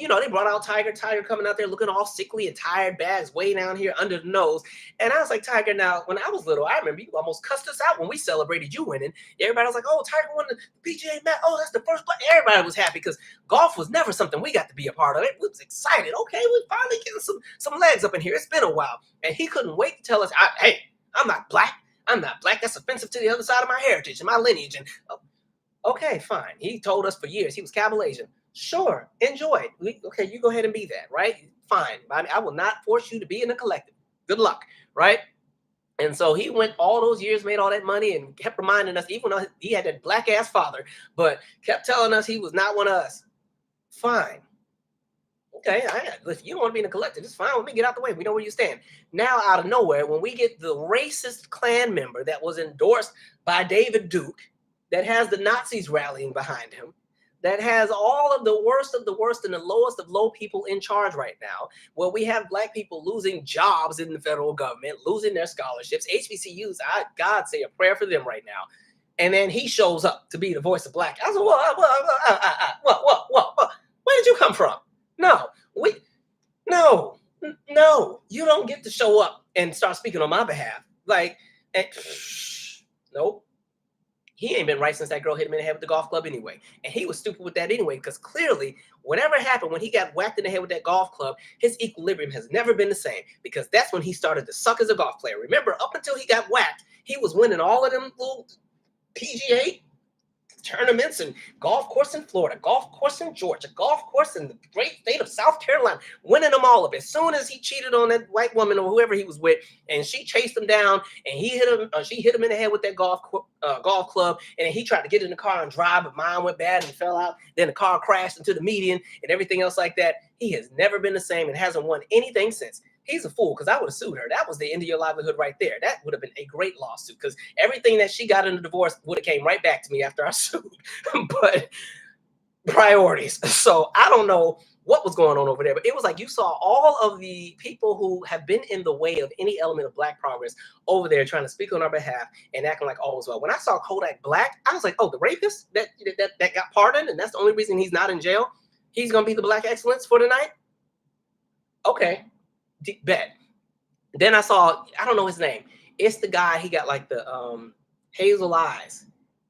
You know, they brought out Tiger coming out there looking all sickly and tired, bags way down here under the nose. And I was like, Tiger, now, when I was little, I remember you almost cussed us out when we celebrated you winning. Everybody was like, oh, Tiger won the PGA match. Oh, that's the first play. Everybody was happy because golf was never something we got to be a part of. It was excited. Okay, we're finally getting some legs up in here. It's been a while. And he couldn't wait to tell us, hey, I'm not Black. I'm not Black. That's offensive to the other side of my heritage and my lineage. And okay, fine. He told us for years he was Cabal-Asian. Sure, enjoy it. Okay, you go ahead and be that, right? Fine. I will not force you to be in the collective. Good luck, right? And so he went all those years, made all that money, and kept reminding us, even though he had that Black ass father, but kept telling us he was not one of us. Fine. Okay, if you don't want to be in the collective, it's fine with me. Get out the way. We know where you stand. Now, out of nowhere, when we get the racist Klan member that was endorsed by David Duke, that has the Nazis rallying behind him, that has all of the worst and the lowest of low people in charge right now, where we have Black people losing jobs in the federal government, losing their scholarships, HBCUs, God say a prayer for them right now. And then he shows up to be the voice of Black. I was like, what? Where did you come from? No, you don't get to show up and start speaking on my behalf. Like, nope. he ain't been right since that girl hit him in the head with the golf club anyway. And he was stupid with that anyway, because clearly, whatever happened when he got whacked in the head with that golf club, his equilibrium has never been the same, because that's when he started to suck as a golf player. Remember, up until he got whacked, he was winning all of them little PGA tournaments and golf course in Florida, golf course in Georgia, golf course in the great state of South Carolina, winning them all up. As soon as he cheated on that white woman or whoever he was with, and she chased him down, and he hit him, she hit him in the head with that golf club, and then he tried to get in the car and drive, but mine went bad and he fell out. Then the car crashed into the median and everything else like that. He has never been the same and hasn't won anything since. He's a fool, because I would have sued her. That was the end of your livelihood right there. That would have been a great lawsuit, because everything that she got in the divorce would have came right back to me after I sued. But priorities. So I don't know what was going on over there, but it was like you saw all of the people who have been in the way of any element of Black progress over there trying to speak on our behalf and acting like all was well. When I saw Kodak Black, I was like, oh, the rapist that got pardoned, and that's the only reason he's not in jail. He's going to be the Black excellence for tonight? Okay. Bet. Then I saw, I don't know his name. It's the guy, he got like the hazel eyes.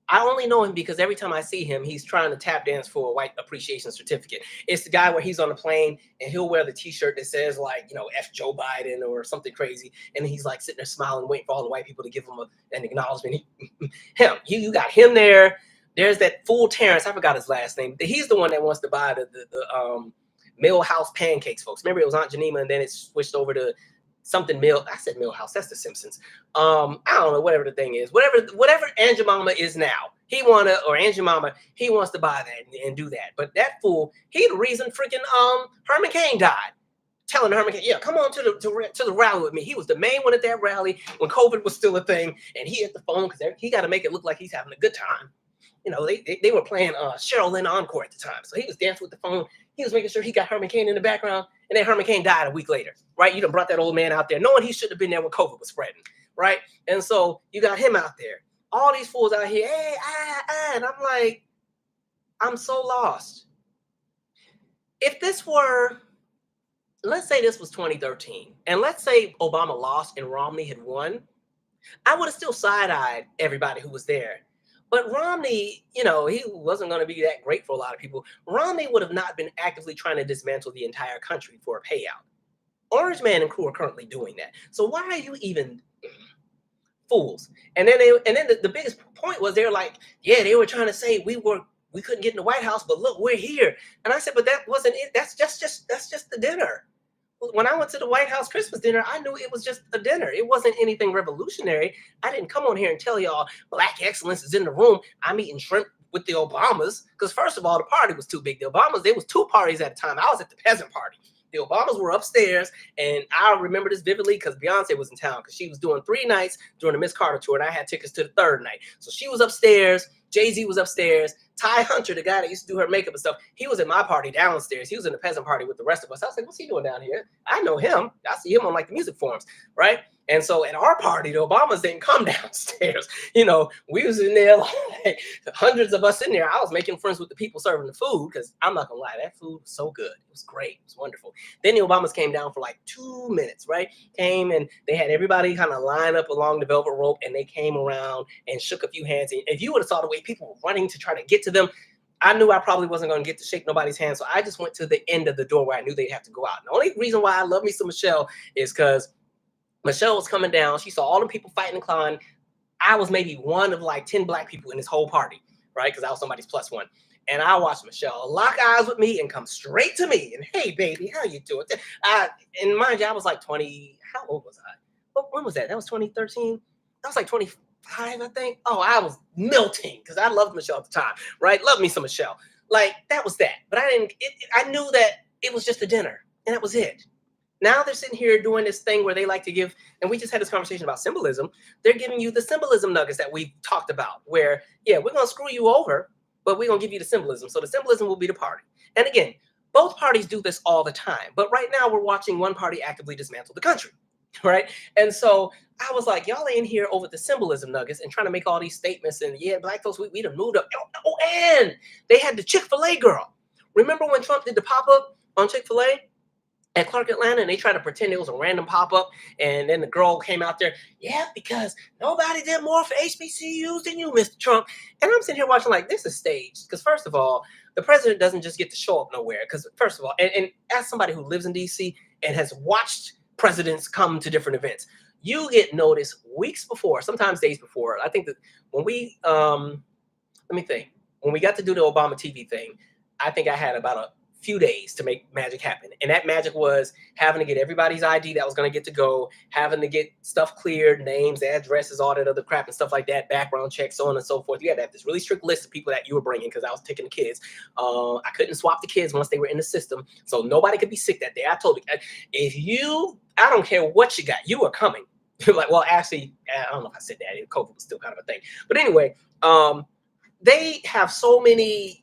I only know him because every time I see him, he's trying to tap dance for a white appreciation certificate. It's the guy where he's on the plane and he'll wear the t-shirt that says like, you know, F Joe Biden or something crazy. And he's like sitting there smiling, waiting for all the white people to give him an acknowledgement. Him, you got him there. There's that fool Terrence. I forgot his last name. He's the one that wants to buy the Millhouse pancakes, folks. Remember, it was Aunt Janima, and then it switched over to something Mill. I said Millhouse. That's The Simpsons. I don't know, whatever the thing is. Whatever Aunt Jemima is now, Aunt Jemima, he wants to buy that and do that. But that fool, he the reason freaking Herman Cain died. Telling Herman Cain, yeah, come on to the rally with me. He was the main one at that rally when COVID was still a thing, and he hit the phone because he got to make it look like he's having a good time. You know, they were playing Cheryl Lynn Encore at the time. So he was dancing with the phone. He was making sure he got Herman Cain in the background. And then Herman Cain died a week later, right? You done brought that old man out there, knowing he shouldn't have been there when COVID was spreading, right? And so you got him out there. All these fools out here, hey, and I'm like, I'm so lost. If this were, let's say this was 2013, and let's say Obama lost and Romney had won, I would have still side-eyed everybody who was there. But Romney, you know, he wasn't going to be that great for a lot of people. Romney would have not been actively trying to dismantle the entire country for a payout. Orange Man and crew are currently doing that. So why are you even fools? And then the biggest point was they're like, yeah, they were trying to say we couldn't get in the White House, but look, we're here. And I said, but that wasn't it. That's just the dinner. When I went to the White House Christmas dinner, I knew it was just a dinner. It wasn't anything revolutionary. I didn't come on here and tell y'all Black excellence is in the room. I'm eating shrimp with the Obamas. Because first of all, the party was too big. The Obamas, there was two parties at a time. I was at the peasant party. The Obamas were upstairs, and I remember this vividly because Beyonce was in town because she was doing 3 nights during the Miss Carter tour, and I had tickets to the 3rd night. So she was upstairs. Jay-Z was upstairs. Ty Hunter, the guy that used to do her makeup and stuff, he was at my party downstairs. He was in the peasant party with the rest of us. I was like, what's he doing down here? I know him. I see him on like the music forums, right? And so at our party, the Obamas didn't come downstairs. You know, we was in there, like hundreds of us in there. I was making friends with the people serving the food because I'm not going to lie, that food was so good. It was great. It was wonderful. Then the Obamas came down for like 2 minutes, right? Came and they had everybody kind of line up along the velvet rope, and they came around and shook a few hands. And if you would have saw the way people were running to try to get to them, I knew I probably wasn't going to get to shake nobody's hand. So I just went to the end of the door where I knew they'd have to go out. And the only reason why I love me some Michelle is because Michelle was coming down. She saw all the people fighting and clawing. I was maybe one of like 10 Black people in this whole party, right? Because I was somebody's +1. And I watched Michelle lock eyes with me and come straight to me. And hey, baby, how you doing? And mind you, I was like 20. How old was I? When was that? That was 2013. I was like 25, I think. Oh, I was melting because I loved Michelle at the time, right? Love me some Michelle. Like that was that. But I didn't. I knew that it was just a dinner, and that was it. Now they're sitting here doing this thing where they like to give, and we just had this conversation about symbolism. They're giving you the symbolism nuggets that we've talked about, where, yeah, we're going to screw you over, but we're going to give you the symbolism. So the symbolism will be the party. And again, both parties do this all the time. But right now we're watching one party actively dismantle the country, right? And so I was like, y'all in here over the symbolism nuggets and trying to make all these statements. And yeah, Black folks, we done moved up. Oh, and they had the Chick-fil-A girl. Remember when Trump did the pop-up on Chick-fil-A? at Clark Atlanta, and they tried to pretend it was a random pop-up, and then the girl came out there, yeah, because nobody did more for HBCUs than you, Mr. Trump. And I'm sitting here watching like, this is staged. Because first of all, the president doesn't just get to show up nowhere. Because first of all, and as somebody who lives in DC and has watched presidents come to different events, you get noticed weeks before, sometimes days before. I think that when we, let me think, when we got to do the Obama TV thing, I think I had about a few days to make magic happen. And that magic was having to get everybody's ID that was going to get to go, having to get stuff cleared, names, addresses, all that other crap and stuff like that, background checks, so on and so forth. You had to have this really strict list of people that you were bringing, because I was taking the kids. I couldn't swap the kids once they were in the system, so nobody could be sick that day. I told you, if you, I don't care what you got, you are coming. Like, well, actually, I don't know if I said that. COVID was still kind of a thing. But anyway, they have so many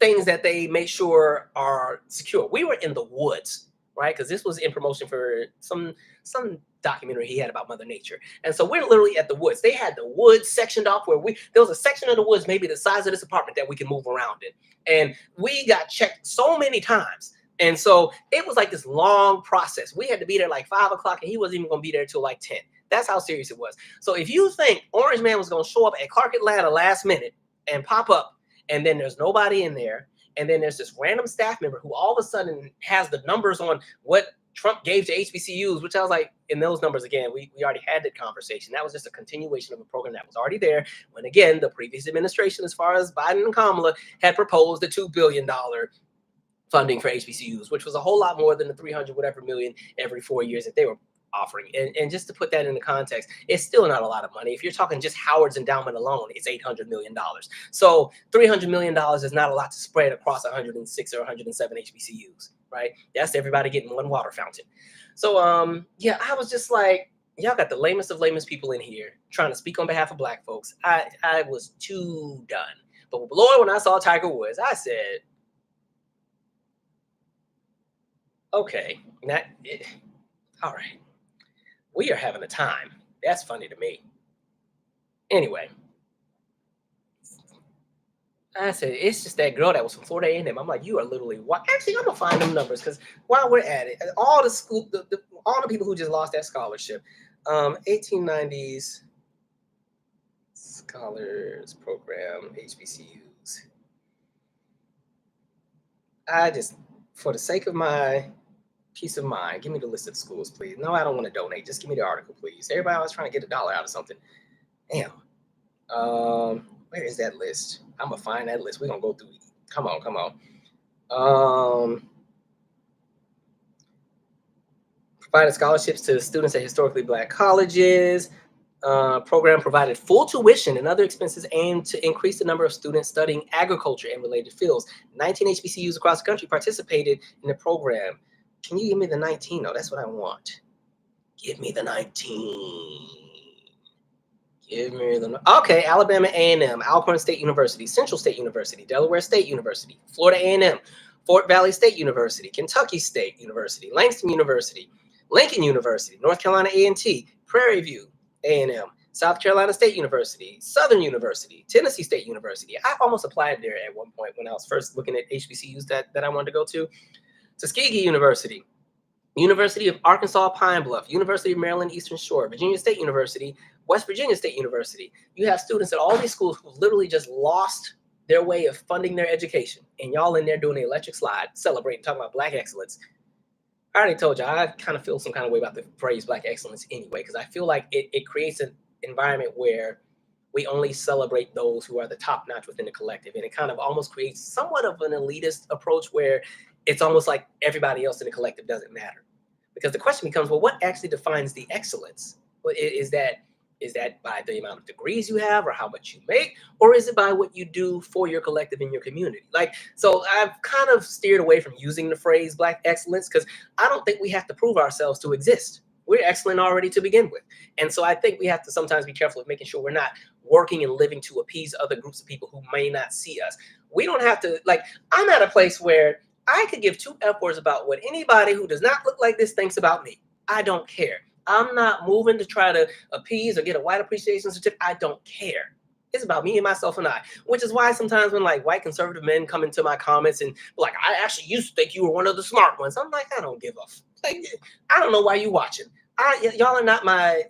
things that they make sure are secure. We were in the woods, right? Because this was in promotion for some documentary he had about Mother Nature. And so we're literally at the woods. They had the woods sectioned off where there was a section of the woods, maybe the size of this apartment, that we can move around in. And we got checked so many times. And so it was like this long process. We had to be there like 5 o'clock, and he wasn't even going to be there till like 10. That's how serious it was. So if you think Orange Man was going to show up at Clark Atlanta last minute and pop up, and then there's nobody in there, and then there's this random staff member who all of a sudden has the numbers on what Trump gave to HBCUs, which I was like, in those numbers, again, we already had that conversation. That was just a continuation of a program that was already there when, again, the previous administration, as far as Biden and Kamala, had proposed a $2 billion funding for HBCUs, which was a whole lot more than the 300 whatever million every 4 years that they were offering. And just to put that into context, it's still not a lot of money. If you're talking just Howard's endowment alone, it's $800 million. So $300 million is not a lot to spread across 106 or 107 HBCUs, right? That's everybody getting one water fountain. So yeah, I was just like, y'all got the lamest of lamest people in here trying to speak on behalf of Black folks. I was too done. But Lord, when I saw Tiger Woods, I said, okay, all right. We are having a time. That's funny to me. Anyway, I said, it's just that girl that was from Florida A&M. I'm like, you are literally what? Actually, I'm gonna find them numbers, because while we're at it, all the school, all the people who just lost that scholarship, 1890s scholars program, HBCUs. I just, for the sake of my peace of mind, give me the list of schools, please. No, I don't want to donate. Just give me the article, please. Everybody always trying to get $1 out of something. Damn. Where is that list? I'm gonna find that list. We're gonna go through it. Come on. Provided scholarships to students at historically Black colleges. Program provided full tuition and other expenses aimed to increase the number of students studying agriculture and related fields. 19 HBCUs across the country participated in the program. Can you give me the 19? No, that's what I want. Give me the 19. Give me the... Okay, Alabama A&M, Alcorn State University, Central State University, Delaware State University, Florida A&M, Fort Valley State University, Kentucky State University, Langston University, Lincoln University, North Carolina A&T, Prairie View A&M, South Carolina State University, Southern University, Tennessee State University. I almost applied there at one point when I was first looking at HBCUs that I wanted to go to. Tuskegee University, University of Arkansas Pine Bluff, University of Maryland Eastern Shore, Virginia State University, West Virginia State University. You have students at all these schools who literally just lost their way of funding their education, and y'all in there doing the electric slide, celebrating, talking about Black excellence. I already told you, I kind of feel some kind of way about the phrase Black excellence anyway, because I feel like it creates an environment where we only celebrate those who are the top notch within the collective, and it kind of almost creates somewhat of an elitist approach where it's almost like everybody else in the collective doesn't matter. Because the question becomes, well, what actually defines the excellence? Well, is that by the amount of degrees you have or how much you make, or is it by what you do for your collective in your community? Like, so I've kind of steered away from using the phrase Black excellence, because I don't think we have to prove ourselves to exist. We're excellent already to begin with. And so I think we have to sometimes be careful of making sure we're not working and living to appease other groups of people who may not see us. We don't have to, like, I'm at a place where I could give 2 F words about what anybody who does not look like this thinks about me. I don't care. I'm not moving to try to appease or get a white appreciation certificate. I don't care. It's about me and myself and I, which is why sometimes when like white conservative men come into my comments and like, I actually used to think you were one of the smart ones. I'm like, I don't give a like, I don't know why you watching. Y'all are not my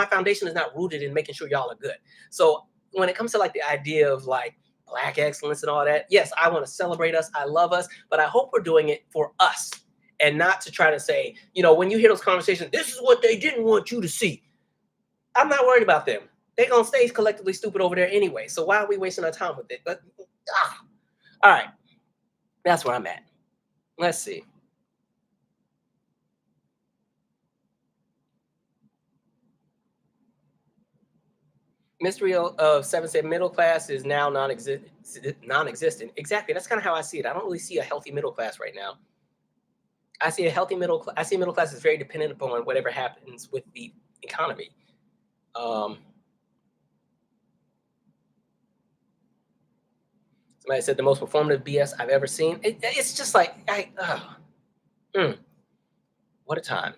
foundation is not rooted in making sure y'all are good. So when it comes to like the idea of like black excellence and all that, yes, I want to celebrate us. I love us, but I hope we're doing it for us and not to try to say, when you hear those conversations, this is what they didn't want you to see. I'm not worried about them. They're going to stay collectively stupid over there anyway. So why are we wasting our time with it? All right. That's where I'm at. Let's see. Mystery of Seven said middle class is now non-existent. Exactly. That's kind of how I see it. I don't really see a healthy middle class right now. I see a healthy middle class. I see middle class is very dependent upon whatever happens with the economy. Somebody said the most performative BS I've ever seen. It's just like, what a time.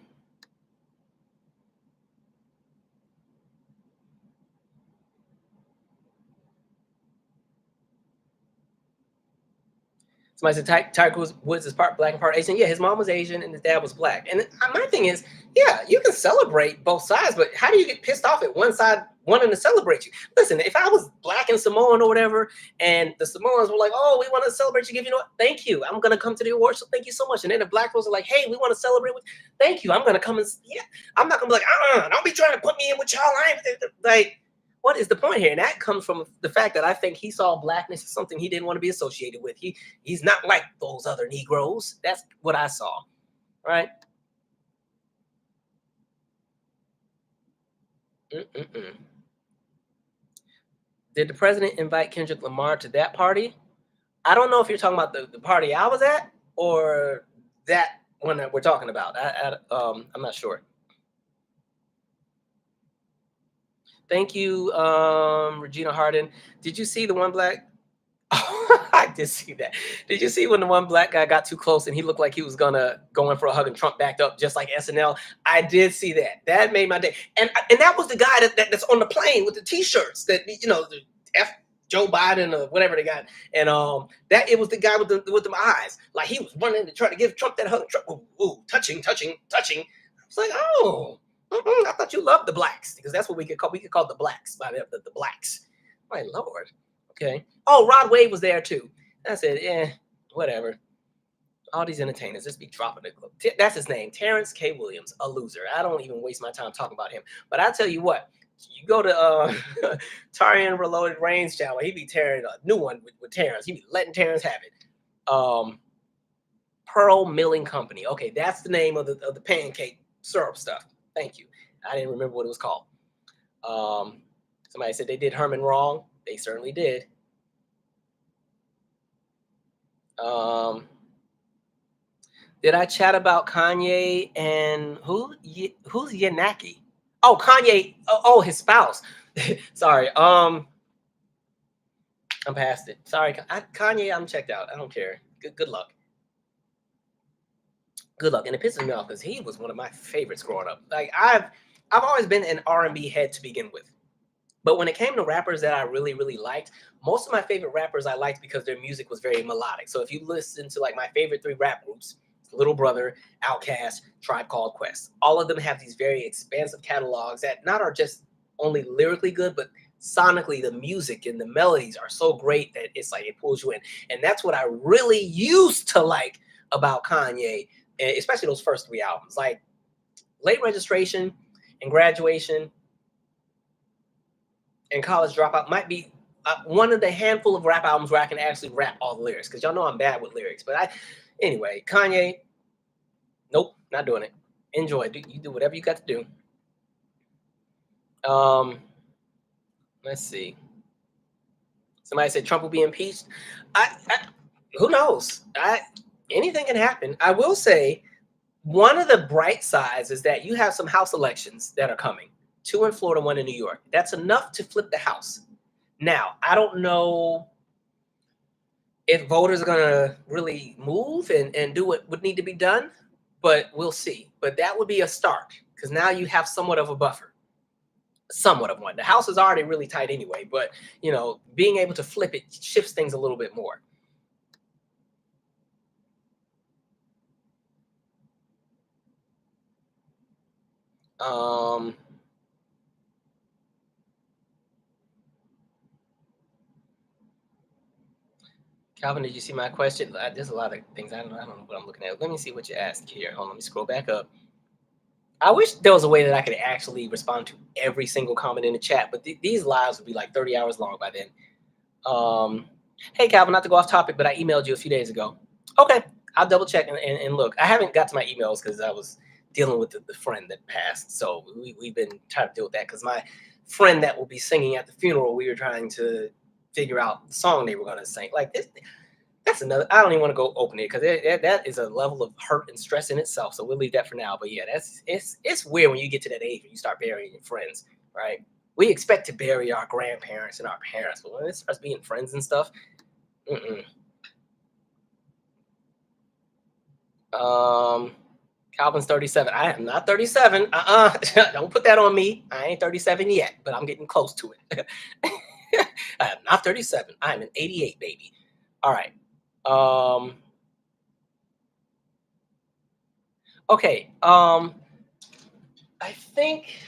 Somebody said Tiger Woods is part black and part Asian. Yeah, his mom was Asian and his dad was black. And my thing is, yeah, you can celebrate both sides, but how do you get pissed off at one side wanting to celebrate you? Listen, if I was black and Samoan or whatever, and the Samoans were like, oh, we want to celebrate you, thank you. I'm going to come to the awards, so thank you so much. And then the black folks are like, hey, we want to celebrate with you. Thank you. I'm going to come and, yeah. I'm not going to be like, don't be trying to put me in with y'all. Like, what is the point here? And that comes from the fact that I think he saw blackness as something he didn't want to be associated with. He's not like those other Negroes. That's what I saw, right? Did the president invite Kendrick Lamar to that party? I don't know if you're talking about the party I was at or that one that we're talking about. I'm not sure. Thank you, Regina Harden. Did you see the one black? I did see that. Did you see when the one black guy got too close and he looked like he was gonna go in for a hug and Trump backed up just like SNL? I did see that. That made my day. And that was the guy that's on the plane with the t-shirts that the F Joe Biden or whatever they got. And that it was the guy with the eyes. Like he was running to try to give Trump that hug. Trump, ooh, touching. It's like, oh. I thought you loved the blacks because that's what we could call the blacks by the blacks. My Lord. Okay. Oh, Rod Wave was there too. I said, whatever. All these entertainers just be dropping it. That's his name, Terrence K. Williams, a loser. I don't even waste my time talking about him. But I tell you what, you go to Tarian Reloaded Reigns channel, he be tearing a new one with Terrence. He be letting Terrence have it. Pearl Milling Company. Okay, that's the name of the pancake syrup stuff. Thank you. I didn't remember what it was called. Somebody said they did Herman wrong. They certainly did. Did I chat about Kanye and who's Yanaki? Oh, Kanye. Oh, his spouse. Sorry. I'm past it. Sorry, Kanye. I'm checked out. I don't care. Good luck. Good luck. And it pisses me off because he was one of my favorites growing up. Like I've always been an R&B head to begin with. But when it came to rappers that I really, really liked, most of my favorite rappers I liked because their music was very melodic. So if you listen to like my favorite 3 rap groups, Little Brother, Outkast, Tribe Called Quest, all of them have these very expansive catalogs that not are just only lyrically good, but sonically the music and the melodies are so great that it's like it pulls you in. And that's what I really used to like about Kanye, especially those first 3 albums. Like Late Registration and Graduation and College Dropout might be one of the handful of rap albums where I can actually rap all the lyrics, because y'all know I'm bad with lyrics. But anyway, Kanye, nope, not doing it. Enjoy. You do whatever you got to do. Let's see. Somebody said Trump will be impeached. Who knows? Anything can happen. I will say one of the bright sides is that you have some House elections that are coming. 2 in Florida, 1 in New York. That's enough to flip the House. Now, I don't know if voters are going to really move and do what would need to be done, but we'll see. But that would be a start because now you have somewhat of a buffer. somewhat of one. The house is already really tight anyway, but you know, being able to flip it shifts things a little bit more. Um, Calvin, did you see my question? There's a lot of things I don't know what I'm looking at. Let me see what you asked here. Hold on, let me scroll back up. I wish there was a way that I could actually respond to every single comment in the chat, but these lives would be like 30 hours long by then. Hey, Calvin, not to go off topic, but I emailed you a few days ago. Okay, I'll double check and look. I haven't got to my emails because I was dealing with the friend that passed. So we've been trying to deal with that because my friend that will be singing at the funeral, we were trying to figure out the song they were going to sing. Like this, that's another. I don't even want to go open it because that is a level of hurt and stress in itself. So we'll leave that for now. But yeah, it's weird when you get to that age when you start burying your friends, right? We expect to bury our grandparents and our parents, but when it starts being friends and stuff, Calvin's 37. I am not 37. Don't put that on me. I ain't 37 yet, but I'm getting close to it. I am not 37. I am an 88 baby. All right. Okay. I think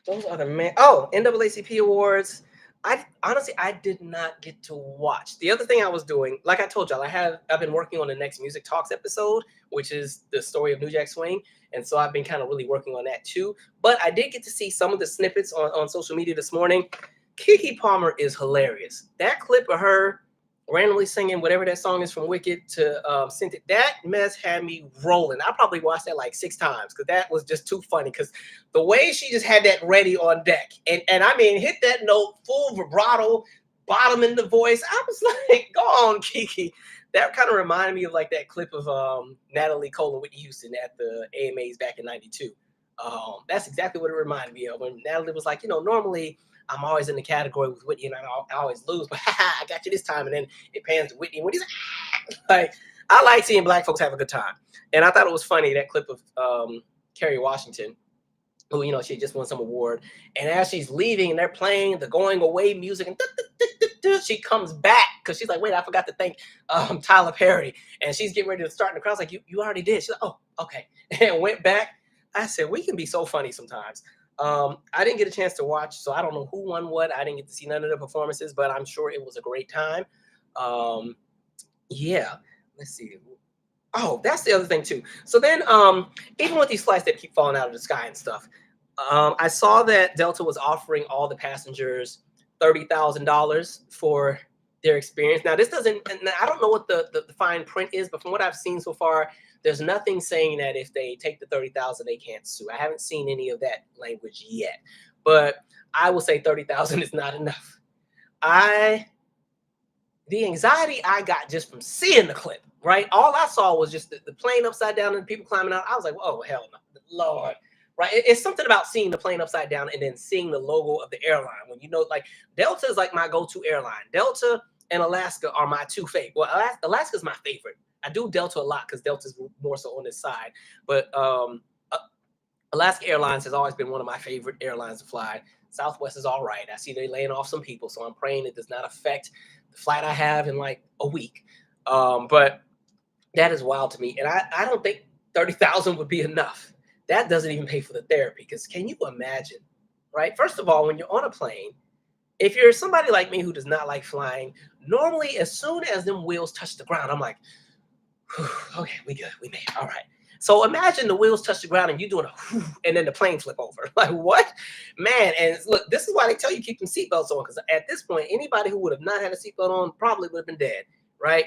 those are the NAACP Awards. I did not get to watch. The other thing I was doing, like I told y'all, I've been working on the next Music Talks episode, which is the story of New Jack Swing. And so I've been kind of really working on that too. But I did get to see some of the snippets on social media this morning. Keke Palmer is hilarious. That clip of her randomly singing whatever that song is from Wicked to Sent It, that mess had me rolling. I probably watched that like 6 times because that was just too funny because the way she just had that ready on deck and I mean hit that note full vibrato, bottom in the voice. I was like, go on, Keke. That kind of reminded me of like that clip of Natalie Cole and Whitney Houston at the AMAs back in '92. That's exactly what it reminded me of when Natalie was like, normally I'm always in the category with Whitney and I always lose, but I got you this time. And then it pans to Whitney. When he's like, I like seeing black folks have a good time. And I thought it was funny, that clip of Kerry Washington, who, she just won some award. And as she's leaving and they're playing the going away music and she comes back because she's like, wait, I forgot to thank Tyler Perry. And she's getting ready to start in the crowd. Like, you already did. She's like, oh, okay. And went back. I said, we can be so funny sometimes. I didn't get a chance to watch, so I don't know who won what. I didn't get to see none of the performances, but I'm sure it was a great time. Yeah, let's see. Oh, that's the other thing too. So then, even with these flights that keep falling out of the sky and stuff, I saw that Delta was offering all the passengers $30,000 for their experience. Now, this doesn't. I don't know what the fine print is, but from what I've seen so far, there's nothing saying that if they take the 30,000, they can't sue. I haven't seen any of that language yet, but I will say 30,000 is not enough. The anxiety I got just from seeing the clip, right? All I saw was just the plane upside down and people climbing out. I was like, oh, hell no, Lord. Right? It's something about seeing the plane upside down and then seeing the logo of the airline. When like Delta is like my go-to airline. Delta and Alaska are my two favorite. Well, Alaska's my favorite. I do Delta a lot because Delta's more so on this side. But Alaska Airlines has always been one of my favorite airlines to fly. Southwest is all right. I see they're laying off some people, so I'm praying it does not affect the flight I have in like a week. But that is wild to me. And I don't think 30,000 would be enough. That doesn't even pay for the therapy. Because can you imagine, right? First of all, when you're on a plane, if you're somebody like me who does not like flying, normally as soon as them wheels touch the ground, I'm like, okay, we good. We made it. All right. So imagine the wheels touch the ground and you doing and then the plane flip over. Like, what? Man, and look, this is why they tell you keep them seatbelts on, because at this point, anybody who would have not had a seatbelt on probably would have been dead, right?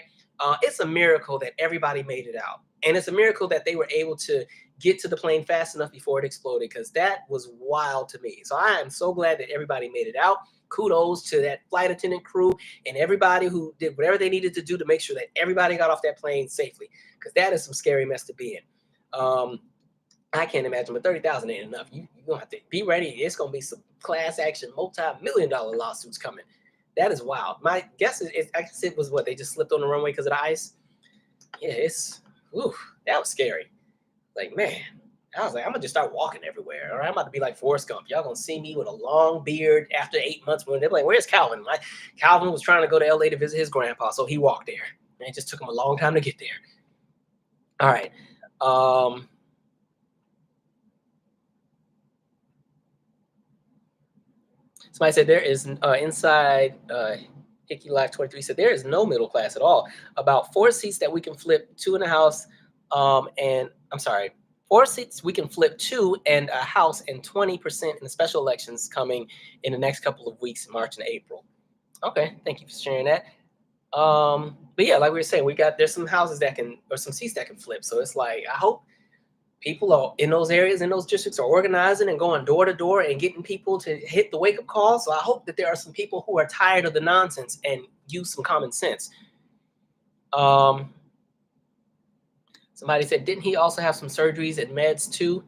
It's a miracle that everybody made it out. And it's a miracle that they were able to get to the plane fast enough before it exploded, because that was wild to me. So I am so glad that everybody made it out. Kudos to that flight attendant crew and everybody who did whatever they needed to do to make sure that everybody got off that plane safely, because that is some scary mess to be in. I can't imagine, but 30,000 ain't enough. You're going to have to be ready. It's going to be some class action, multi-million-dollar lawsuits coming. That is wild. My guess is, I guess it was what, they just slipped on the runway because of the ice? Yeah, that was scary. Like, man, I was like, I'm gonna just start walking everywhere. All right, I'm about to be like Forrest Gump. Y'all gonna see me with a long beard after 8 months. When they're like, "Where's Calvin?" Like, Calvin was trying to go to LA to visit his grandpa, so he walked there. And it just took him a long time to get there. All right. Somebody said there is inside Hickey Life 23 said there is no middle class at all. About 4 seats that we can flip, two in a house, and I'm sorry, 4 seats we can flip two and a house, and 20% in the special elections coming in the next couple of weeks, March and April. Okay, thank you for sharing that. But yeah, like we were saying, there's some houses that can, or some seats that can flip. So it's like, I hope people are in those areas, in those districts, are organizing and going door to door and getting people to hit the wake up call. So I hope that there are some people who are tired of the nonsense and use some common sense. Somebody said, didn't he also have some surgeries and meds too?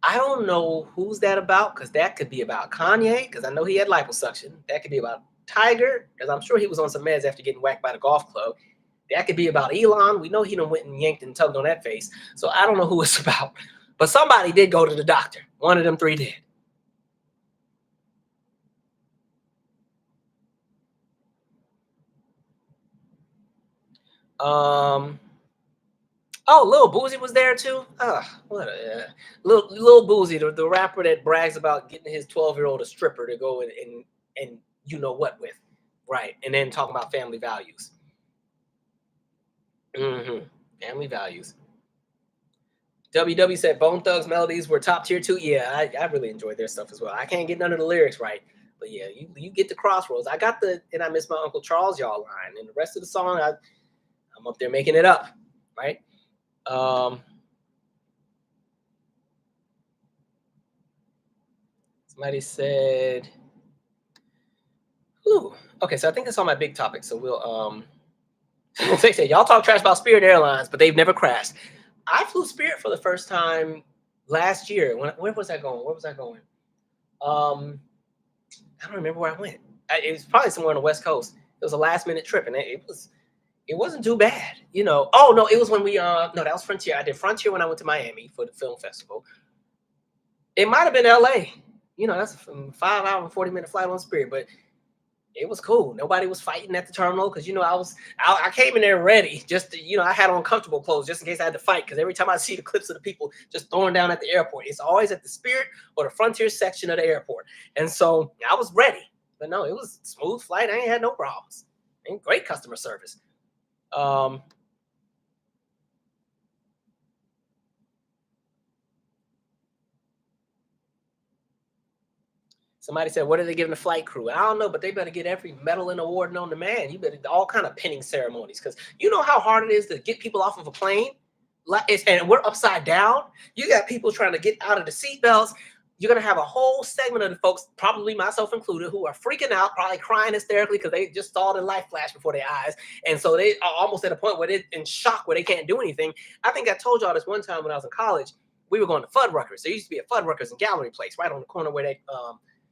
I don't know who's that about, because that could be about Kanye, because I know he had liposuction. That could be about Tiger, because I'm sure he was on some meds after getting whacked by the golf club. That could be about Elon. We know he done went and yanked and tugged on that face. So I don't know who it's about. But somebody did go to the doctor. One of them three did. Oh, Lil Boozy was there too. What a Lil Boozy, the rapper that brags about getting his 12-year-old a stripper to go and you know what with, right? And then talking about family values. Family values. WW said Bone Thugs melodies were top tier too. Yeah, I really enjoyed their stuff as well. I can't get none of the lyrics right, but yeah, you get the crossroads. I got the and I miss my Uncle Charles y'all line, and the rest of the song I'm up there making it up, right? Somebody said, "Ooh, okay." So I think that's all my big topics. So we'll they say y'all talk trash about Spirit Airlines, but they've never crashed. I flew Spirit for the first time last year. Where was I going? Where was I going? I don't remember where I went. It was probably somewhere on the West Coast. It was a last minute trip, and it wasn't too bad, you know. Oh no, it was when we no, that was Frontier. I did Frontier when I went to Miami for the film festival. It might have been LA. You know, that's a 5-hour and 40-minute flight on Spirit, but it was cool. Nobody was fighting at the terminal because, you know, I came in there ready just to, you know, I had on comfortable clothes just in case I had to fight, because every time I see the clips of the people just throwing down at the airport, it's always at the Spirit or the Frontier section of the airport. And so I was ready. But no, it was a smooth flight. I ain't had no problems. And great customer service. Somebody said, what are they giving the flight crew? I don't know, but they better get every medal and award known to man. You better all kind of pinning ceremonies, because you know how hard it is to get people off of a plane. And we're upside down. You got people trying to get out of the seatbelts. You're gonna have a whole segment of the folks, probably myself included, who are freaking out, probably crying hysterically because they just saw the life flash before their eyes, and so they are almost at a point where they're in shock, where they can't do anything. I think I told y'all this one time when I was in college. We were going to Fuddruckers. There used to be a Fuddruckers in Gallery Place, right on the corner where they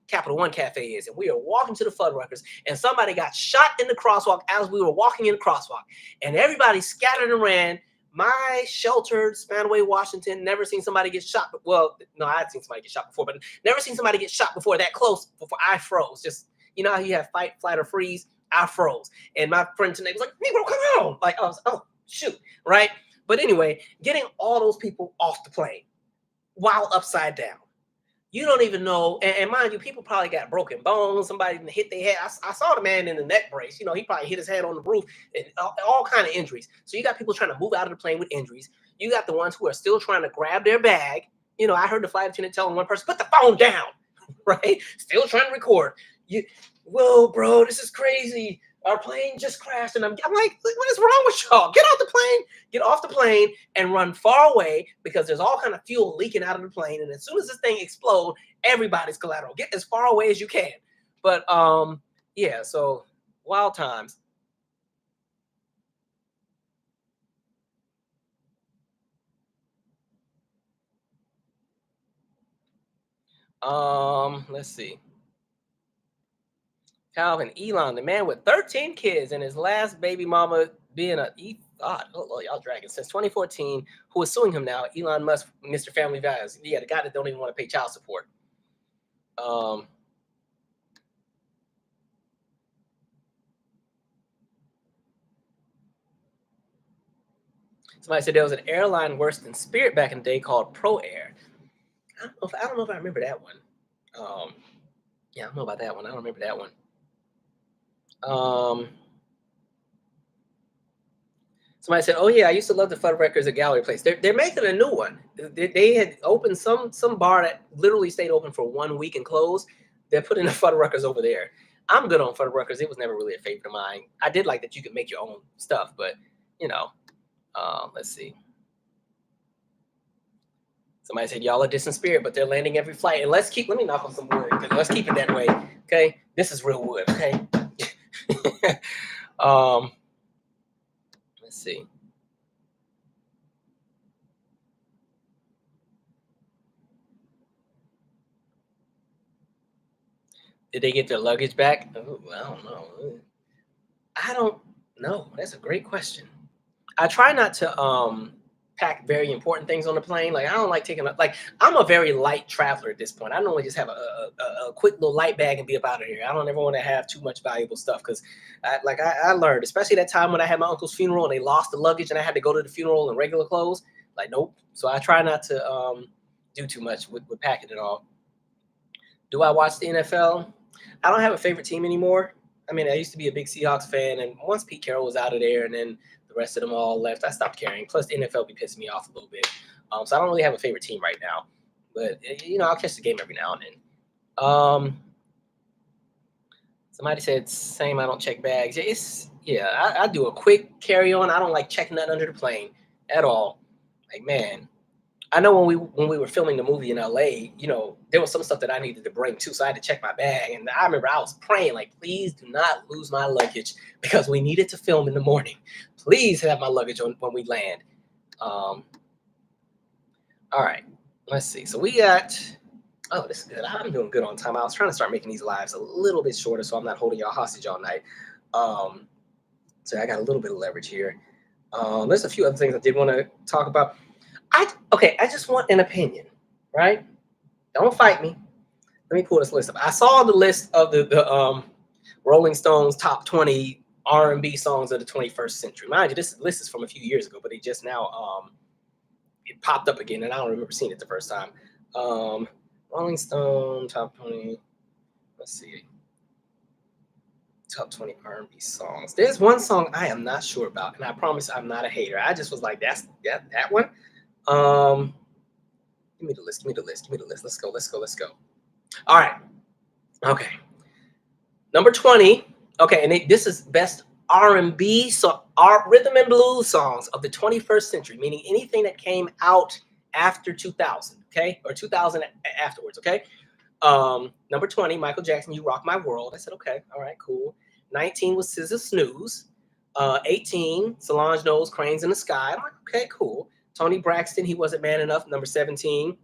Capital One Cafe is, and we are walking to the Fuddruckers, and somebody got shot in the crosswalk as we were walking in the crosswalk, and everybody scattered and ran. My sheltered Spanaway, Washington, never seen somebody get shot. Well, no, I had seen somebody get shot before, but never seen somebody get shot before that close. Before I froze, just, you know how you have fight, flight, or freeze. I froze, and my friend today was like, "Negro, come on!" Like, I was, oh shoot, right? But anyway, getting all those people off the plane while upside down. You don't even know, and mind you, people probably got broken bones. Somebody hit their head. I saw the man in the neck brace. You know, he probably hit his head on the roof, and all kind of injuries. So you got people trying to move out of the plane with injuries. You got the ones who are still trying to grab their bag. You know, I heard the flight attendant telling one person, "Put the phone down," right? Still trying to record. Whoa, bro, this is crazy. Our plane just crashed, and I'm like, what is wrong with y'all? Get off the plane, and run far away, because there's all kind of fuel leaking out of the plane. And as soon as this thing explodes, everybody's collateral. Get as far away as you can. But yeah, so wild times. Let's see. Calvin Elon, the man with 13 kids and his last baby mama being a God, oh Lord, y'all dragging since 2014. Who is suing him now? Elon Musk, Mr. Family Values. Yeah, the guy that don't even want to pay child support. Somebody said there was an airline worse than Spirit back in the day called Pro Air. I don't know if I remember that one. Yeah, I don't know about that one. I don't remember that one. Somebody said, "Oh yeah, I used to love the Fud Records at Gallery Place. They're making a new one. They had opened some bar that literally stayed open for 1 week and closed. They're putting the Fud Records over there. I'm good on Fud Records. It was never really a favorite of mine. I did like that you could make your own stuff, but you know, let's see. Somebody said y'all are distant Spirit, but they're landing every flight. And let me knock on some wood. Let's keep it that way. Okay, this is real wood. Okay. Let's see. Did they get their luggage back? Ooh, I don't know. I don't know. That's a great question. I try not to pack very important things on the plane. Like I don't like taking like I'm a very light traveler at this point. I normally just have a quick little light bag and be up out of here. I don't ever want to have too much valuable stuff because I learned, especially that time when I had my uncle's funeral and they lost the luggage and I had to go to the funeral in regular clothes. Like nope. So I try not to do too much with packing it all. Do I watch the NFL? I don't have a favorite team anymore. I mean, I used to be a big Seahawks fan, and once Pete Carroll was out of there, and then the rest of them all left, I stopped caring. Plus, the NFL be pissing me off a little bit, so I don't really have a favorite team right now. But I'll catch the game every now and then. Somebody said same. I don't check bags. I do a quick carry on. I don't like checking that under the plane at all. Like man, I know when we were filming the movie in LA, there was some stuff that I needed to bring too, so I had to check my bag. And I remember I was praying, like, please do not lose my luggage because we needed to film in the morning. Please have my luggage on when we land. All right, let's see. So we got. Oh, this is good. I'm doing good on time. I was trying to start making these lives a little bit shorter, so I'm not holding y'all hostage all night. So I got a little bit of leverage here. There's a few other things I did want to talk about. I just want an opinion, right? Don't fight me. Let me pull this list up. I saw the list of the Rolling Stones top 20 R&B songs of the 21st century. Mind you, this list is from a few years ago, but it just now it popped up again, and I don't remember seeing it the first time. Rolling Stone top 20. Let's see. Top 20 R&B songs. There's one song I am not sure about, and I promise I'm not a hater. I just was like, that one. Give me the list. Let's go. All right. Okay. Number 20. Okay, and this is best R&B, so rhythm and blues songs of the 21st century, meaning anything that came out after 2000, okay? Or 2000 afterwards, okay? Number 20, Michael Jackson, You Rock My World. I said, okay, all right, cool. 19 was SZA, Snooze. 18, Solange Knowles, Cranes in the Sky. I'm like, okay, cool. Tony Braxton, He Wasn't Man Enough, number 17.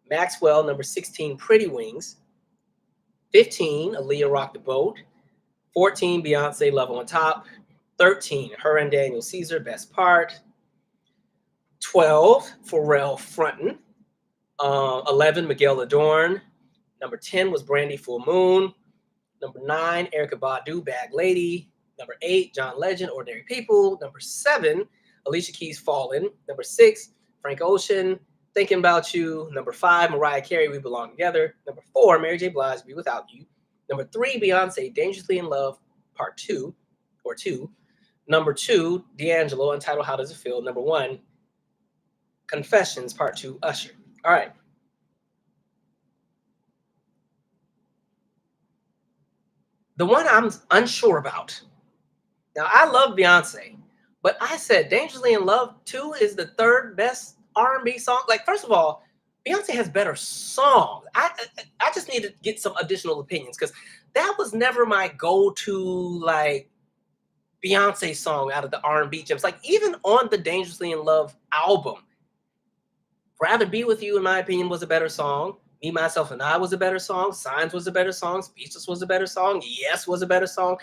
Maxwell, number 16, Pretty Wings. 15, Aaliyah, Rock the Boat. 14, Beyonce, Love on Top. 13, Her and Daniel Caesar, Best Part. 12, Pharrell, Frontin'. 11, Miguel Adorn. Number 10 was Brandy, Full Moon. Number 9, Erykah Badu, Bad Lady. Number 8, John Legend, Ordinary People. Number 7, Alicia Keys, Fallen. Number 6, Frank Ocean, Thinking About You. Number 5, Mariah Carey, We Belong Together. Number 4, Mary J. Blige, Be Without You. Number 3, Beyonce, Dangerously in Love, Part 2, or 2. Number 2, D'Angelo, Untitled How Does It Feel. Number 1, Confessions, Part 2, Usher. All right. The one I'm unsure about. Now, I love Beyonce, but I said Dangerously in Love 2 is the third best R&B song. Like, first of all, Beyonce has better songs. I just need to get some additional opinions because that was never my go-to, like, Beyonce song out of the R&B gems. Like, even on the Dangerously in Love album, Rather Be With You, in my opinion, was a better song. Me, Myself, and I was a better song. Signs was a better song. Speechless was a better song. Yes was a better song.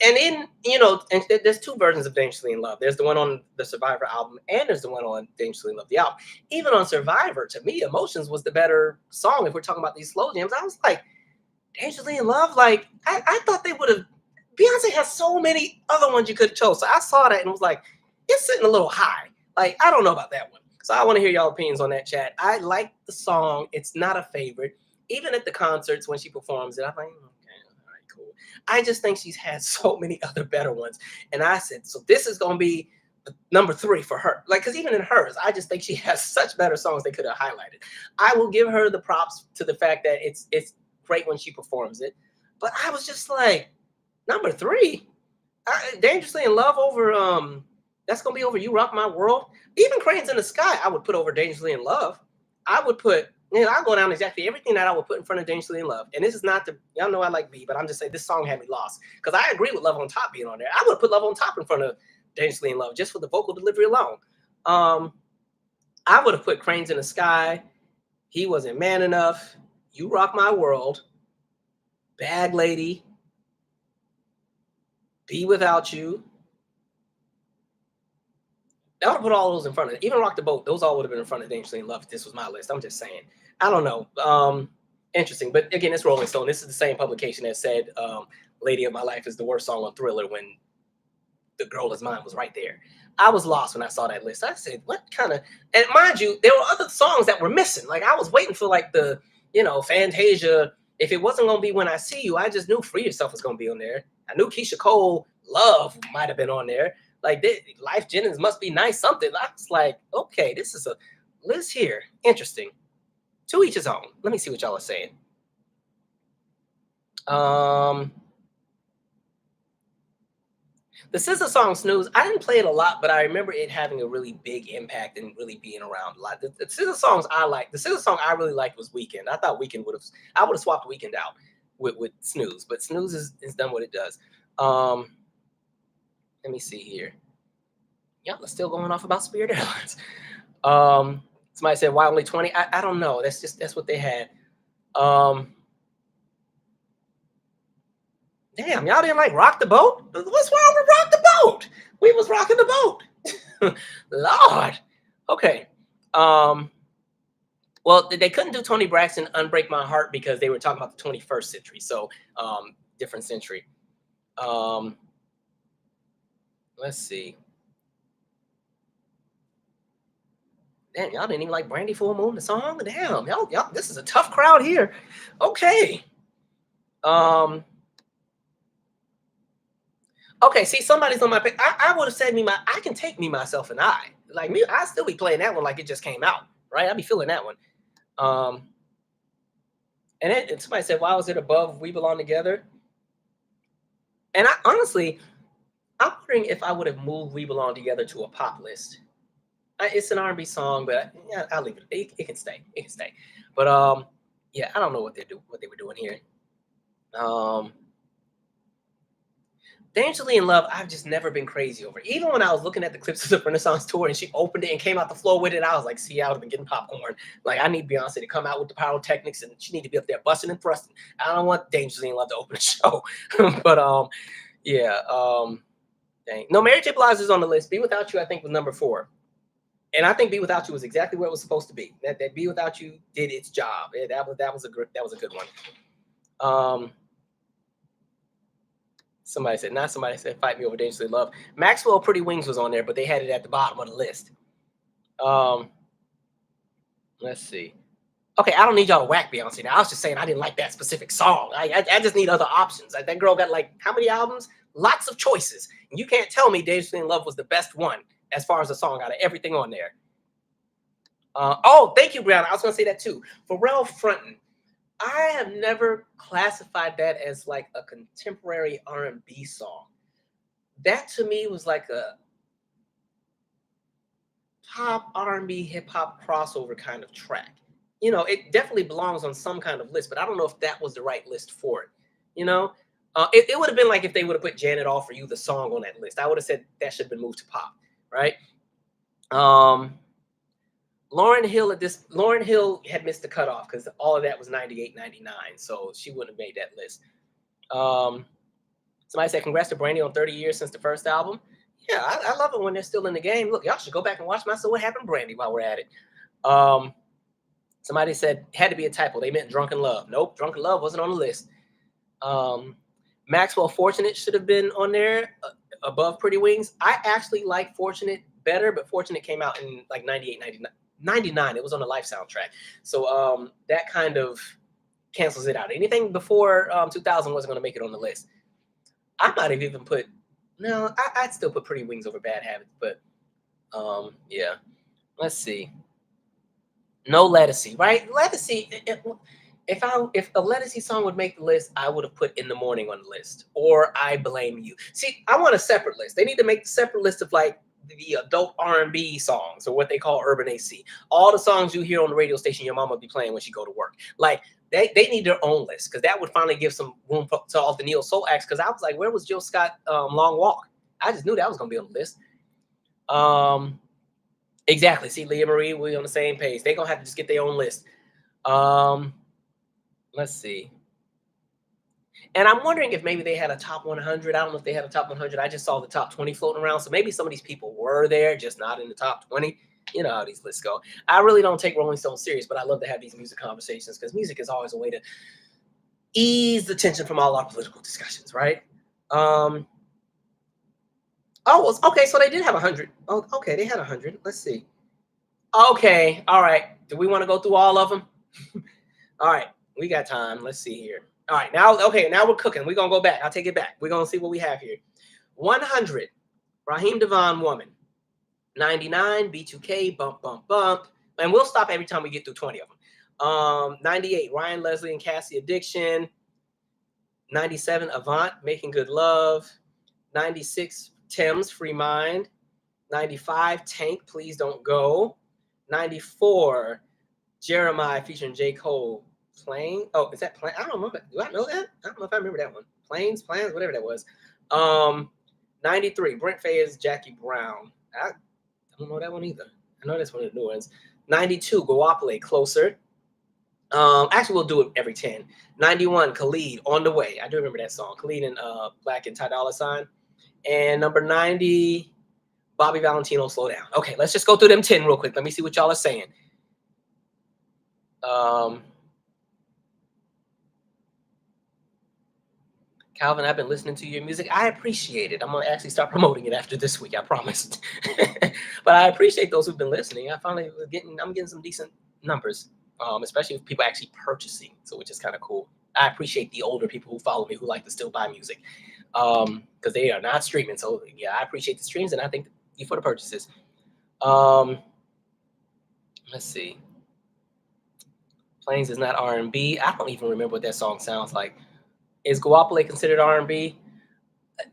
And in, and there's two versions of Dangerously in Love. There's the one on the Survivor album, and there's the one on Dangerously in Love, the album. Even on Survivor, to me, Emotions was the better song. If we're talking about these slow jams, I was like, Dangerously in Love, like, I thought they would have, Beyonce has so many other ones you could have chose. So I saw that and was like, it's sitting a little high. Like, I don't know about that one. So I want to hear y'all opinions on that, chat. I like the song. It's not a favorite. Even at the concerts when she performs it, I'm like, okay, all right, cool. I just think she's had so many other better ones. And I said, so this is going to be number 3 for her. Like, because even in hers, I just think she has such better songs they could have highlighted. I will give her the props to the fact that it's great when she performs it. But I was just like, number 3, Dangerously in Love over, that's going to be over You Rock My World. Even Cranes in the Sky, I would put over Dangerously in Love. I would put, I'll go down exactly everything that I would put in front of Dangerously in Love. And this is not y'all know I like B, but I'm just saying this song had me lost. Because I agree with Love on Top being on there. I would have put Love on Top in front of Dangerously in Love just for the vocal delivery alone. I would have put Cranes in the Sky, He Wasn't Man Enough, You Rock My World, Bag Lady, Be Without You. I would have put all those in front of it. Even Rock the Boat, those all would have been in front of Dangerously in Love if this was my list. I'm just saying. I don't know. Interesting. But again, it's Rolling Stone. This is the same publication that said Lady of My Life is the worst song on Thriller when The Girl Is Mine was right there. I was lost when I saw that list. I said, what kind of... And mind you, there were other songs that were missing. Like, I was waiting for, like, the, Fantasia. If it wasn't going to be When I See You, I just knew Free Yourself was going to be on there. I knew Keisha Cole, Love might have been on there. Like, Life Jennings Must Be Nice something. I was like, okay, this is a list here. Interesting. To each his own. Let me see what y'all are saying. The SZA song Snooze, I didn't play it a lot, but I remember it having a really big impact and really being around a lot. The SZA songs I like, the SZA song I really liked was Weekend. I thought Weekend I would have swapped Weekend out with Snooze, but Snooze is done what it does. Let me see here. Y'all are still going off about Spirit Airlines. Somebody said, why only 20? I don't know. That's what they had. Damn, y'all didn't like Rock the Boat? What's wrong with Rock the Boat? We was rocking the boat. Lord. Okay. Well, they couldn't do Toni Braxton Unbreak My Heart because they were talking about the 21st century. So different century. Let's see. Damn, y'all didn't even like Brandy Full Moon, the song? Damn, y'all, this is a tough crowd here. Okay. Okay, see, somebody's on my pick. I would have said I Can Take Me, Myself, and I. Like me, I still be playing that one like it just came out, right? I'd be feeling that one. And then somebody said, why was it above We Belong Together? And honestly, I'm wondering if I would have moved We Belong Together to a pop list. It's an R&B song, but yeah, I'll leave it. It can stay. It can stay. But yeah, I don't know what they were doing here. Dangerously in Love, I've just never been crazy over. Even when I was looking at the clips of the Renaissance tour and she opened it and came out the floor with it, I was like, see, I would have been getting popcorn. Like, I need Beyonce to come out with the pyrotechnics and she need to be up there busting and thrusting. I don't want Dangerously in Love to open the show. But yeah. Dang. No, Mary J. Blige is on the list. Be Without You, I think, was number 4. And I think Be Without You was exactly where it was supposed to be. That Be Without You did its job. That was a good one. Somebody said Fight Me Over Dangerously in Love. Maxwell Pretty Wings was on there, but they had it at the bottom of the list. Let's see. Okay, I don't need y'all to whack Beyonce now. I was just saying I didn't like that specific song. I just need other options. That girl got like how many albums? Lots of choices. And you can't tell me Dangerously in Love was the best one as far as the song out of everything on there. Oh, thank you, Brown. I was going to say that too. Pharrell Frontin'. I have never classified that as like a contemporary R&B song. That to me was like a pop R&B hip hop crossover kind of track. It definitely belongs on some kind of list, but I don't know if that was the right list for it. It would have been like if they would have put Janet All For You, the song, on that list. I would have said that should have been moved to pop, right? Lauryn Hill had missed the cutoff because all of that was 98, 99. So she wouldn't have made that list. Somebody said, congrats to Brandy on 30 years since the first album. Yeah, I love it when they're still in the game. Look, y'all should go back and watch my So What Happened, Brandy, while we're at it. Somebody said, had to be a typo. They meant Drunken Love. Nope, Drunken Love wasn't on the list. Maxwell Fortunate should have been on there above Pretty Wings. I actually like Fortunate better, but Fortunate came out in like 98, 99. It was on the Life soundtrack. So that kind of cancels it out. Anything before 2000 wasn't going to make it on the list. I might have even put, no, I'd still put Pretty Wings over Bad Habits, but yeah. Let's see. No Lettucey, right? Lettucey, if a Lettucey song would make the list, I would have put In the Morning on the list, or I Blame You. See, I want a separate list. They need to make a separate list of like the adult R&B songs, or what they call urban AC. All the songs you hear on the radio station your mama be playing when she go to work. Like they need their own list, because that would finally give some room to all the neo soul acts. Because I was like, where was Jill Scott Long Walk? I just knew that was gonna be on the list. Exactly. See, Leah Marie, we're on the same page. They're gonna have to just get their own list. Let's see. And I'm wondering if maybe they had a top 100. I don't know if they had a top 100. I just saw the top 20 floating around. So maybe some of these people were there, just not in the top 20. You know how these lists go. I really don't take Rolling Stone serious, but I love to have these music conversations, because music is always a way to ease the tension from all our political discussions, right? Oh, okay. So they did have 100. Oh, okay. They had 100. Let's see. Okay. All right. Do we want to go through all of them? All right. We got time. Let's see here. All right. Now, okay. Now we're cooking. We're going to go back. I'll take it back. We're going to see what we have here. 100. Raheem Devon, Woman. 99. B2K, Bump, Bump, Bump. And we'll stop every time we get through 20 of them. 98. Ryan Leslie and Cassie, Addiction. 97. Avant, Making Good Love. 96. Thames, Free Mind. 95. Tank, Please Don't Go. 94. Jeremiah featuring J. Cole. Plane. Oh, is that Plane? I don't remember. Do I know that? I don't know if I remember that one. Planes, Plans, whatever that was. 93. Brent Faiyaz, Jackie Brown. I don't know that one either. I know that's one of the new ones. 92. Guapole, Closer. Actually, we'll do it every 10. 91. Khalid, On the Way. I do remember that song. Khalid and Black and Ty Dolla $ign. And number 90. Bobby Valentino, Slow Down. Okay, let's just go through them 10 real quick. Let me see what y'all are saying. Calvin, I've been listening to your music. I appreciate it. I'm going to actually start promoting it after this week, I promised. But I appreciate those who've been listening. I'm getting some decent numbers, especially with people actually purchasing, so which is kind of cool. I appreciate the older people who follow me who like to still buy music, because they are not streaming. So yeah, I appreciate the streams, and I think you for the purchases. Let's see. Planes is not R&B. I don't even remember what that song sounds like. Is Guapole considered R&B?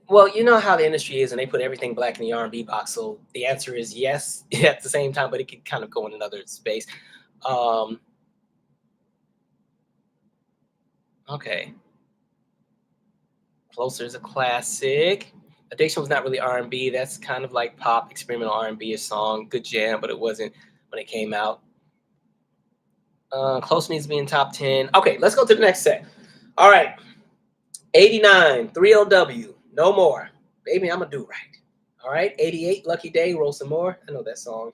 Well, you know how the industry is, and they put everything black in the R&B box. So the answer is yes at the same time, but it could kind of go in another space. Okay. Closer is a classic. Addiction was not really R&B. That's kind of like pop, experimental R&B-ish song. Good jam, but it wasn't when it came out. Close needs to be in top 10. Okay, let's go to the next set. All right. 89, 3LW, No More. Baby, I'ma do right. All right. 88, Lucky Day, Roll Some More. I know that song.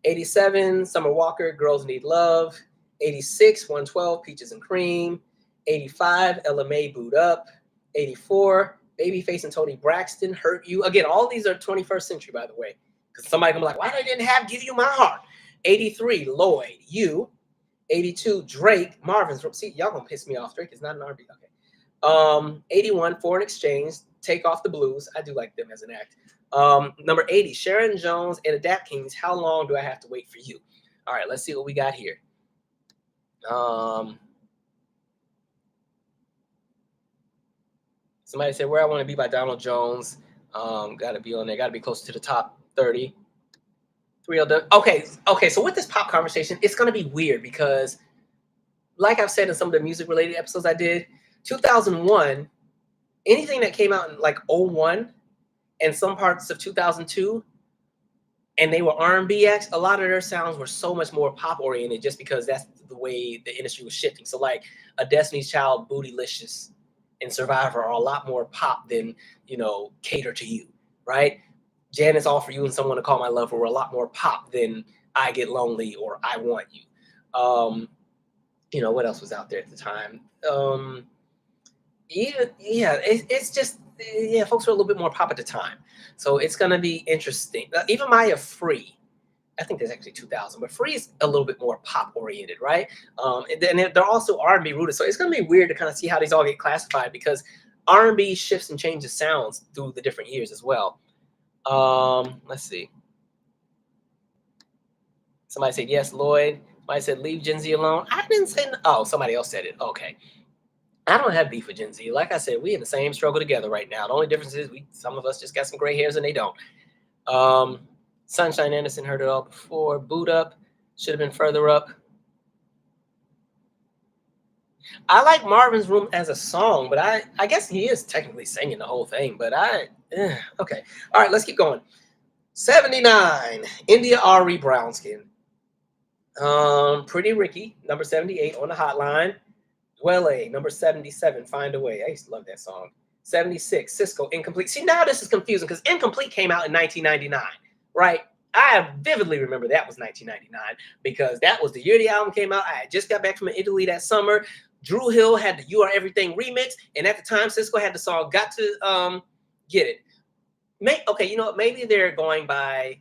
87, Summer Walker, Girls Need Love. 86, 112, Peaches and Cream. 85, LMA, Boot Up. 84, Babyface and Toni Braxton, Hurt You. Again, all these are 21st century, by the way, because somebody can be like, why they didn't have Give You My Heart? 83, Lloyd, You. 82, Drake, Marvin's. See, y'all gonna piss me off. Drake is not an R&B. Okay. 81, Foreign Exchange, Take Off the Blues. I do like them as an act. Number 80, Sharon Jones and Adapt Kings, How Long Do I Have to Wait for You? All right, let's see what we got here. Somebody said Where I Want to Be by Donald Jones. Got to be on there. Got to be close to the top 30. 3LW. Okay. So with this pop conversation, it's going to be weird because, like I've said in some of the music-related episodes I did, 2001, anything that came out in like 01 and some parts of 2002, and they were R&B acts, a lot of their sounds were so much more pop-oriented just because that's the way the industry was shifting. So like a Destiny's Child, Bootylicious, and Survivor are a lot more pop than, you know, Cater to You, right? Janice, All for You and Someone to Call My Lover were a lot more pop than I Get Lonely or I Want You. You know, what else was out there at the time? It's just, yeah, folks were a little bit more pop at the time. So it's going to be interesting. Even Maya Free, I think that's actually 2000, but Free is a little bit more pop oriented, right? And then they're also R&B rooted. So it's going to be weird to kind of see how these all get classified, because R&B shifts and changes sounds through the different years as well. Let's see. Somebody said, yes, Lloyd. Somebody said, leave Gen Z alone. I didn't say, oh, somebody else said it. Okay. I don't have beef with Gen Z. Like I said, we in the same struggle together right now. The only difference is some of us just got some gray hairs and they don't. Sunshine Anderson, heard it all before. Boot Up should have been further up. I like Marvin's Room as a song, but I guess he is technically singing the whole thing. But okay. All right, let's keep going. 79, India Ari Brownskin. Pretty Ricky, number 78 on the hotline. Dwelle, number 77, Find a Way. I used to love that song. 76, Cisco, Incomplete. See, now this is confusing because Incomplete came out in 1999, right? I vividly remember that was 1999 because that was the year the album came out. I had just got back from Italy that summer. Drew Hill had the You Are Everything remix, and at the time, Cisco had the song Got to Get It. Okay, you know what? Maybe they're going by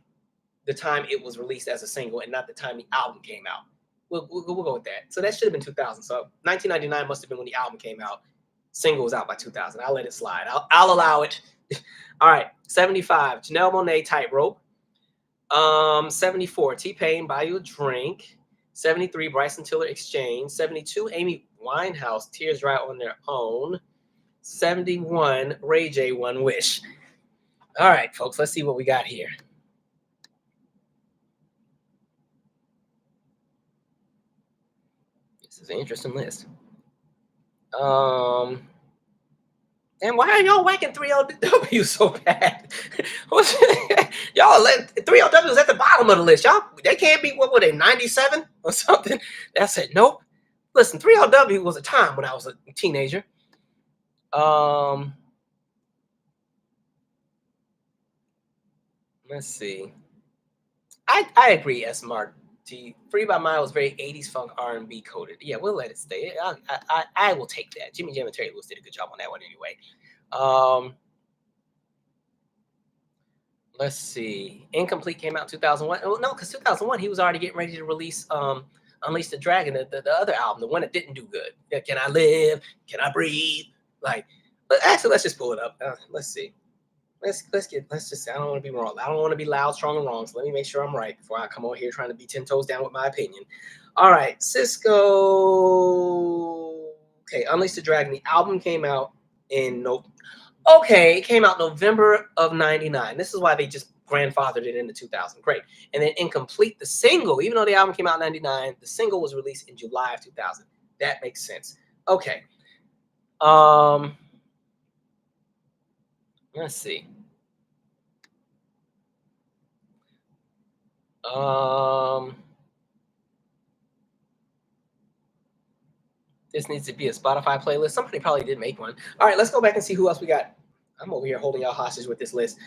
the time it was released as a single and not the time the album came out. We'll go with that. So that should have been 2000. So 1999 must have been when the album came out. Single was out by 2000. I'll let it slide. I'll allow it. All right. 75, Janelle Monáe, Tightrope. 74, T-Pain, Buy You a Drink. 73, Bryson Tiller, Exchange. 72, Amy Winehouse, Tears Dry on Their Own. 71, Ray J, One Wish. All right, folks, let's see what we got here. This is an interesting list. And why are y'all whacking 3LW so bad? Y'all let 3LW is at the bottom of the list. Y'all, they can't be, what were they, 97 or something? That's it. Nope. Listen, 3LW was a time when I was a teenager. Let's see. I agree, S. Marty. Free by Mile was very 80s funk R&B coded. Yeah, we'll let it stay. I will take that. Jimmy Jam and Terry Lewis did a good job on that one anyway. Let's see. Incomplete came out in 2001. Oh, no, because 2001, he was already getting ready to release Unleash the Dragon, the other album, the one that didn't do good. Can I Live? Can I Breathe? Like, but actually, let's just pull it up. Let's see. Let's just, I don't want to be wrong. I don't want to be loud, strong, and wrong. So let me make sure I'm right before I come over here trying to be 10 toes down with my opinion. All right, Cisco. Okay, Unleash the Dragon. The album came out in it came out November of 99. This is why they just grandfathered it into 2000. Great. And then Incomplete, the single, even though the album came out in 99, the single was released in July of 2000. That makes sense. Okay. Let's see. This needs to be a Spotify playlist. Somebody probably did make one. All right, let's go back and see who else we got. I'm over here holding y'all hostage with this list.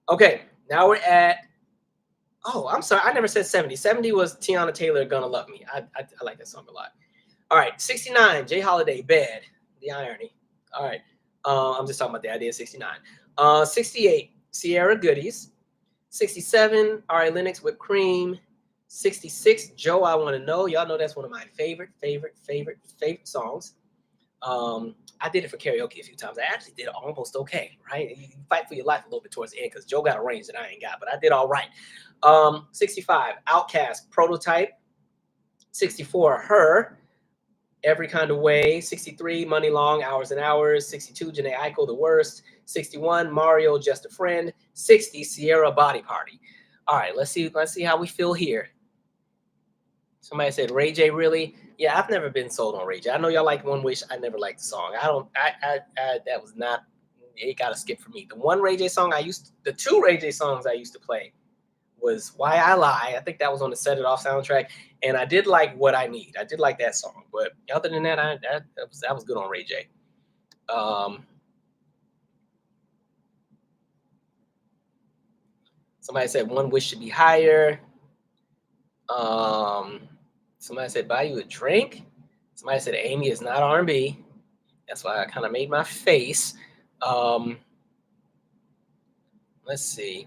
Okay, now we're at. Oh, I'm sorry. I never said 70. 70 was Tiana Taylor, Gonna Love Me. I like that song a lot. All right, 69, Jay Holiday, Bad. The irony. All right. I'm just talking about the idea of 69. 68, Sierra Goodies. 67, Ari Lennox, Whipped Cream. 66, Joe, I Want to Know. Y'all know that's one of my favorite songs. I did it for karaoke a few times. I actually did almost okay, right? You fight for your life a little bit towards the end because Joe got a range that I ain't got, but I did all right. 65, Outkast, Prototype. 64, Her, Every Kind of Way. 63, Money Long, Hours and Hours. 62, Janae Aiko, The Worst. 61, Mario, Just a Friend. 60, Sierra, Body Party. All right, let's see how we feel here. Somebody said Ray J, really? Yeah, I've never been sold on Ray J. I know y'all like One Wish. I never liked the song. That was not, it got to skip for me. The one Ray J song the two Ray J songs I used to play was Why I Lie. I think that was on the Set It Off soundtrack. And I did like What I Need. I did like that song. But other than that, that was good on Ray J. Somebody said One Wish Should Be Higher. Somebody said Buy You a Drink. Somebody said Amy is not R&B. That's why I kind of made my face. Let's see.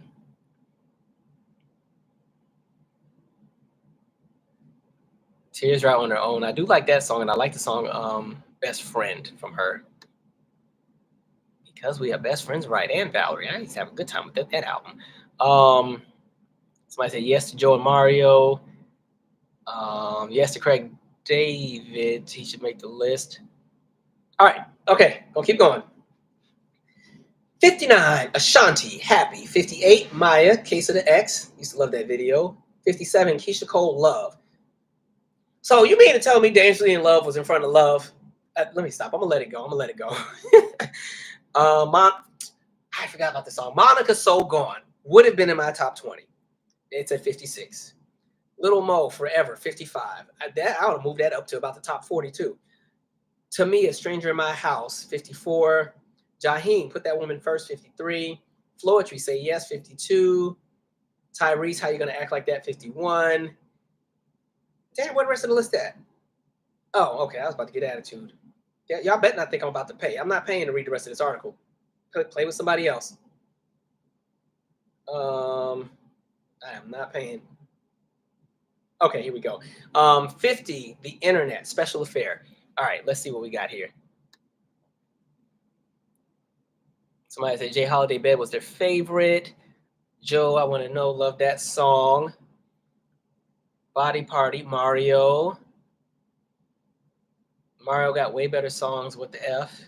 Tears Dry on Their Own. I do like that song, and I like the song Best Friend from her. Because We Are Best Friends, right? And Valerie. I used to have a good time with that album. Somebody said yes to Joe and Mario. Yes to Craig David. He should make the list. All right. Okay. Gonna keep going. 59, Ashanti, Happy. 58, Maya, Case of the X. Used to love that video. 57, Keisha Cole, Love. So you mean to tell me Dangerously in Love was in front of Love? Let me stop. I'm going to let it go. I forgot about the song. Monica So Gone would have been in my top 20. It's at 56. Little Mo, Forever, 55. I would have moved that up to about the top 42. To Me, A Stranger in My House, 54. Jaheim, Put That Woman First, 53. Floetry, Say Yes, 52. Tyrese, How You Gonna Act Like That, 51. Damn, what the rest of the list at? Oh, okay, I was about to get attitude. Yeah, y'all bet not think I'm about to pay. I'm not paying to read the rest of this article. Play with somebody else. I am not paying. Okay, here we go. 50, The Internet, Special Affair. All right, let's see what we got here. Somebody said Jay Holiday Bed was their favorite. Joe, I Want to Know, love that song. Body Party, Mario. Mario got way better songs. What the F?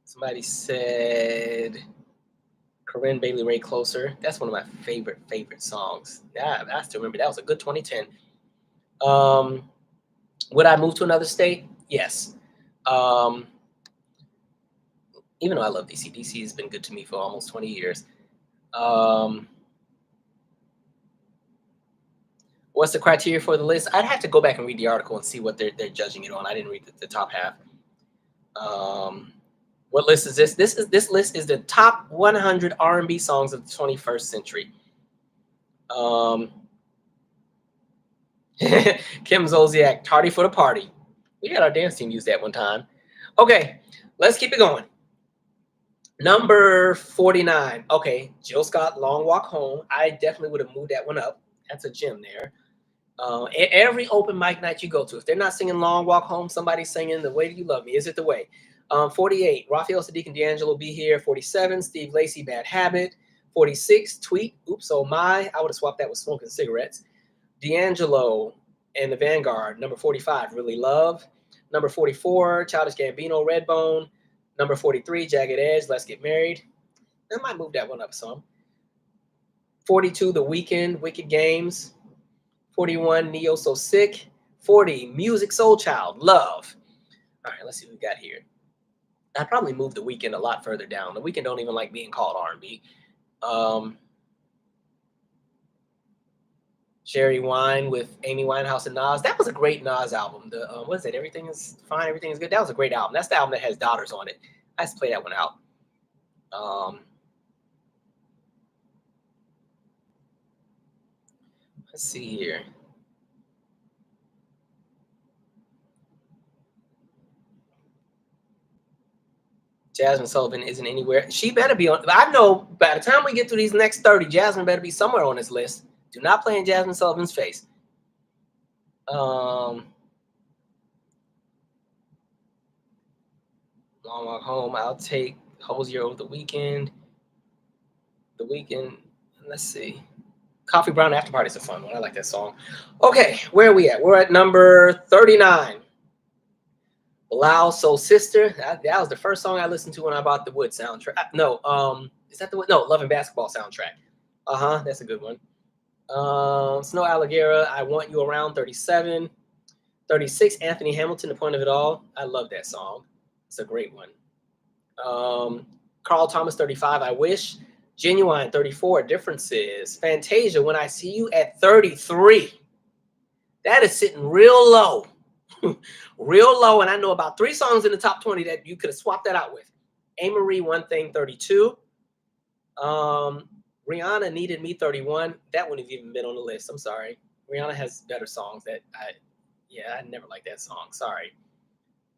Somebody said Corinne Bailey Ray Closer. That's one of my favorite songs. Yeah, I still remember that was a good 2010. Would I move to another state? Yes. Even though I love DC. DC has been good to me for almost 20 years. What's the criteria for the list? I'd have to go back and read the article and see what they're judging it on. I didn't read the top half. What list is this? This list is the top 100 R&B songs of the 21st century. Kim Zolciak, Tardy for the Party. We had our dance team use that one time. Okay, let's keep it going. Number 49. Okay, Jill Scott, Long Walk Home. I definitely would have moved that one up. That's a gem there. Every open mic night you go to, if they're not singing Long Walk Home, somebody's singing The Way Do You Love Me. Is It the Way? 48, Raphael Sadiq and D'Angelo Be Here. 47, Steve Lacy, Bad Habit. 46, Tweet, Oops Oh My. I would have swapped that with Smoking Cigarettes. D'Angelo and the Vanguard. Number 45, Really Love. Number 44, Childish Gambino, Redbone. Number 43, Jagged Edge, Let's Get Married. I might move that one up some. 42, The Weeknd, Wicked Games. 41, Neo So Sick. 40, Music Soul Child, Love. All right, let's see what we got here. I'd probably move The Weeknd a lot further down. The Weeknd don't even like being called R&B. Sherry Wine with Amy Winehouse and Nas. That was a great Nas album. The what is it? Everything Is Fine, Everything Is Good. That was a great album. That's the album that has Daughters on it. I just play that one out. Let's see here. Jasmine Sullivan isn't anywhere. She better be on. I know by the time we get through these next 30, Jasmine better be somewhere on this list. Do not play in Jasmine Sullivan's face. Long Walk Home. I'll take Hosier over The Weeknd. The Weeknd. Let's see. Coffee Brown After Party is a fun one. I like that song. Okay, where are we at? We're at number 39. Bilal Soul Sister. That was the first song I listened to when I bought the Wood soundtrack. No, is that the Wood? No, Love and Basketball soundtrack. That's a good one. Snow Alleghera, I Want You Around, 37. 36, Anthony Hamilton, The Point of It All. I love that song. It's a great one. Carl Thomas, 35, I Wish. Genuine, 34, Differences. Fantasia, When I See You, at 33. That is sitting real low. Real low, and I know about 3 songs in the top 20 that you could have swapped that out with. Amerie, One Thing, 32. Rihanna, Needed Me, 31. That wouldn't have even been on the list. I'm sorry. Rihanna has better songs that I never liked that song. Sorry.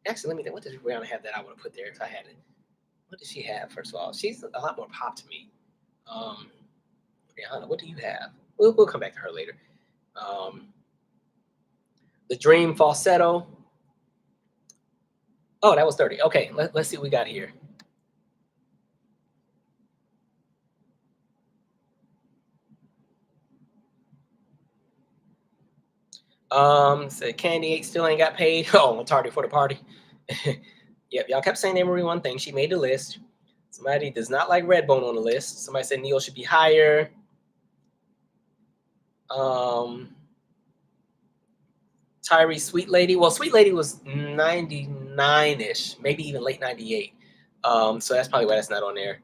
Actually, let me think. What does Rihanna have that I would have put there if I had it? What does she have, first of all? She's a lot more pop to me. Rihanna, what do you have? We'll come back to her later. The Dream, Falsetto. Oh, that was 30. Okay, let's see what we got here. Said Candy 8 still ain't got paid. Oh, I'm tardy for the party. Yep, y'all kept saying Amerie, One Thing. She made the list. Somebody does not like Redbone on the list. Somebody said Neil should be higher. Tyrese, Sweet Lady. Well, Sweet Lady was 99-ish, maybe even late 98. So that's probably why that's not on there.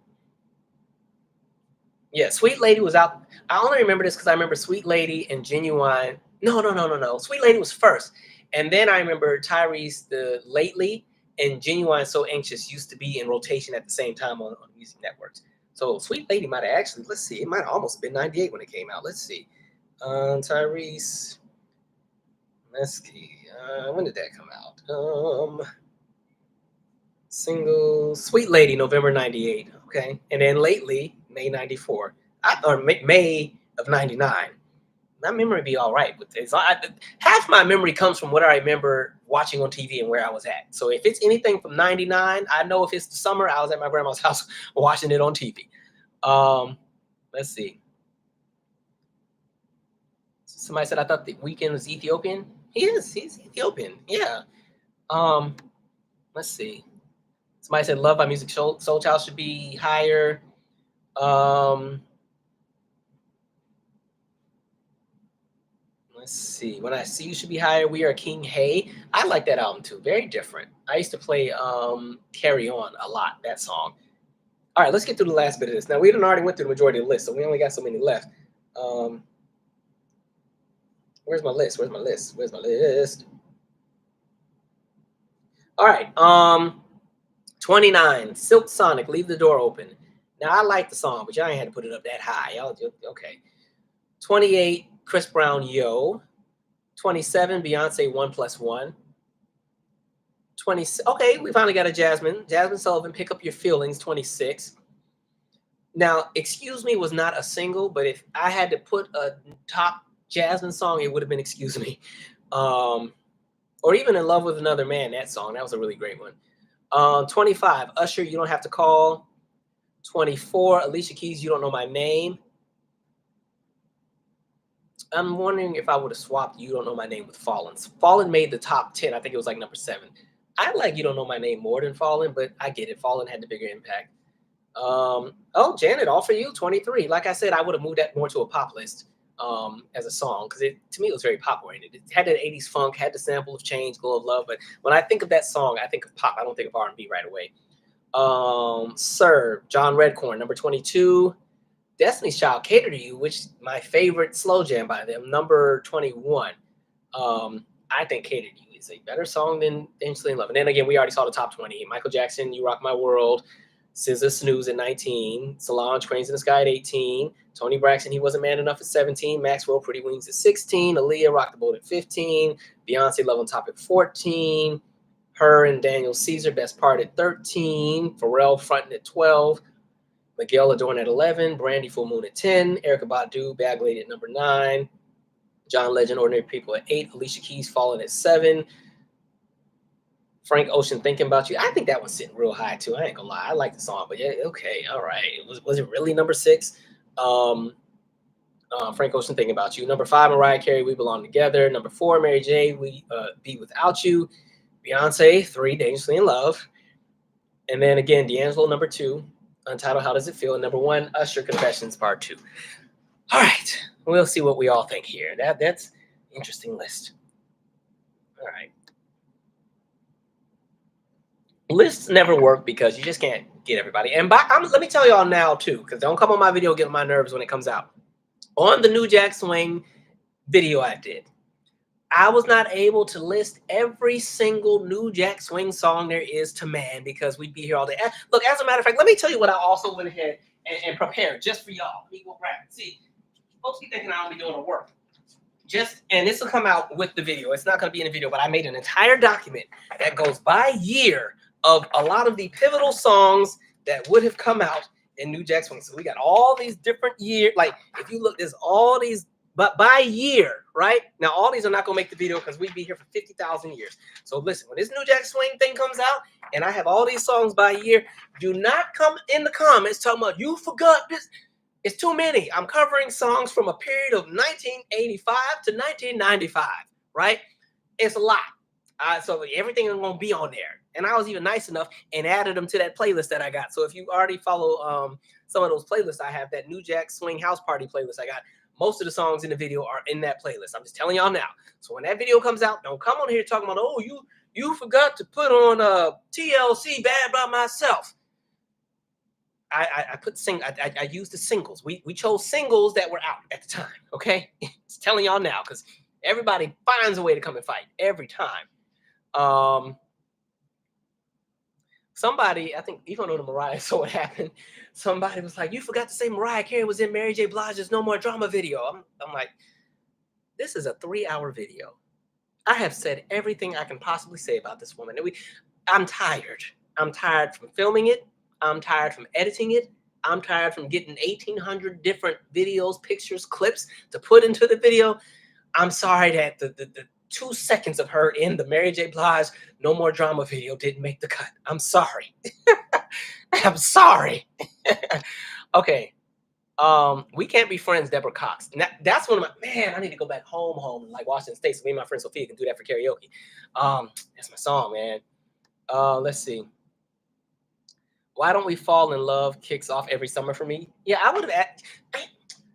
Yeah, Sweet Lady was out. I only remember this because I remember Sweet Lady and Genuine. No. Sweet Lady was first. And then I remember Tyrese, the Lately, and Genuine So Anxious used to be in rotation at the same time on music networks. So Sweet Lady might have actually, let's see, it might have almost been 98 when it came out. Let's see. Tyrese. Let's see. When did that come out? Single Sweet Lady, November 98. Okay. And then Lately, May 94. Or May of 99. My memory be all right with this. Half my memory comes from what I remember watching on TV and where I was at. So if it's anything from 99, I know if it's the summer, I was at my grandma's house watching it on TV. Let's see. Somebody said I thought The Weeknd was Ethiopian. He's Ethiopian. Yeah. Let's see. Somebody said Love by Music Soul Child should be higher. Let's see. When I See You should be higher. We Are King Hey. I like that album too. Very different. I used to play Carry On a lot, that song. All right, let's get through the last bit of this. Now, we already went through the majority of the list, so we only got so many left. Where's my list? All right. 29, Silk Sonic, Leave the Door Open. Now, I like the song, but y'all ain't had to put it up that high. Y'all just, okay. 28, Chris Brown, Yo. 27, Beyonce, 1+1. 20. Okay, we finally got a Jasmine Sullivan, Pick Up Your Feelings, 26. Now, Excuse Me was not a single, but if I had to put a top Jasmine song, it would have been Excuse Me. Or even In Love with Another Man, that song. That was a really great one. 25, Usher, You Don't Have to Call. 24, Alicia Keys, You Don't Know My Name. I'm wondering if I would have swapped You Don't Know My Name with Fallen. Fallen made the top 10. I think it was like number 7. I like You Don't Know My Name more than Fallen, but I get it. Fallen had the bigger impact. Janet, All For You, 23. Like I said, I would have moved that more to a pop list as a song because to me it was very pop oriented. It had that 80s funk, had the sample of Change, Glow of Love, but when I think of that song, I think of pop. I don't think of R&B right away. Sir, John Redcorn, number 22. Destiny's Child, Cater to You, which is my favorite slow jam by them, number 21. I think Cater to You is a better song than Dangerously in Love. And then again, we already saw the top 20. Michael Jackson, You Rock My World. SZA, Snooze at 19. Solange, Cranes in the Sky at 18. Toni Braxton, He Wasn't Man Enough at 17. Maxwell, Pretty Wings at 16. Aaliyah, Rock the Boat at 15. Beyonce, Love on Top at 14. Her and Daniel Caesar, Best Part at 13. Pharrell, Frontin' at 12. Miguel Adorn at 11. Brandy, Full Moon at 10. Erykah Badu, Bag Lady at number 9. John Legend, Ordinary People at 8. Alicia Keys, Fallen at 7. Frank Ocean, Thinking About You. I think that one's sitting real high too. I ain't gonna lie. I like the song, but yeah, okay, all right. Was it really number 6? Frank Ocean, Thinking About You. Number 5, Mariah Carey, We Belong Together. Number 4, Mary J, We Be Without You. Beyonce, 3, Dangerously in Love. And then again, D'Angelo, number 2, Untitled, How Does It Feel? And number 1, Usher, Confessions, Part 2. All right, we'll see what we all think here. That's an interesting list. All right. Lists never work because you just can't get everybody. And let me tell y'all now too, because don't come on my video get on my nerves when it comes out. On the New Jack Swing video I did, I was not able to list every single New Jack Swing song there is to man because we'd be here all day. Look, as a matter of fact, let me tell you what I also went ahead and prepared just for y'all. Let me go grab it. See, folks be thinking I don't be doing the work. And this will come out with the video. It's not going to be in the video, but I made an entire document that goes by year of a lot of the pivotal songs that would have come out in New Jack Swing. So we got all these different years. Like if you look, there's all these, but by year, right? Now all these are not going to make the video because we'd be here for 50,000 years. So listen, when this New Jack Swing thing comes out and I have all these songs by year, do not come in the comments talking about you forgot this. It's too many. I'm covering songs from a period of 1985 to 1995, right? It's a lot. So everything is going to be on there. And I was even nice enough and added them to that playlist that I got. So if you already follow some of those playlists I have, that New Jack Swing House Party playlist I got, most of the songs in the video are in that playlist. I'm just telling y'all now. So when that video comes out, don't come on here talking about, oh, you forgot to put on TLC Bad By Myself. I used the singles. We chose singles that were out at the time. Okay, just telling y'all now because everybody finds a way to come and fight every time. Somebody, I think even on the Mariah, so what happened? Somebody was like, "You forgot to say Mariah Carey was in Mary J. Blige's No More Drama video." I'm like, this is a 3-hour video. I have said everything I can possibly say about this woman. I'm tired. I'm tired from filming it. I'm tired from editing it. I'm tired from getting 1,800 different videos, pictures, clips to put into the video. I'm sorry that the 2 seconds of her in the Mary J. Blige No More Drama video didn't make the cut. I'm sorry. I'm sorry. Okay. We Can't Be Friends, Deborah Cox. Now, that's one of my, man, I need to go back home, like Washington State, so me and my friend Sophia can do that for karaoke. That's my song, man. Let's see. Why Don't We Fall in Love kicks off every summer for me. Yeah, I would have.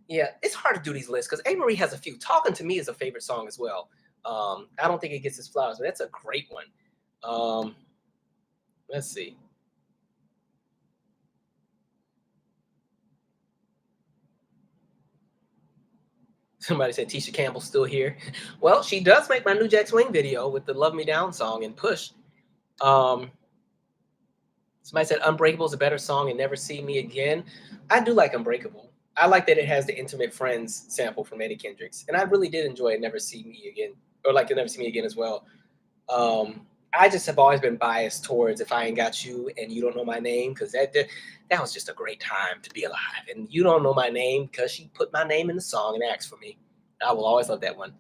Yeah, it's hard to do these lists because A. Marie has a few. Talking to Me is a favorite song as well. I don't think it gets its flowers, but that's a great one. Let's see. Somebody said Tisha Campbell's still here. Well, she does make my New Jack Swing video with the Love Me Down song and Push. Somebody said Unbreakable is a better song and Never See Me Again. I do like Unbreakable. I like that it has the Intimate Friends sample from Eddie Kendricks. And I really did enjoy Never See Me Again, or like Never See Me Again as well. I just have always been biased towards If I Ain't Got You and You Don't Know My Name, because that was just a great time to be alive. And You Don't Know My Name, because she put my name in the song and asked for me. I will always love that one.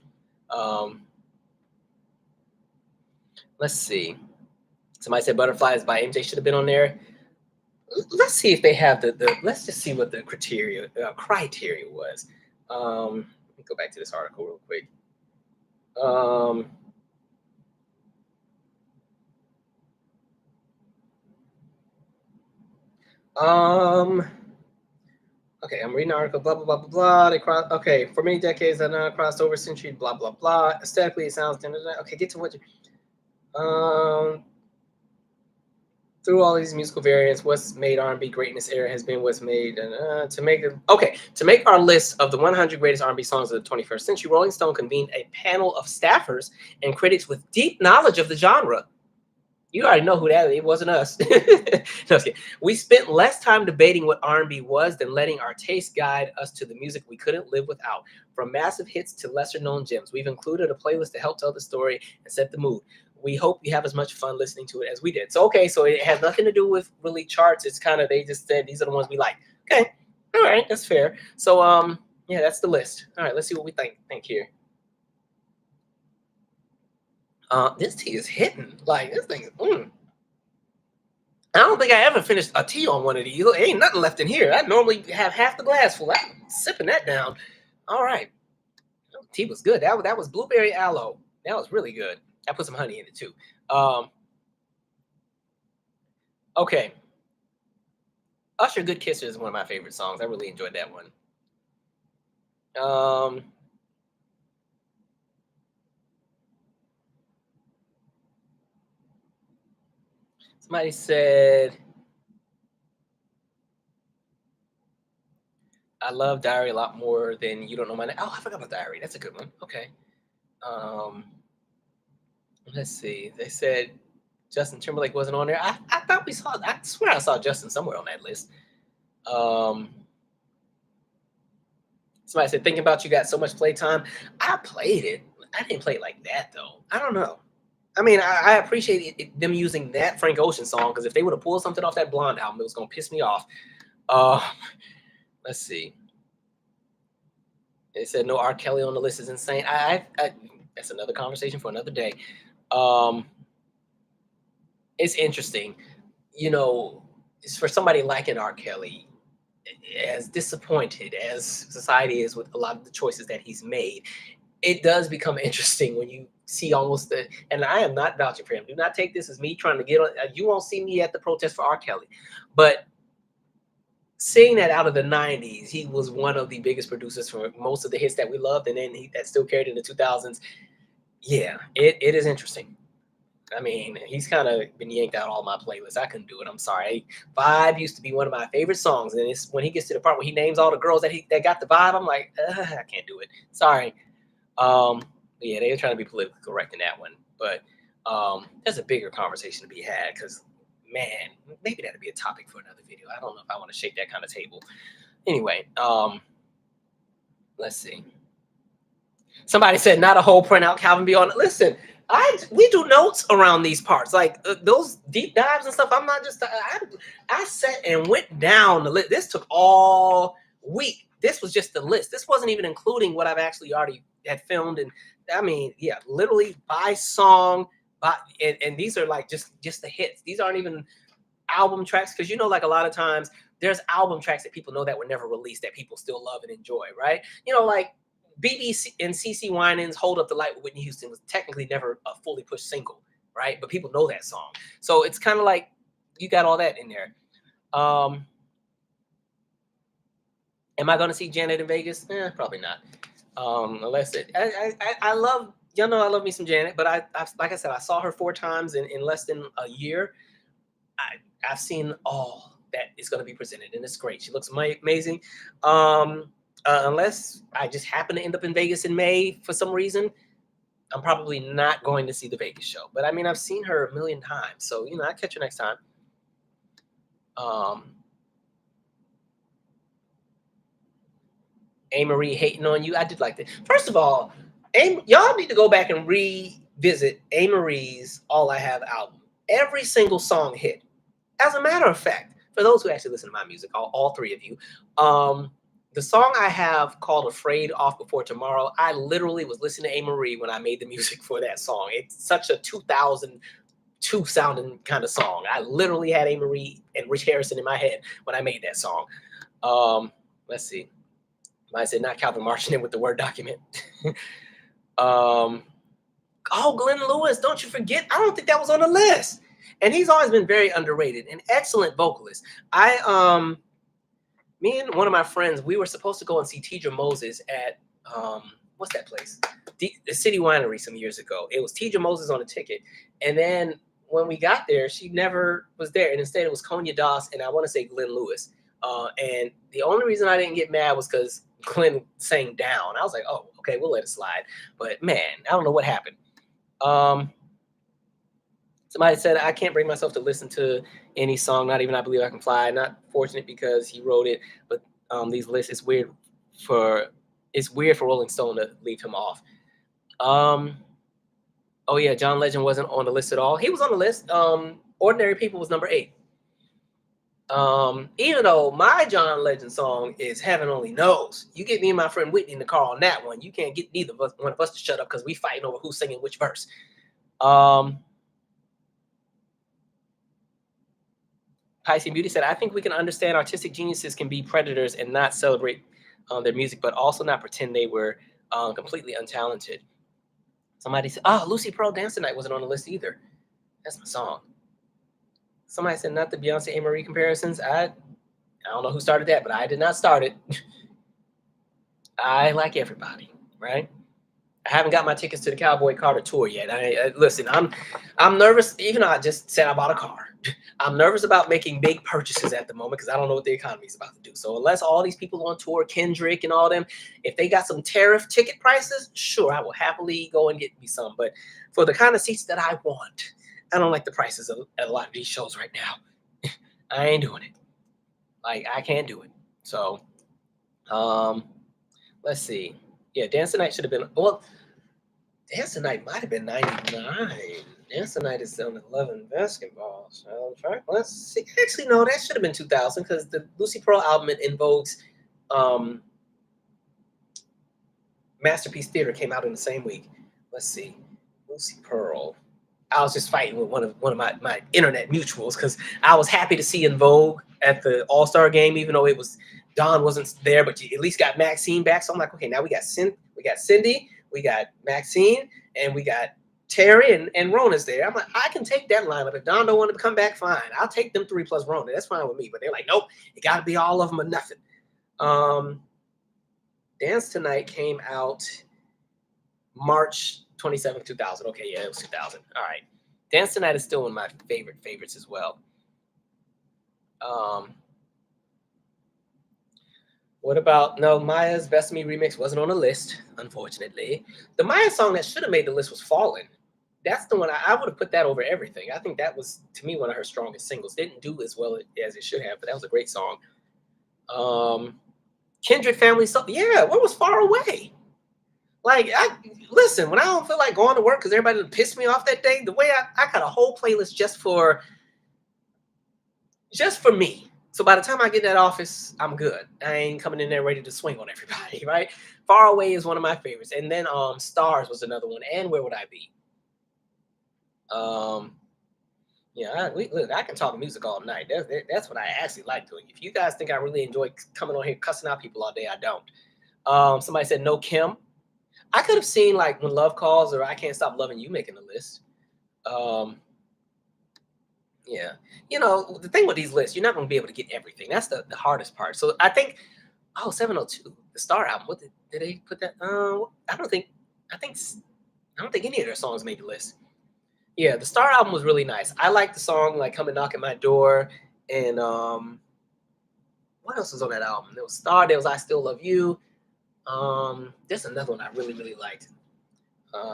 Let's see. Somebody said Butterflies by MJ should have been on there. Let's see if they have let's just see what the criteria was. Let me go back to this article real quick. Okay, I'm reading an article, blah, blah, blah, blah, blah. They okay, for many decades, I crossed over century, blah, blah, blah. Aesthetically, it sounds, okay, get to what through all these musical variants, what's made R&B great in this era has been what's made, to make our list of the 100 greatest R&B songs of the 21st century, Rolling Stone convened a panel of staffers and critics with deep knowledge of the genre. You already know who that is. It wasn't us. No, we spent less time debating what R&B was than letting our taste guide us to the music we couldn't live without. From massive hits to lesser-known gems, we've included a playlist to help tell the story and set the mood. We hope you have as much fun listening to it as we did. So, okay, so it has nothing to do with really charts. It's kind of, they just said these are the ones we like. Okay, all right, that's fair. So, yeah, that's the list. All right, let's see what we think here. This tea is hitting. Like, this thing is, I don't think I ever finished a tea on one of these. Ain't nothing left in here. I normally have half the glass full. I'm sipping that down. All right. Tea was good. That was blueberry aloe. That was really good. I put some honey in it too. Okay. Usher Good Kisser is one of my favorite songs. I really enjoyed that one. Somebody said I love Diary a lot more than You Don't Know My Name. Oh, I forgot about Diary. That's a good one. Okay. Um, let's see. They said Justin Timberlake wasn't on there. I thought we saw. I swear I saw Justin somewhere on that list. Um, Somebody said, thinking about you got so much playtime. I played it. I didn't play it like that though. I don't know. I mean, I appreciate them using that Frank Ocean song because if they would have pulled something off that Blonde album, it was gonna piss me off. Uh, let's see. They said no R. Kelly on the list is insane. That's another conversation for another day. Um, it's interesting, you know, it's for somebody like an R. Kelly, as disappointed as society is with a lot of the choices that he's made, it does become interesting when you see almost the. And I am not vouching for him. Do not take this as me trying to get on. You won't see me at the protest for R. Kelly, but seeing that out of the 90s, he was one of the biggest producers for most of the hits that we loved, and then that still carried in the 2000s. Yeah, it is interesting. I mean, he's kind of been yanked out all my playlists. I couldn't do it. I'm sorry. Vibe used to be one of my favorite songs, and it's when he gets to the part where he names all the girls that got the vibe. I'm like, I can't do it. Sorry. Yeah, they were trying to be politically correct in that one, but there's a bigger conversation to be had because, man, maybe that'd be a topic for another video. I don't know if I want to shake that kind of table. Anyway, let's see. Somebody said not a whole printout. Calvin be on it. Listen, we do notes around these parts, like those deep dives and stuff. I'm not just I sat and went down the list. This took all week. This was just the list. This wasn't even including what I've actually already had filmed. And I mean, yeah, literally by song, and these are like just the hits. These aren't even album tracks because like a lot of times there's album tracks that people know that were never released that people still love and enjoy, right? Like BBC and CC Winans' "Hold Up the Light" with Whitney Houston was technically never a fully pushed single, right? But people know that song, so it's kind of like you got all that in there. Am I going to see Janet in Vegas? Probably not. Unless I love I love me some Janet, but I like I said, I saw her 4 times in less than a year. I've seen all that is going to be presented, and it's great. She looks amazing. Unless I just happen to end up in Vegas in May for some reason, I'm probably not going to see the Vegas show. But I mean, I've seen her a million times, so I'll catch her next time. A. Marie hating on you. I did like that. First of all, y'all need to go back and revisit A. Marie's "All I Have" album. Every single song hit. As a matter of fact, for those who actually listen to my music, all 3 of you, the song I have called "Afraid" off Before Tomorrow, I literally was listening to A. Marie when I made the music for that song. It's such a 2002 sounding kind of song. I literally had A. Marie and Rich Harrison in my head when I made that song. Let's see. I said not Calvin marching in with the Word document. Oh, Glenn Lewis, don't you forget. I don't think that was on the list. And he's always been very underrated, an excellent vocalist. Me and one of my friends, we were supposed to go and see Tidra Moses at what's that place? The City Winery some years ago. It was Tidra Moses on a ticket, and then when we got there, she never was there, and instead it was Konya Doss and I want to say Glenn Lewis. And the only reason I didn't get mad was because Glenn sang down. I was like, oh, okay, we'll let it slide. But man, I don't know what happened. Somebody said, I can't bring myself to listen to any song, not even I Believe I Can Fly. Not fortunate because he wrote it, but these lists, it's weird for Rolling Stone to leave him off. Oh yeah, John Legend wasn't on the list at all. He was on the list. Ordinary People was number 8. Even though my John Legend song is Heaven Only Knows, you get me and my friend Whitney in the car on that one. You can't get neither of us, one of us to shut up because we fighting over who's singing which verse. Pisces Beauty said, I think we can understand artistic geniuses can be predators and not celebrate their music, but also not pretend they were completely untalented. Somebody said, oh, Lucy Pearl Dance Tonight wasn't on the list either. That's my song. Somebody said, not the Beyonce A. Marie comparisons. I don't know who started that, but I did not start it. I like everybody, right? I haven't got my tickets to the Cowboy Carter tour yet. Listen, I'm nervous, even though I just said I bought a car. I'm nervous about making big purchases at the moment because I don't know what the economy is about to do. So unless all these people on tour, Kendrick and all them, if they got some tariff ticket prices, sure, I will happily go and get me some. But for the kind of seats that I want, I don't like the prices at a lot of these shows right now. I ain't doing it. Like, I can't do it. So, let's see. Yeah, Dance Tonight should have been, well, Dance Tonight might have been 99. Dance Tonight is on 11 basketball soundtrack. Let's see. Actually, no, that should have been 2000 because the Lucy Pearl album in Vogue's Masterpiece Theater came out in the same week. Let's see. Lucy Pearl. I was just fighting with one of my internet mutuals because I was happy to see In Vogue at the All-Star game, even though it was Don wasn't there, but you at least got Maxine back. So I'm like, okay, now we got Cindy, we got Maxine, and we got Terry and Rona's there. I'm like, I can take that lineup. If Don don't want to come back, fine. I'll take them 3 plus Rona. That's fine with me. But they're like, nope, it got to be all of them or nothing. Dance Tonight came out March 27, 2000. Okay, yeah, it was 2000. All right. Dance Tonight is still one of my favorites as well. What about, no, Maya's Best of Me remix wasn't on the list, unfortunately. The Maya song that should have made the list was Fallen. That's the one I would have put that over everything. I think that was, to me, one of her strongest singles. Didn't do as well as it should have, but that was a great song. Kindred Family song. Yeah, what was Far Away? Like, listen, when I don't feel like going to work because everybody pissed me off that day, the way I got a whole playlist just for me. So by the time I get in that office, I'm good. I ain't coming in there ready to swing on everybody, right? Far Away is one of my favorites. And then Stars was another one. And Where Would I Be? Yeah, look, I can talk music all night. That's what I actually like doing. If you guys think I really enjoy coming on here cussing out people all day, I don't. Somebody said No Kim. I could have seen like When Love Calls or I Can't Stop Loving You making the list. Yeah, you know, the thing with these lists, you're not going to be able to get everything. That's the hardest part. So I think, 702, the Star album. What did they put that? I don't think any of their songs made the list. Yeah, the Star album was really nice. I like the song like Come and Knock at My Door, and what else was on that album? There was Star. There was I Still Love You. There's another one I really liked.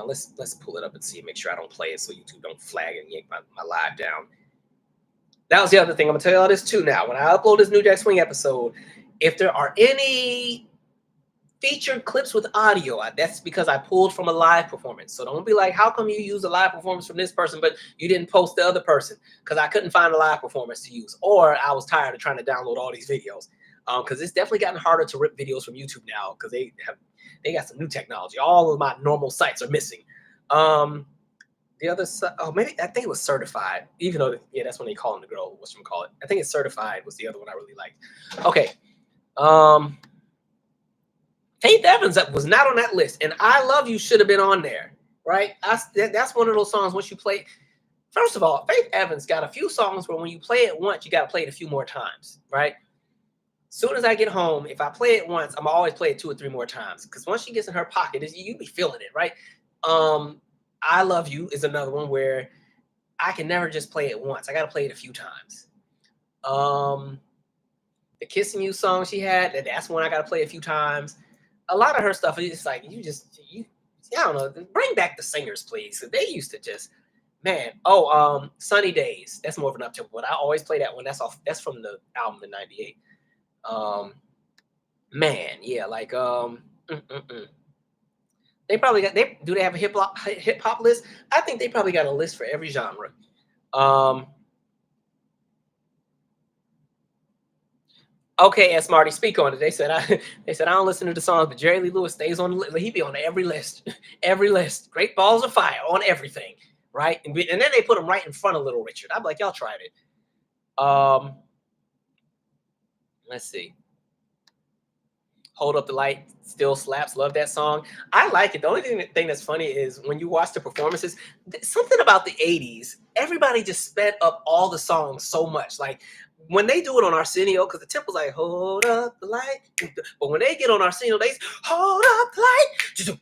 Let's pull it up and see, make sure I don't play it so YouTube don't flag and yank my live down. That was the other thing. I'm gonna tell you all this too now. When I upload this New Jack Swing episode, if there are any featured clips with audio, that's because I pulled from a live performance. So don't be like, how come you use a live performance from this person, but you didn't post the other person? Because I couldn't find a live performance to use, or I was tired of trying to download all these videos. Because it's definitely gotten harder to rip videos from YouTube now because they got some new technology. All of my normal sites are missing. The other side, maybe I think it was Certified. Even though, yeah, that's when they call him the girl. Whatchamacallit. I think it's Certified was the other one I really liked. Okay. Faith Evans was not on that list, and I Love You should have been on there, right? That's one of those songs once you play. First of all, Faith Evans got a few songs where when you play it once, you got to play it a few more times, right? Soon as I get home, if I play it once, I'm always play it 2 or 3 more times because once she gets in her pocket, you be feeling it, right? I Love You is another one where I can never just play it once. I got to play it a few times. The Kissing You song she had, that's one I got to play a few times. A lot of her stuff is like, I don't know, bring back the singers, please. They used to just, man. Sunny Days. That's more of an up-tempo one. I always play that one. That's from the album in '98. Man, yeah, like They probably got. Do they have a hip hop list? I think they probably got a list for every genre. Okay, S Marty, speak on it. They said I don't listen to the songs, but Jerry Lee Lewis stays on the list. He be on every list, every list. Great Balls of Fire on everything, right? And then they put him right in front of Little Richard. I'm like, y'all tried it. Let's see. Hold Up the Light still slaps. Love that song. I like it. The only thing that's funny is when you watch the performances, something about the 80s, everybody just sped up all the songs so much. Like, when they do it on Arsenio, because the temple's like, hold up the light. But when they get on Arsenio, they hold up the light. Save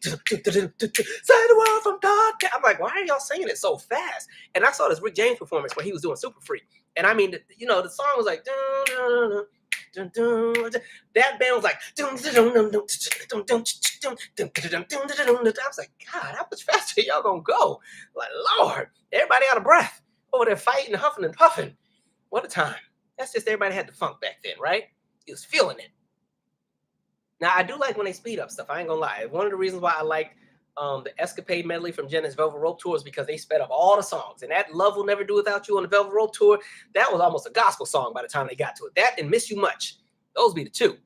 the world from dark. I'm like, why are y'all singing it so fast? And I saw this Rick James performance where he was doing Super Freak. And I mean, you know, the song was like, that band was like, I was like, God, how much faster y'all gonna go? Like, Lord, everybody out of breath over there fighting, huffing and puffing. What a time. That's just everybody had the funk back then, right? He was feeling it. Now, I do like when they speed up stuff. I ain't gonna lie. One of the reasons why I like the Escapade medley from Jenna's Velvet Rope tour is because they sped up all the songs. And that Love Will Never Do Without You on the Velvet Rope tour, that was almost a gospel song by the time they got to it. That and Miss You Much. Those be the two.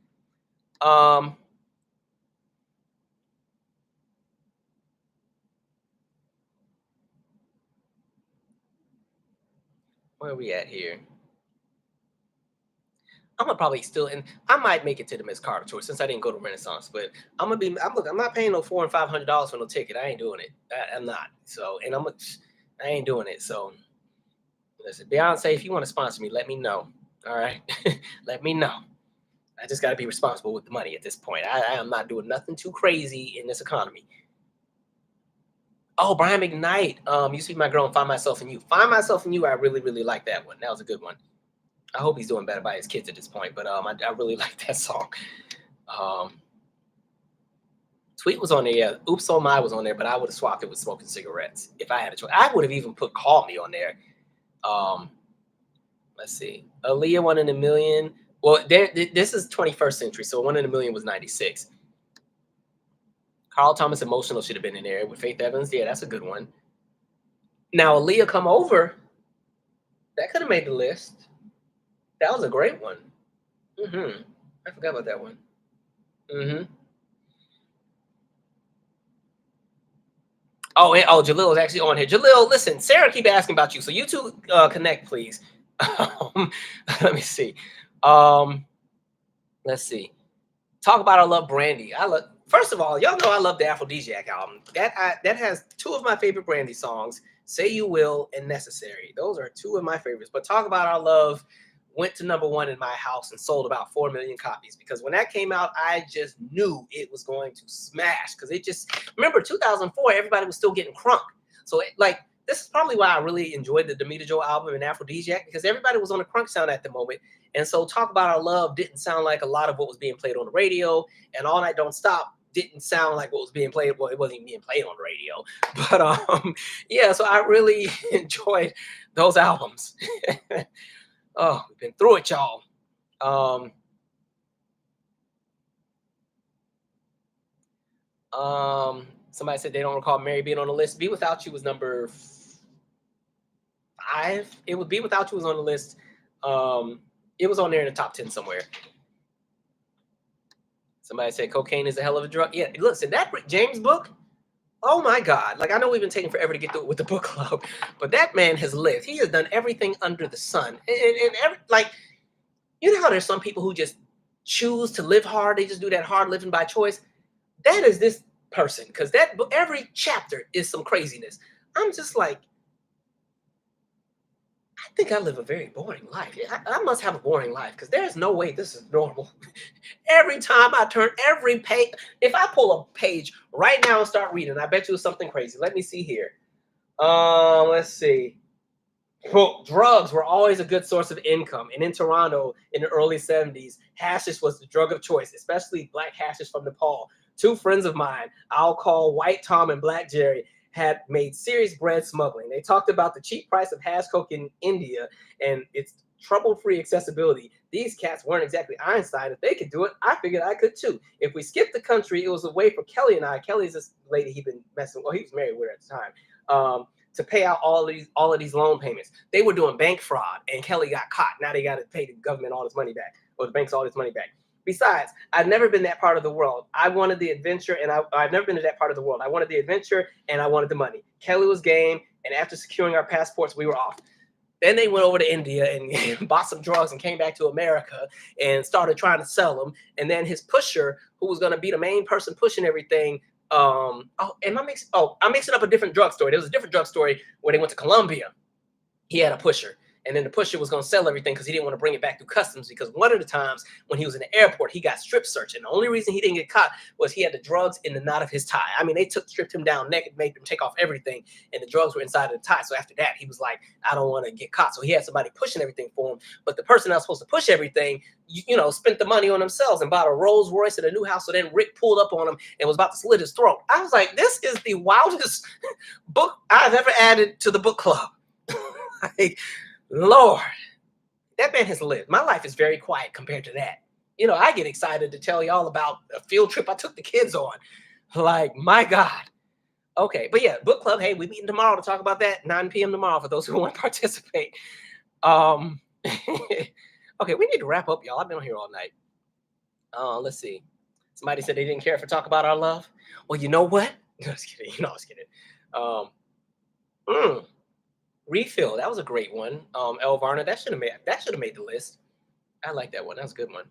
Where are we at here? I'm gonna probably still, and I might make it to the Miss Carter tour since I didn't go to Renaissance. But I'm not paying no $400 and $500 for no ticket. I ain't doing it. I'm not. So, and I ain't doing it. So, listen, Beyonce, if you want to sponsor me, let me know. All right, let me know. I just got to be responsible with the money at this point. I am not doing nothing too crazy in this economy. Oh, Brian McKnight. You see my girl and Find Myself in You. Find Myself in You. I really, really like that one. That was a good one. I hope he's doing better by his kids at this point, but I really like that song. Tweet was on there, yeah. Oops Oh My was on there, but I would have swapped it with Smoking Cigarettes if I had a choice. I would have even put Call Me on there. Let's see. Aaliyah, 1 in a Million. Well, this is 21st century, so 1 in a Million was 96. Carl Thomas, Emotional should have been in there with Faith Evans. Yeah, that's a good one. Now, Aaliyah, Come Over. That could have made the list. That was a great one. I forgot about that one. Oh, Jalil is actually on here. Jalil, listen, Sarah keep asking about you. So you two connect, please. Let me see. Let's see. Talk about I Love Brandy. First of all, y'all know I love the Aphrodisiac album. That has 2 of my favorite Brandy songs, Say You Will and Necessary. Those are 2 of my favorites. But Talk About Our Love went to #1 in my house and sold about 4 million copies, because when that came out, I just knew it was going to smash, because remember 2004, everybody was still getting crunk. So this is probably why I really enjoyed the Demeter Joe album and Aphrodisiac, because everybody was on a crunk sound at the moment. And so Talk About Our Love didn't sound like a lot of what was being played on the radio, and All Night Don't Stop didn't sound like what was being played. Well, it wasn't even being played on the radio, but yeah, so I really enjoyed those albums. Oh, we've been through it, y'all. Somebody said they don't recall Mary being on the list. Be Without You was number 5. It would Be Without You was on the list. It was on there in the top 10 somewhere. Somebody said cocaine is a hell of a drug. Yeah, listen, that Rick James book, oh my God. Like, I know we've been taking forever to get through it with the book club, but that man has lived. He has done everything under the sun. You know how there's some people who just choose to live hard? They just do that hard living by choice. That is this person, because every chapter is some craziness. I'm just like, I think I live a very boring life. I must have a boring life, because there's no way this is normal. Every time I turn every page, if I pull a page right now and start reading, I bet you it's something crazy. Let me see here. Let's see. Quote, drugs were always a good source of income. And in Toronto in the early 70s, hashish was the drug of choice, especially black hashish from Nepal. 2 friends of mine, I'll call White Tom and Black Jerry, had made serious bread smuggling. They talked about the cheap price of hash coke in India and its trouble-free accessibility. These cats weren't exactly Einstein. If they could do it, I figured I could too. If we skipped the country, it was a way for Kelly and I. Kelly's this lady he'd been messing with. Well, he was married with her at the time. To pay out all of these loan payments. They were doing bank fraud, and Kelly got caught. Now they got to pay the government all this money back, or the banks all this money back. Besides, I've never been that part of the world. I wanted the adventure, and I've never been to that part of the world. I wanted the adventure, and I wanted the money. Kelly was game, and after securing our passports, we were off. Then they went over to India and bought some drugs and came back to America and started trying to sell them. And then his pusher, who was going to be the main person pushing everything, I'm mixing up a different drug story. There was a different drug story where they went to Colombia. He had a pusher, And then the pusher was going to sell everything because he didn't want to bring it back through customs, because one of the times when he was in the airport, he got strip searched. And the only reason he didn't get caught was he had the drugs in the knot of his tie. I mean, they stripped him down naked, made him take off everything, and the drugs were inside of the tie. So after that, he was like, I don't want to get caught. So he had somebody pushing everything for him. But the person that was supposed to push everything, spent the money on themselves and bought a Rolls Royce and a new house. So then Rick pulled up on him and was about to slit his throat. I was like, this is the wildest book I've ever added to the book club. Like, Lord, that man has lived. My life is very quiet compared to that. I get excited to tell y'all about a field trip I took the kids on. Like, my God. Okay, but yeah, book club. Hey, we're meeting tomorrow to talk about that. 9 p.m. tomorrow for those who want to participate. Okay, we need to wrap up, y'all. I've been on here all night. Let's see. Somebody said they didn't care if I talk about our love. Well, you know what? No, just kidding. I was kidding. Refill. That was a great one. El Varner. That should have made the list. I like that one. That was a good one.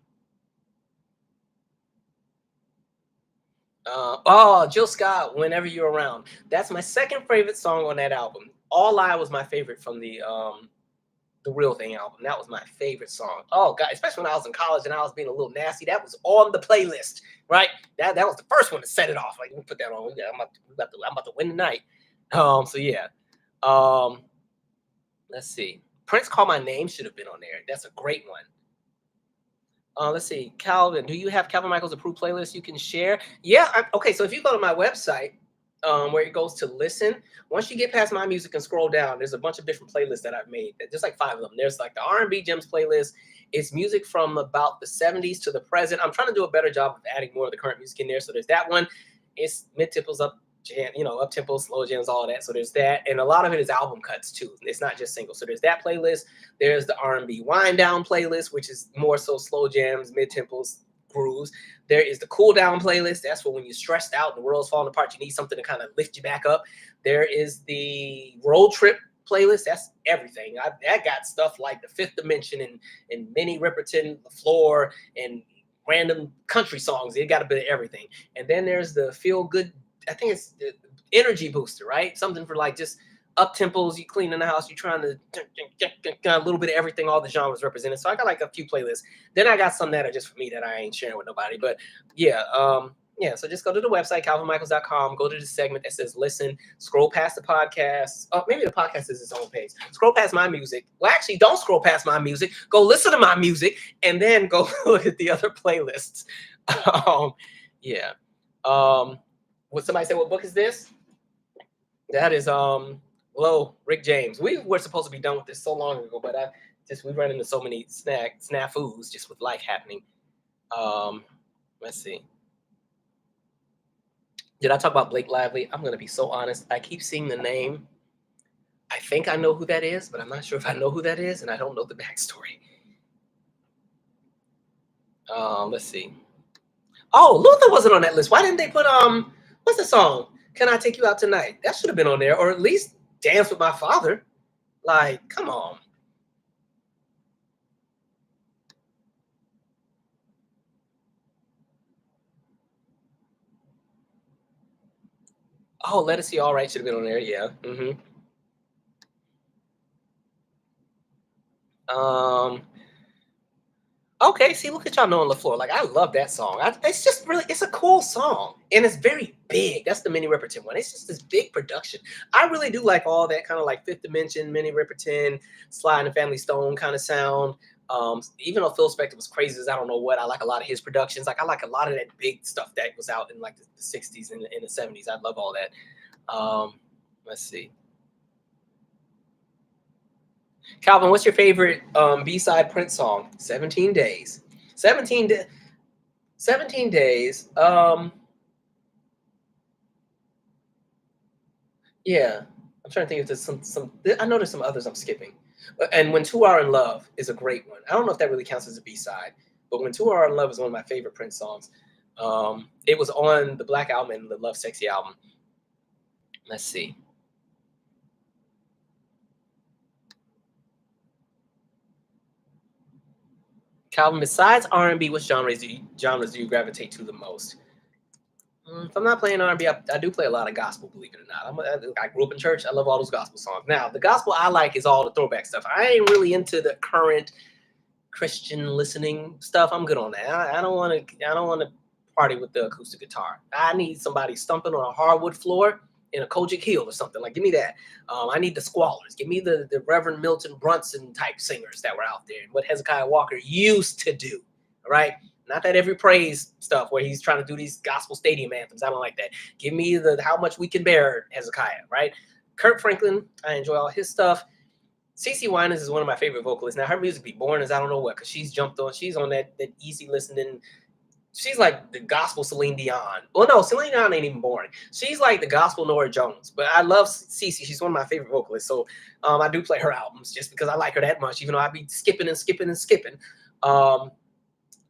Jill Scott, Whenever You're Around. That's my second favorite song on that album. All I was my favorite from the Real Thing album. That was my favorite song. Oh God, especially when I was in college and I was being a little nasty. That was on the playlist, right? That was the first one to set it off. Like, we put that on. I'm about to win tonight. So yeah. Let's see. Prince Call My Name should have been on there. That's a great one. Let's see. Calvin, do you have Calvin Michaels approved playlist you can share? Yeah. Okay. So if you go to my website, where it goes to listen, once you get past my music and scroll down, there's a bunch of different playlists that I've made. There's like 5 of them. There's like the R&B Gems playlist. It's music from about the 70s to the present. I'm trying to do a better job of adding more of the current music in there. So there's that one. It's mid-tempos, up tempo, slow jams, all of that. So there's that. And a lot of it is album cuts too. It's not just singles. So there's that playlist. There's the R&B wind down playlist, which is more so slow jams, mid-tempos, grooves. There is the cool down playlist. That's for when you're stressed out and the world's falling apart. You need something to kind of lift you back up. There is the road trip playlist. That's everything. That got stuff like The Fifth Dimension and Minnie Riperton, The Floor, and random country songs. It got a bit of everything. And then there's the feel good, I think it's the energy booster, right? Something for like just up tempos, you cleaning the house, you trying to a little bit of everything, all the genres represented. So I got like a few playlists. Then I got some that are just for me that I ain't sharing with nobody. But yeah, so just go to the website, calvinmichaels.com, go to the segment that says listen, scroll past the podcast. Oh, maybe the podcast is its own page. Scroll past my music. Well, actually, don't scroll past my music. Go listen to my music and then go look at the other playlists. Would somebody say, what book is this? That is Rick James. We were supposed to be done with this so long ago, but we run into so many snafus just with life happening. Let's see. Did I talk about Blake Lively? I'm gonna be so honest. I keep seeing the name. I think I know who that is, but I'm not sure if I know who that is, and I don't know the backstory. Let's see. Oh, Luther wasn't on that list. Why didn't they put what's the song? Can I Take You Out Tonight? That should have been on there, or at least Dance with My Father. Like, come on. Oh, Let Us See All Right should have been on there. Yeah. Okay, see, look at y'all knowing LaFleur. Like, I love that song. It's just really, it's a cool song. And it's very big. That's the Minnie Riperton one. It's just this big production. I really do like all that kind of like Fifth Dimension, Minnie Riperton, Sly and the Family Stone kind of sound. Even though Phil Spector was crazy as I don't know what, I like a lot of his productions. Like, I like a lot of that big stuff that was out in like the 60s and the 70s. I love all that. Let's see. Calvin, what's your favorite B-side Prince song? 17 Days. 17 Days. Yeah. I'm trying to think if there's some I know there's some others I'm skipping. And When Two Are in Love is a great one. I don't know if that really counts as a B-side, but When Two Are in Love is one of my favorite Prince songs. It was on the Black Album and the Love Sexy album. Let's see. Calvin, besides R&B, what genres do you gravitate to the most? If I'm not playing R&B, I do play a lot of gospel, believe it or not. I grew up in church. I love all those gospel songs. Now, the gospel I like is all the throwback stuff. I ain't really into the current Christian listening stuff. I'm good on that. I don't want to. I don't want to party with the acoustic guitar. I need somebody stumping on a hardwood floor in a Kojic heel or something. Like, give me that. I need the squallers. Give me the Reverend Milton Brunson type singers that were out there and what Hezekiah Walker used to do. All right. Not that every praise stuff where he's trying to do these gospel stadium anthems. I don't like that. Give me the How Much We Can Bear Hezekiah, right? Kirk Franklin, I enjoy all his stuff. CeCe Winans is one of my favorite vocalists. Now, her music be boring as I don't know what, because she's on that easy listening. She's like the gospel Celine Dion. Well, no, Celine Dion ain't even boring. She's like the gospel Norah Jones. But I love CeCe. She's one of my favorite vocalists. So I do play her albums just because I like her that much, even though I be skipping and skipping and skipping.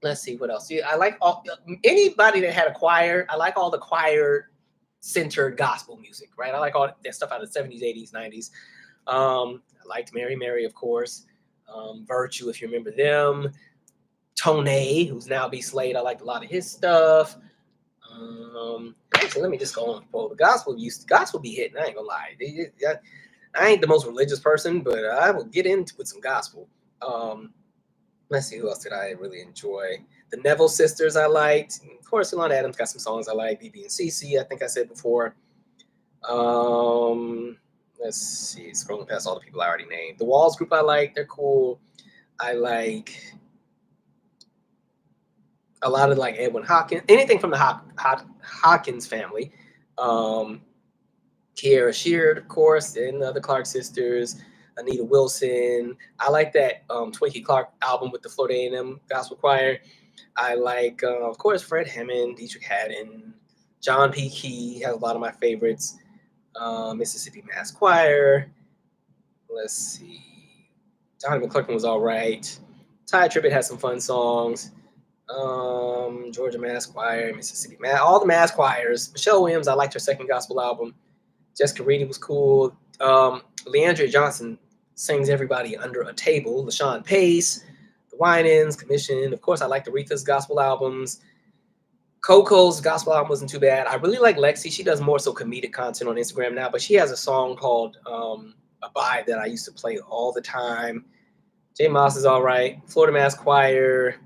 Let's see what else. I like anybody that had a choir. I like all the choir centered gospel music, right? I like all that stuff out of the 70s, 80s, 90s. I liked Mary Mary, of course. Virtue, if you remember them. Tone, who's now B. Slade. I liked a lot of his stuff. Actually, let me just go on. Well, the gospel be hitting. I ain't gonna lie. I ain't the most religious person, but I will get into with some gospel. Let's see, who else did I really enjoy? The Neville Sisters I liked. Of course, Elon Adams got some songs I like. BB and CC, I think I said before. Let's see, scrolling past all the people I already named. The Walls group I like. They're cool. I like a lot of like Edwin Hawkins, anything from the Hawkins family. Kiara Sheard, of course, and the other Clark sisters. Anita Wilson. I like that Twinkie Clark album with the Florida A&M Gospel Choir. I like, of course, Fred Hammond, Dietrich Haddon, John P. Key has a lot of my favorites. Mississippi Mass Choir. Let's see. Donnie McClurkin was all right. Ty Tribbett has some fun songs. Georgia Mass Choir, Mississippi Mass, all the Mass Choirs. Michelle Williams, I liked her second gospel album. Jessica Reedy was cool. Leandria Johnson sings Everybody Under a Table. LaShawn Pace, the Winans, Commission. Of course, I like Aretha's gospel albums. Coco's gospel album wasn't too bad. I really like Lexi. She does more so comedic content on Instagram now, but she has a song called Abide that I used to play all the time. Jay Moss is all right. Florida Mass Choir.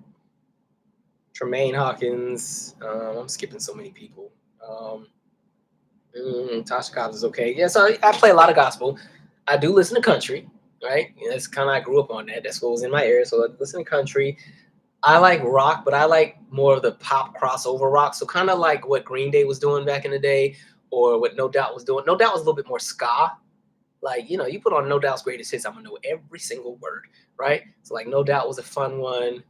Tremaine Hawkins. I'm skipping so many people. Tasha Cobbs is okay. Yeah, so I play a lot of gospel. I do listen to country, right? That's kind of, I grew up on that. That's what was in my area. So I listen to country. I like rock, but I like more of the pop crossover rock. So kind of like what Green Day was doing back in the day, or what No Doubt was doing. No Doubt was a little bit more ska. Like, you put on No Doubt's greatest hits, I'm gonna know every single word, right? So like No Doubt was a fun one.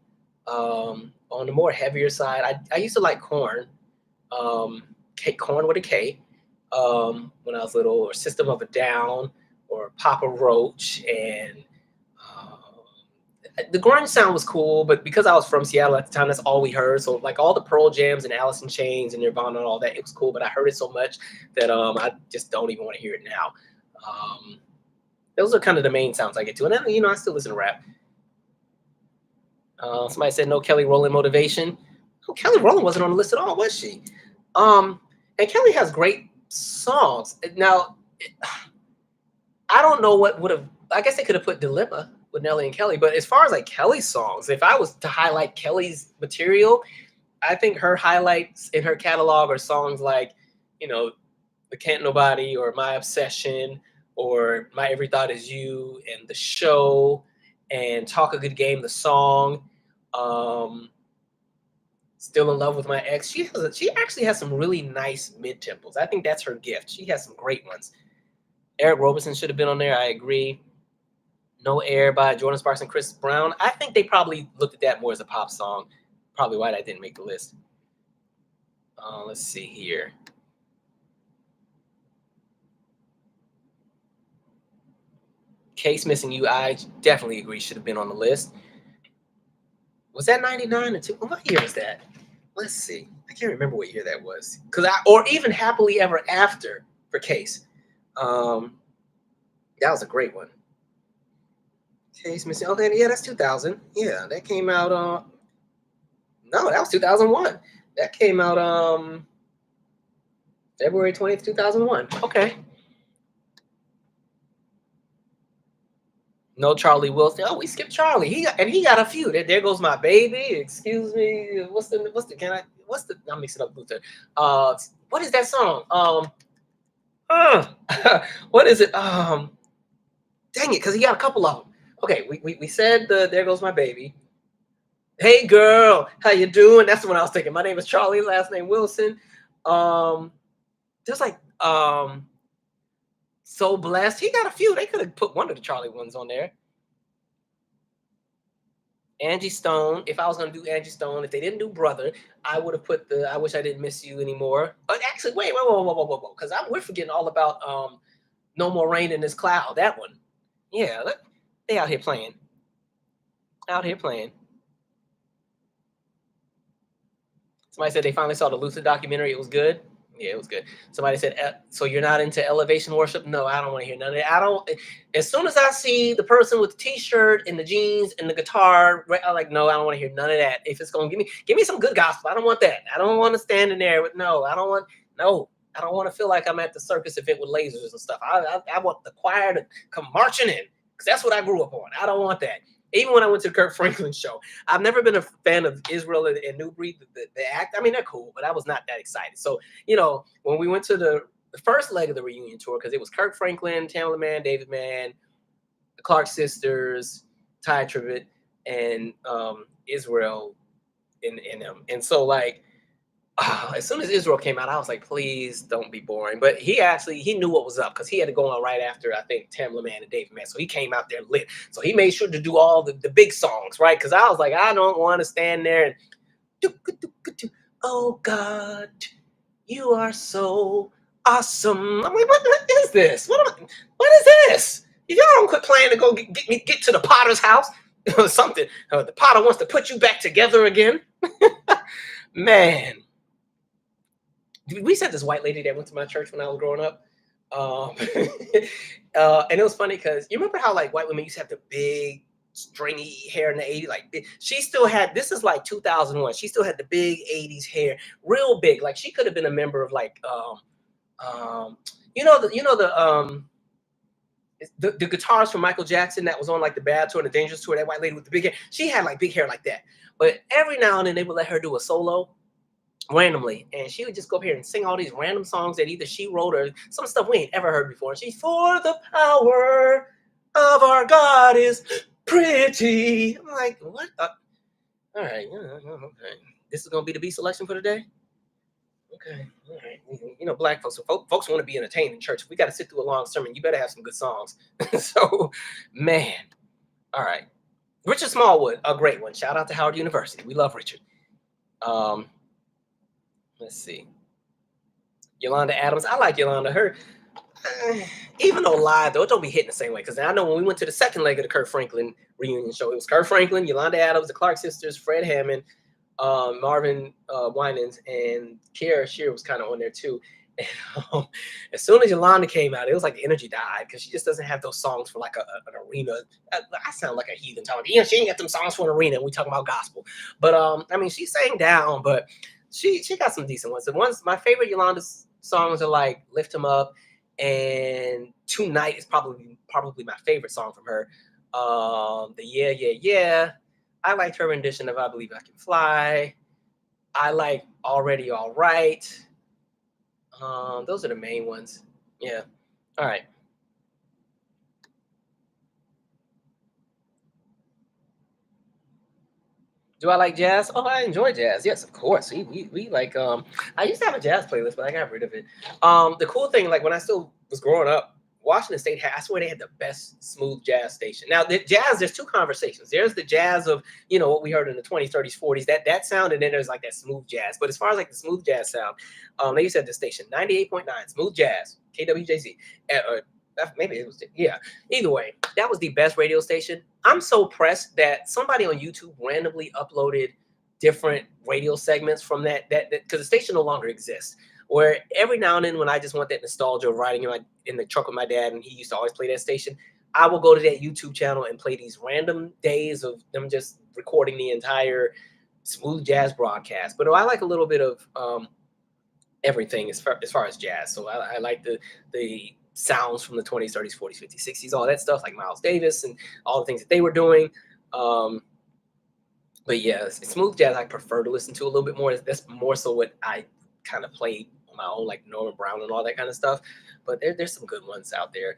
On the more heavier side, I used to like Korn, Korn with a K, when I was little, or System of a Down, or Papa Roach, and the grunge sound was cool, but because I was from Seattle at the time, that's all we heard. So like all the Pearl Jams and Alice in Chains and Nirvana and all that, it was cool, but I heard it so much that I just don't even want to hear it now. Those are kind of the main sounds I get to, and then I still listen to rap. Somebody said no Kelly Rowland motivation. Oh, Kelly Rowland wasn't on the list at all, was she? And Kelly has great songs. Now, I don't know what would have. I guess they could have put Dilemma with Nelly and Kelly, but as far as like Kelly's songs, if I was to highlight Kelly's material, I think her highlights in her catalog are songs like, The Can't Nobody, or My Obsession, or My Every Thought Is You, and The Show, and Talk a Good Game, the song. Still in Love with My Ex. She actually has some really nice mid-tempos. I think that's her gift. She has some great ones. Eric Roberson should have been on there. I agree. No Air by Jordan Sparks and Chris Brown. I think they probably looked at that more as a pop song. Probably why that didn't make the list. Let's see here. Case Missing You, I definitely agree should have been on the list. Was that 99 or 2? What year was that? Let's see. I can't remember what year that was. Or even Happily Ever After for Case. That was a great one. Case Missing. Okay, yeah, that's 2000. Yeah, that came out. No, that was 2001. That came out. February 20th, 2001. Okay. No Charlie Wilson. Oh, we skipped Charlie. He got a few. There goes my baby. Excuse me. I'm mixing up Luther. What is that song? What is it? Dang it, because he got a couple of them. Okay, we said There Goes My Baby. Hey girl, how you doing? That's what I was thinking. My name is Charlie, last name Wilson. There's like So Blessed. He got a few. They could have put one of the Charlie ones on there. Angie Stone. If I was gonna do Angie Stone, if they didn't do Brother, I would have put the I Wish I Didn't Miss You Anymore. Actually, wait, whoa, because we're forgetting all about No More Rain in This Cloud. That one. Yeah, they out here playing. Somebody said they finally saw the Luther documentary. It was good. Yeah, it was good. Somebody said, so you're not into elevation worship? No, I don't want to hear none of that. I don't. As soon as I see the person with the t-shirt and the jeans and the guitar, I'm like, no, I don't want to hear none of that. If it's going to give me some good gospel. I don't want that. I don't want to stand in there with, I don't want to feel like I'm at the circus event with lasers and stuff. I want the choir to come marching in, because that's what I grew up on. I don't want that. Even when I went to the Kirk Franklin show, I've never been a fan of Israel and New Breed, the act. I mean, they're cool, but I was not that excited. So, when we went to the first leg of the reunion tour, because it was Kirk Franklin, Tamela Mann, David Mann, the Clark sisters, Ty Tribbett, and Israel in them. And so, like, as soon as Israel came out, I was like, please don't be boring. But he knew what was up, because he had to go on right after, I think, Tamela Mann and David Mann. So he came out there lit. So he made sure to do all the big songs, right? Because I was like, I don't want to stand there and oh God, you are so awesome. I'm like, what is this? What is this? If y'all don't quit playing to go get to the potter's house or something, the potter wants to put you back together again. Man. We said this white lady that went to my church when I was growing up. And it was funny because you remember how like white women used to have the big stringy hair in the 80s? Like she still had, this is like 2001. She still had the big 80s hair, real big. Like she could have been a member of like, the guitars from Michael Jackson that was on like the Bad Tour and the Dangerous Tour, that white lady with the big hair. She had like big hair like that. But every now and then they would let her do a solo randomly, and she would just go up here and sing all these random songs that either she wrote or some stuff we ain't ever heard before. And she's, for the power of our God is pretty. I'm like, what? All right, okay. This is gonna be the B selection for today. Okay, all right. Black folks, so folks want to be entertained in church. If we got to sit through a long sermon, you better have some good songs. So, man, all right. Richard Smallwood, a great one. Shout out to Howard University. We love Richard. Let's see. Yolanda Adams. I like Yolanda. Even though live, though, it don't be hitting the same way. Because I know when we went to the second leg of the Kirk Franklin reunion show, it was Kirk Franklin, Yolanda Adams, the Clark sisters, Fred Hammond, Marvin Winans, and Kiara Shear was kind of on there too. And, as soon as Yolanda came out, it was like the energy died, because she just doesn't have those songs for like an arena. I sound like a heathen talking. She ain't got them songs for an arena. We talking about gospel, but I mean, she sang down, but she got some decent ones. The ones, my favorite Yolanda songs are like "Lift 'Em Up" and "Tonight" is probably my favorite song from her. The Yeah Yeah Yeah. I liked her rendition of "I Believe I Can Fly." I like "Already All Right." Those are the main ones. Yeah. All right. Do I like jazz? Oh, I enjoy jazz. Yes, of course. We like I used to have a jazz playlist, but I got rid of it. The cool thing, like when I still was growing up, Washington State I swear they had the best smooth jazz station. Now the jazz, there's two conversations. There's the jazz of, what we heard in the 20s, 30s, 40s, that sound, and then there's like that smooth jazz. But as far as like the smooth jazz sound, they used to have the station 98.9 smooth jazz, KWJZ. Maybe it was, yeah. Either way, that was the best radio station. I'm so pressed that somebody on YouTube randomly uploaded different radio segments from that because the station no longer exists. Where every now and then, when I just want that nostalgia of riding in the truck with my dad, and he used to always play that station, I will go to that YouTube channel and play these random days of them just recording the entire smooth jazz broadcast. But I like a little bit of everything as far as jazz. So I like the sounds from the 20s, 30s, 40s, 50s, 60s, all that stuff, like Miles Davis and all the things that they were doing. Um, but yeah, smooth jazz I prefer to listen to a little bit more. That's more so what I kind of played on my own, like Norman Brown and all that kind of stuff. But there's some good ones out there.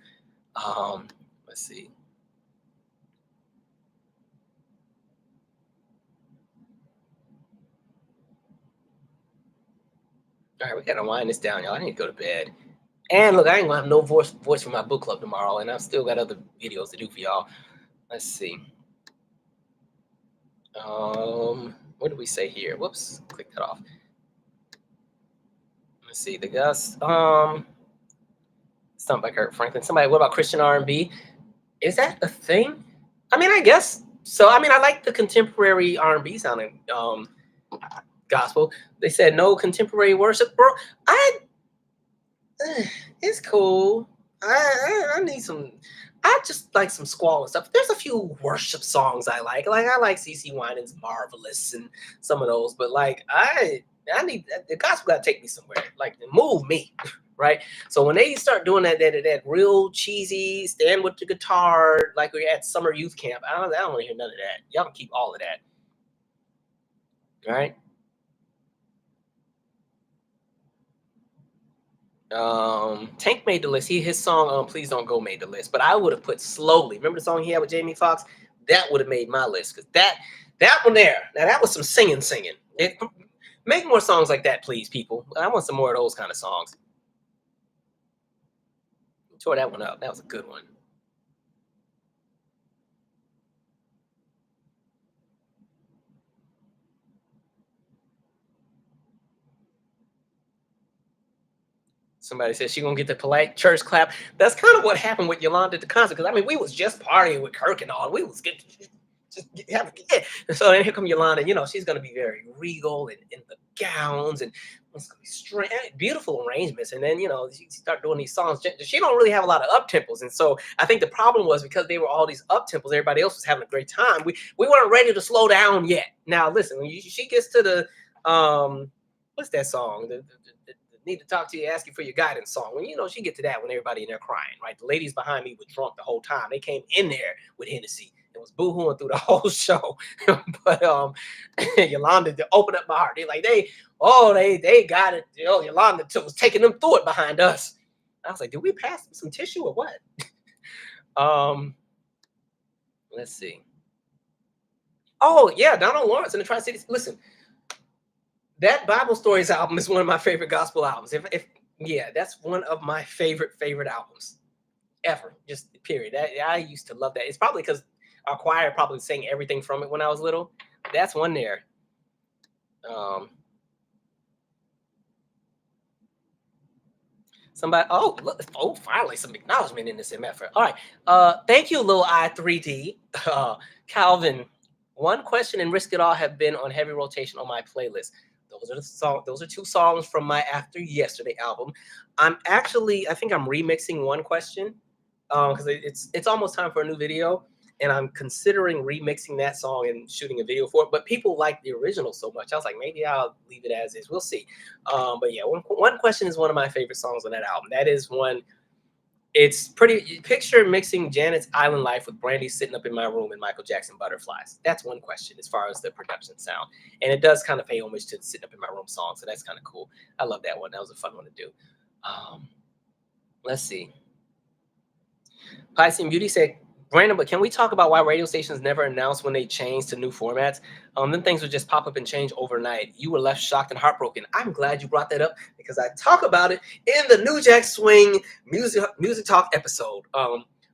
Um, let's see. All right, we gotta wind this down, y'all. I need to go to bed. And look, I ain't gonna have no voice for my book club tomorrow, and I've still got other videos to do for y'all. Let's see. What did we say here? Whoops, click that off. Let's see. The Gus. Something by Kirk Franklin. Somebody. What about Christian R&B? Is that a thing? I mean, I guess so. I mean, I like the contemporary R&B sounding gospel. They said no contemporary worship, bro. I it's cool. I need some. I just like some squall and stuff. There's a few worship songs I like. Like I like CC Winans "Marvelous" and some of those. But like I need the gospel got to take me somewhere. Like move me, right? So when they start doing that real cheesy stand with the guitar, like we're at summer youth camp, I don't want to hear none of that. Y'all can keep all of that, right? Tank made the list. His song "Please Don't Go" made the list, but I would have put "Slowly." Remember the song he had with Jamie Foxx? That would have made my list because that one there. Now that was some singing. Make more songs like that, please, people. I want some more of those kind of songs. Tore that one up. That was a good one. Somebody says she gonna get the polite church clap. That's kind of what happened with Yolanda at the concert. Because I mean, we was just partying with Kirk and all. We was getting yeah. And so then here come Yolanda. You know, she's gonna be very regal and in the gowns and it's gonna be strange, beautiful arrangements. And then she start doing these songs. She don't really have a lot of up tempos. And so I think the problem was because they were all these up tempos. Everybody else was having a great time. We weren't ready to slow down yet. Now listen, when she gets to the what's that song? The need to talk to you, ask you for your guidance song. When she get to that, when everybody in there crying, right? The ladies behind me were drunk the whole time. They came in there with Hennessy. It was boo-hooing through the whole show. But Yolanda to open up my heart. They got it. Yolanda was taking them through it behind us. I was like, did we pass them some tissue or what? Let's see. Oh yeah, Donald Lawrence in the Tri-Cities. Listen, that Bible Stories album is one of my favorite gospel albums. If yeah, that's one of my favorite albums ever. Just period. I used to love that. It's probably because our choir probably sang everything from it when I was little. That's one there. Somebody. Oh, look, finally some acknowledgement in this effort. All right. Thank you, Lil I3D. Calvin. One Question and Risk It All have been on heavy rotation on my playlist. Those are two songs from my After Yesterday album. I think I'm remixing One Question because it's almost time for a new video, and I'm considering remixing that song and shooting a video for it. But people like the original so much, I was like, maybe I'll leave it as is. We'll see. But yeah, One Question is one of my favorite songs on that album. That is one. It's pretty. Picture mixing Janet's Island Life with Brandy sitting up in my room and Michael Jackson Butterflies. That's One Question as far as the production sound, and it does kind of pay homage to the Sitting Up in My Room song. So that's kind of cool. I love that one. That was a fun one to do. Let's see. Piscean Beauty said, Brandon, but can we talk about why radio stations never announce when they change to new formats? Then things would just pop up and change overnight. You were left shocked and heartbroken. I'm glad you brought that up because I talk about it in the New Jack Swing music talk episode.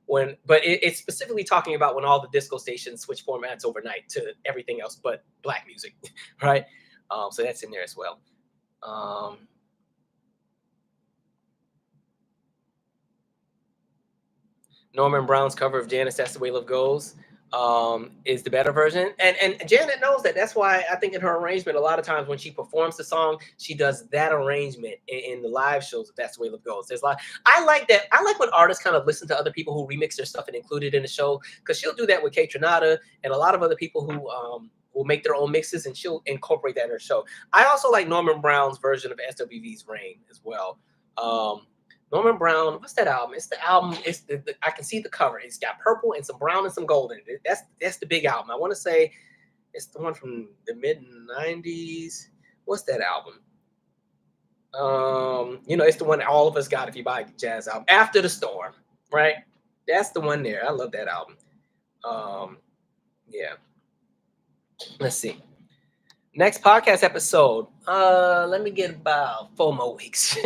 It's specifically talking about when all the disco stations switch formats overnight to everything else but black music, right? So that's in there as well. Norman Brown's cover of Janet's "That's the Way Love Goes" is the better version, and Janet knows that. That's why I think in her arrangement, a lot of times when she performs the song, she does that arrangement in the live shows of "That's the Way Love Goes." There's a lot. I like that. I like when artists kind of listen to other people who remix their stuff and include it in the show because she'll do that with Kate Trinata and a lot of other people who will make their own mixes, and she'll incorporate that in her show. I also like Norman Brown's version of SWV's Rain as well. Norman Brown, what's that album? It's the album. It's I can see the cover. It's got purple and some brown and some gold in it. That's the big album. I want to say it's the one from the mid-90s. What's that album? It's the one that all of us got if you buy a jazz album. After the Storm, right? That's the one there. I love that album. Yeah. Let's see. Next podcast episode. Let me get about 4 more weeks.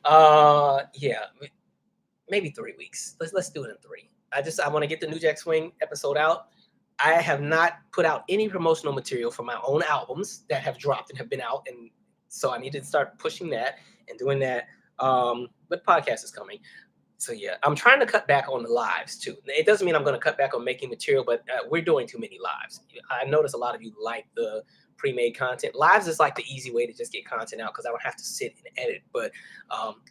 Yeah, maybe 3 weeks. Let's do it in 3. I want to get the New Jack Swing episode out. I have not put out any promotional material for my own albums that have dropped and have been out, and so I need to start pushing that and doing that. But podcast is coming. So yeah, I'm trying to cut back on the lives too. It doesn't mean I'm going to cut back on making material, but we're doing too many lives. I notice a lot of you like the pre-made content. Lives is like the easy way to just get content out because I don't have to sit and edit. But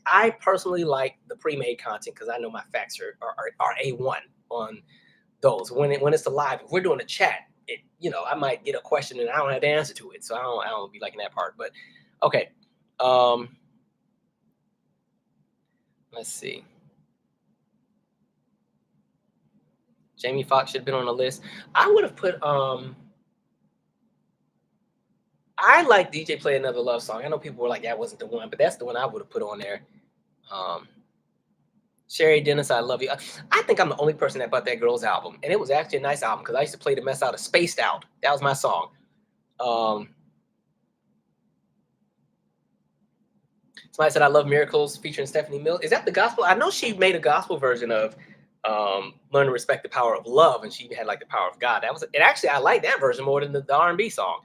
I personally like the pre-made content because I know my facts are A1 on those. When it's the live, if we're doing a chat, I might get a question and I don't have the answer to it. So I don't be liking that part. But okay. Let's see. Jamie Foxx should have been on the list. I would have put I like DJ Play Another Love Song. I know people were like, that wasn't the one, but that's the one I would have put on there. Sherry Dennis, I Love You. I think I'm the only person that bought that girl's album. And it was actually a nice album because I used to play the mess out of Spaced Out. That was my song. Somebody said I Love Miracles featuring Stephanie Mills. Is that the gospel? I know she made a gospel version of Learn to Respect the Power of Love, and she had like the power of God. That was it. Actually, I like that version more than the R&B song.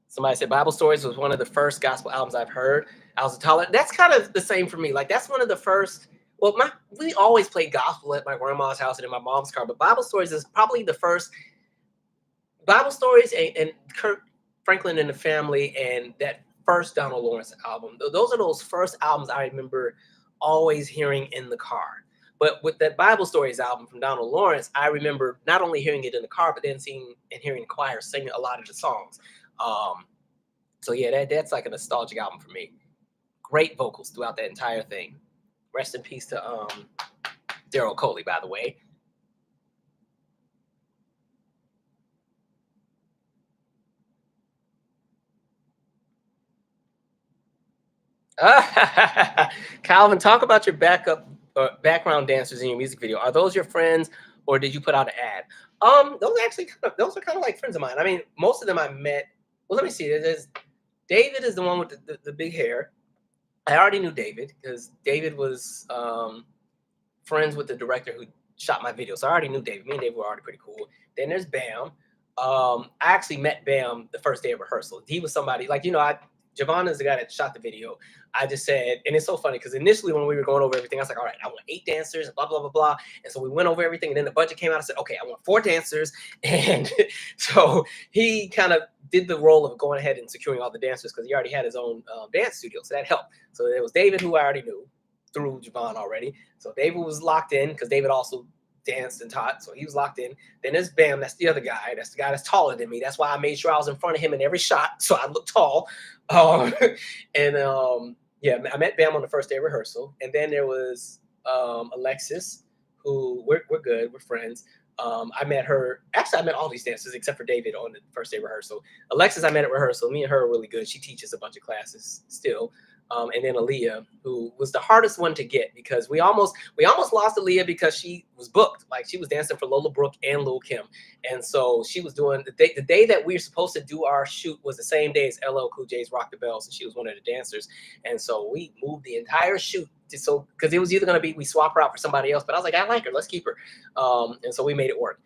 Somebody said Bible Stories was one of the first gospel albums I've heard. I was a tolerant. That's kind of the same for me. Like that's one of the first. Well, we always played gospel at my grandma's house and in my mom's car, but Bible Stories is probably the first. Bible Stories and Kirk Franklin and the Family and that first Donald Lawrence album. Those are those first albums I remember always hearing in the car. But with that Bible Stories album from Donald Lawrence, I remember not only hearing it in the car, but then seeing and hearing the choir sing a lot of the songs. So yeah, that's like a nostalgic album for me. Great vocals throughout that entire thing. Rest in peace to Daryl Coley, by the way. Calvin, talk about your background dancers in your music video. Are those your friends, or did you put out an ad? Those are kind of like friends of mine. I mean, most of them I met. Well, let me see. David is the one with the big hair. I already knew David because David was friends with the director who shot my video. So I already knew David. Me and David were already pretty cool. Then there's Bam. I actually met Bam the first day of rehearsal. He was somebody like, Javon is the guy that shot the video. I just said, and it's so funny because initially when we were going over everything, I was like, all right, I want 8 dancers, blah, blah, blah, blah. And so we went over everything. And then the budget came out. I said, okay, I want 4 dancers. And so he kind of did the role of going ahead and securing all the dancers because he already had his own dance studio. So that helped. So it was David, who I already knew through Javon already. So David was locked in because David also danced and taught, so he was locked in. Then there's Bam, that's the other guy. That's the guy that's taller than me. That's why I made sure I was in front of him in every shot, so I looked tall. Yeah, I met Bam on the first day of rehearsal. And then there was Alexis, who we're good, we're friends. I met her. Actually, I met all these dancers except for David on the first day of rehearsal. Alexis, I met at rehearsal. Me and her are really good. She teaches a bunch of classes still. And then Aaliyah, who was the hardest one to get because we almost lost Aaliyah because she was booked. Like she was dancing for Lola Brooke and Lil Kim. And so she was doing the day that we were supposed to do our shoot was the same day as LL Cool J's Rock the Bells. And she was one of the dancers. And so we moved the entire shoot because it was either going to be we swap her out for somebody else. But I was like, I like her. Let's keep her. And so we made it work.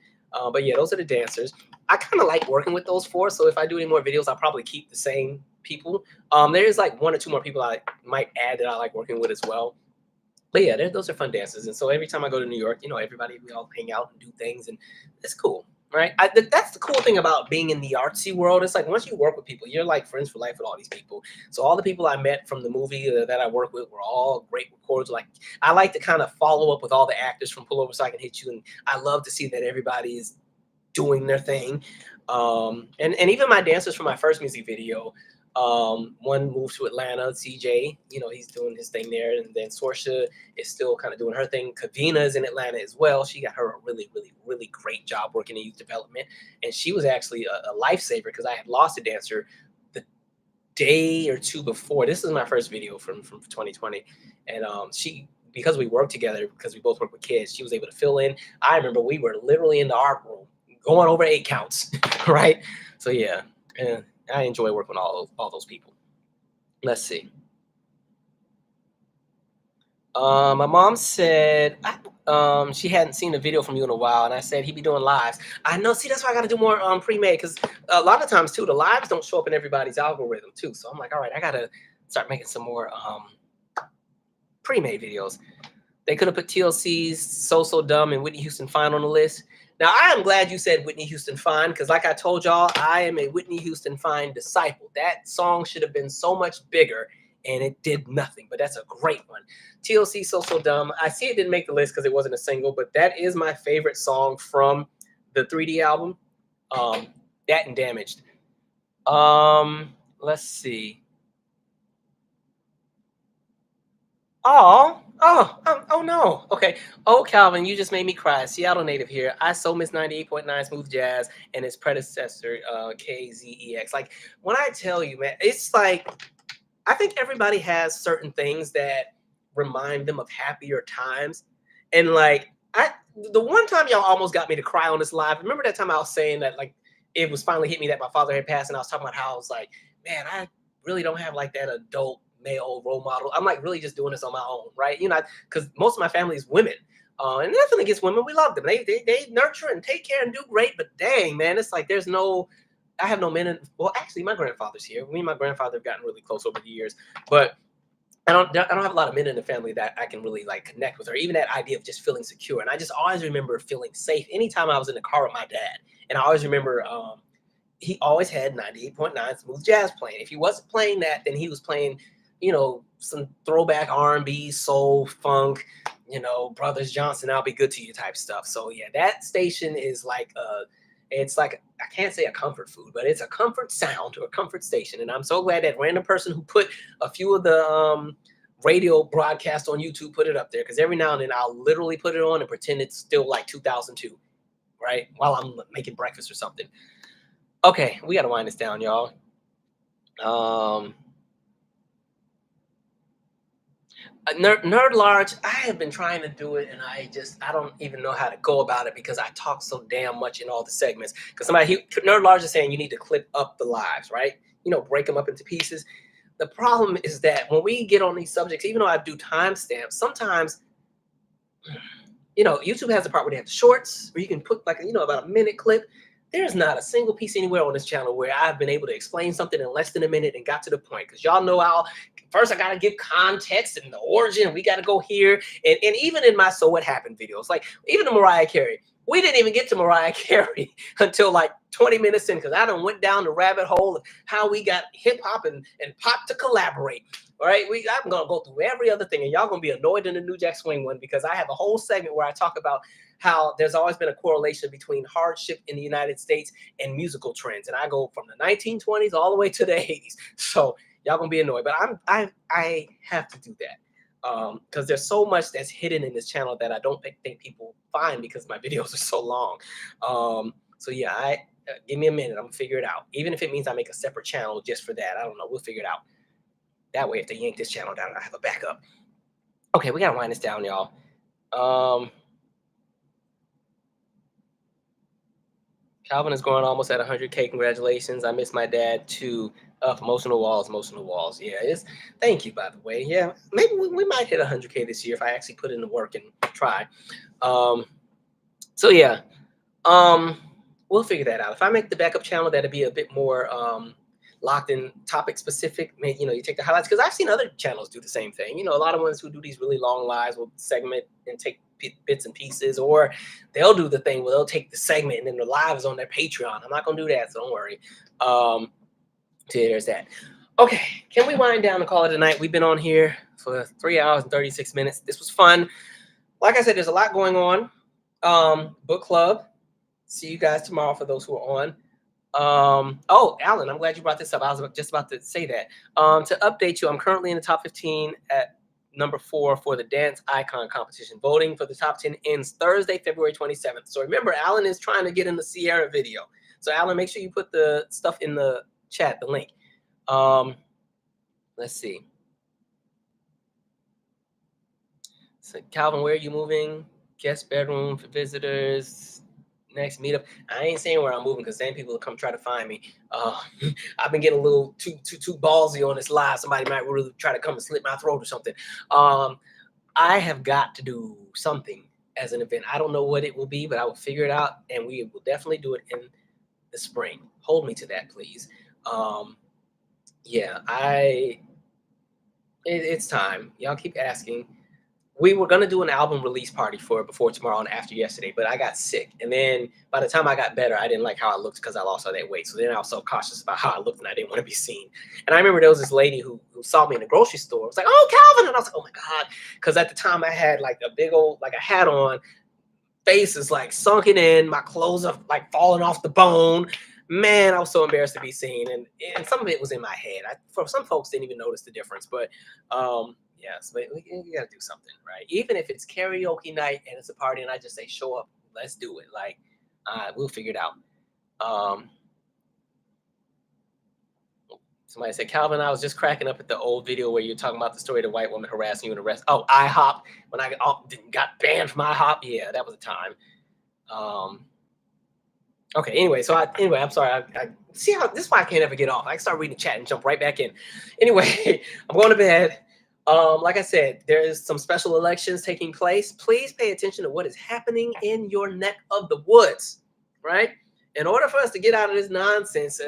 But yeah, those are the dancers. I kind of like working with those 4. So if I do any more videos, I'll probably keep the same people. There's like 1 or 2 more people I might add that I like working with as well. But yeah, those are fun dances. And so every time I go to New York, everybody, we all hang out and do things, and it's cool, right? That's the cool thing about being in the artsy world. It's like once you work with people, you're like friends for life with all these people. So all the people I met from the movie that I work with were all great recorders. Like I like to kind of follow up with all the actors from Pullover So I Can Hit You, and I love to see that everybody is doing their thing. And even my dancers from my first music video, one moved to Atlanta, CJ, he's doing his thing there. And then Sorsha is still kind of doing her thing. Kavina is in Atlanta as well. She got her a really, really, really great job working in youth development. And she was actually a lifesaver because I had lost a dancer the day or two before. This is my first video from 2020. And because we worked together, because we both work with kids, she was able to fill in. I remember we were literally in the art room going over 8 counts, right? So yeah, I enjoy working with all those people. Let's see. My mom said she hadn't seen a video from you in a while, and I said he'd be doing lives. I know. See, that's why I got to do more pre-made, because a lot of times too, the lives don't show up in everybody's algorithm too. So I'm like, all right, I got to start making some more pre-made videos. They could have put TLC's So Dumb and Whitney Houston Fine on the list. Now, I am glad you said Whitney Houston Fine, because like I told y'all, I am a Whitney Houston Fine disciple. That song should have been so much bigger, and it did nothing, but that's a great one. TLC So Dumb. I see it didn't make the list because it wasn't a single, but that is my favorite song from the 3D album. That and Damaged. Let's see. Oh no. Okay. Oh, Calvin, you just made me cry. Seattle native here. I so miss 98.9 Smooth Jazz and its predecessor, KZEX. Like, when I tell you, man, it's like, I think everybody has certain things that remind them of happier times. And like, the one time y'all almost got me to cry on this live, remember that time I was saying that, like, it was finally hit me that my father had passed, and I was talking about how I was like, man, I really don't have like that adult male role model. I'm like really just doing this on my own, right? Because most of my family is women. And nothing against women. We love them. They nurture and take care and do great. But dang, man, it's like I have no men. Well, actually, my grandfather's here. Me and my grandfather have gotten really close over the years. But I don't have a lot of men in the family that I can really like connect with, or even that idea of just feeling secure. And I just always remember feeling safe anytime I was in the car with my dad. And I always remember he always had 98.9 Smooth Jazz playing. If he wasn't playing that, then he was playing some throwback R&B, soul, funk, Brothers Johnson, I'll Be Good to You type stuff. So yeah, that station is like it's like, I can't say a comfort food, but it's a comfort sound or a comfort station. And I'm so glad that random person who put a few of the radio broadcasts on YouTube put it up there, because every now and then I'll literally put it on and pretend it's still like 2002, right? While I'm making breakfast or something. Okay, we got to wind this down, y'all. Nerd Large, I have been trying to do it, and I don't even know how to go about it because I talk so damn much in all the segments. Because Nerd Large is saying you need to clip up the lives, right? Break them up into pieces. The problem is that when we get on these subjects, even though I do timestamps, sometimes, YouTube has a part where they have shorts where you can put like, about a minute clip. There's not a single piece anywhere on this channel where I've been able to explain something in less than a minute and got to the point. Because y'all know how first I got to give context and the origin. We got to go here. And even in my So What Happened videos, like even the Mariah Carey, we didn't even get to Mariah Carey until like 20 minutes in, because I done went down the rabbit hole of how we got hip hop and pop to collaborate. All right, I'm going to go through every other thing, and y'all going to be annoyed in the New Jack Swing one, because I have a whole segment where I talk about how there's always been a correlation between hardship in the United States and musical trends. And I go from the 1920s all the way to the 80s. So y'all going to be annoyed, but I have to do that. Because there's so much that's hidden in this channel that I don't think people find because my videos are so long. So yeah, give me a minute. I'm gonna figure it out. Even if it means I make a separate channel just for that. I don't know. We'll figure it out. That way, if they yank this channel down, I have a backup. Okay, we gotta wind this down, y'all. Calvin is going almost at 100K. Congratulations. I miss my dad too. Emotional walls. Yeah, thank you, by the way. Yeah, maybe we might hit 100K this year if I actually put in the work and try. So yeah, we'll figure that out. If I make the backup channel, that'll be a bit more locked in, topic specific. Maybe, you take the highlights, because I've seen other channels do the same thing. A lot of ones who do these really long lives will segment and take bits and pieces, or they'll do the thing where they'll take the segment and then the live is on their Patreon. I'm not gonna do that, so don't worry. So there's that. Okay, can we wind down and call it a night? We've been on here for 3 hours and 36 minutes. This was fun. Like I said, there's a lot going on. Book club, See you guys tomorrow for those who are on. Oh, Alan, I'm glad you brought this up. I was just about to say that. To update you, I'm currently in the top 15 at number 4 for the dance icon competition. Voting for the top 10 ends Thursday, February 27th. So remember, Alan is trying to get in the Sierra video. So Alan, make sure you put the stuff in the chat, the link. Let's see. So Calvin, where are you moving? Guest bedroom for visitors. Next meetup. I ain't saying where I'm moving because then people will come try to find me. I've been getting a little too ballsy on this live. Somebody might really try to come and slit my throat or something. I have got to do something as an event. I don't know what it will be, but I will figure it out, and we will definitely do it in the spring. Hold me to that, please. Yeah, it's time. Y'all keep asking. We were going to do an album release party for Before Tomorrow and After Yesterday, but I got sick. And then by the time I got better, I didn't like how I looked because I lost all that weight. So then I was so cautious about how I looked and I didn't want to be seen. And I remember there was this lady who saw me in the grocery store. It was like, oh, Calvin. And I was like, oh my God. Because at the time I had like a big old, like a hat on, face is like sunken in, my clothes are like falling off the bone. Man, I was so embarrassed to be seen. And some of it was in my head. For some folks didn't even notice the difference. But yes, but we got to do something, right? Even if it's karaoke night and it's a party and I just say, show up, let's do it. Like, we'll figure it out. Somebody said, Calvin, I was just cracking up at the old video where you're talking about the story of the white woman harassing you in the rest. Oh, IHOP. When I got banned from IHOP. Yeah, that was a time. Okay, anyway, I'm sorry. I see how this is why I can't ever get off. I can start reading the chat and jump right back in. Anyway, I'm going to bed. Like I said, there is some special elections taking place. Please pay attention to what is happening in your neck of the woods, right? In order for us to get out of this nonsense,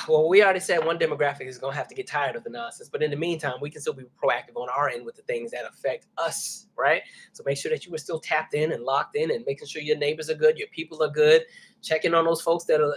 well, we already said one demographic is going to have to get tired of the nonsense. But in the meantime, we can still be proactive on our end with the things that affect us, right? So make sure that you are still tapped in and locked in and making sure your neighbors are good, your people are good, checking on those folks that are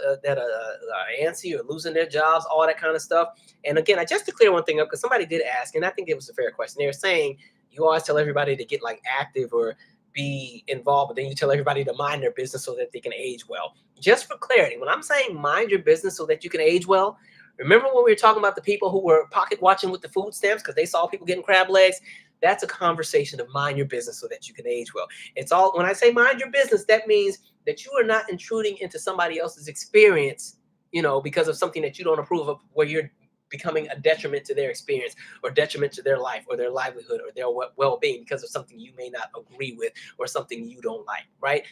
antsy or losing their jobs, all that kind of stuff. And again, just to clear one thing up, because somebody did ask, and I think it was a fair question. They were saying you always tell everybody to get like active or be involved, but then you tell everybody to mind their business so that they can age well. Just for clarity, when I'm saying mind your business so that you can age well, remember when we were talking about the people who were pocket watching with the food stamps because they saw people getting crab legs? That's a conversation of mind your business so that you can age well. It's all, when I say mind your business, that means that you are not intruding into somebody else's experience, because of something that you don't approve of, where you're becoming a detriment to their experience or detriment to their life or their livelihood or their well-being because of something you may not agree with or something you don't like, right?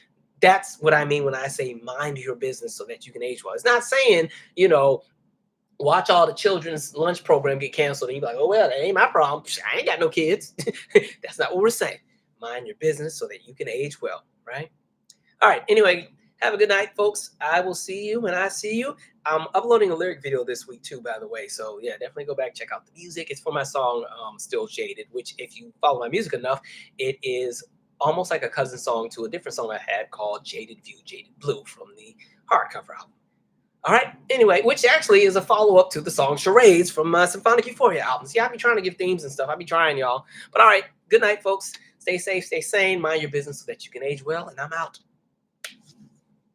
That's what I mean when I say mind your business so that you can age well. It's not saying, watch all the children's lunch program get canceled and you're like, oh, well, that ain't my problem. I ain't got no kids. That's not what we're saying. Mind your business so that you can age well, right? All right. Anyway, have a good night, folks. I will see you when I see you. I'm uploading a lyric video this week too, by the way. So yeah, definitely go back, check out the music. It's for my song, Still Jaded, which if you follow my music enough, it is almost like a cousin song to a different song I had called Jaded View, Jaded Blue from the hardcover album. All right. Anyway, which actually is a follow-up to the song Charades from my Symphonic Euphoria album. See, I be trying to give themes and stuff. I be trying, y'all. But all right. Good night, folks. Stay safe, stay sane. Mind your business so that you can age well. And I'm out.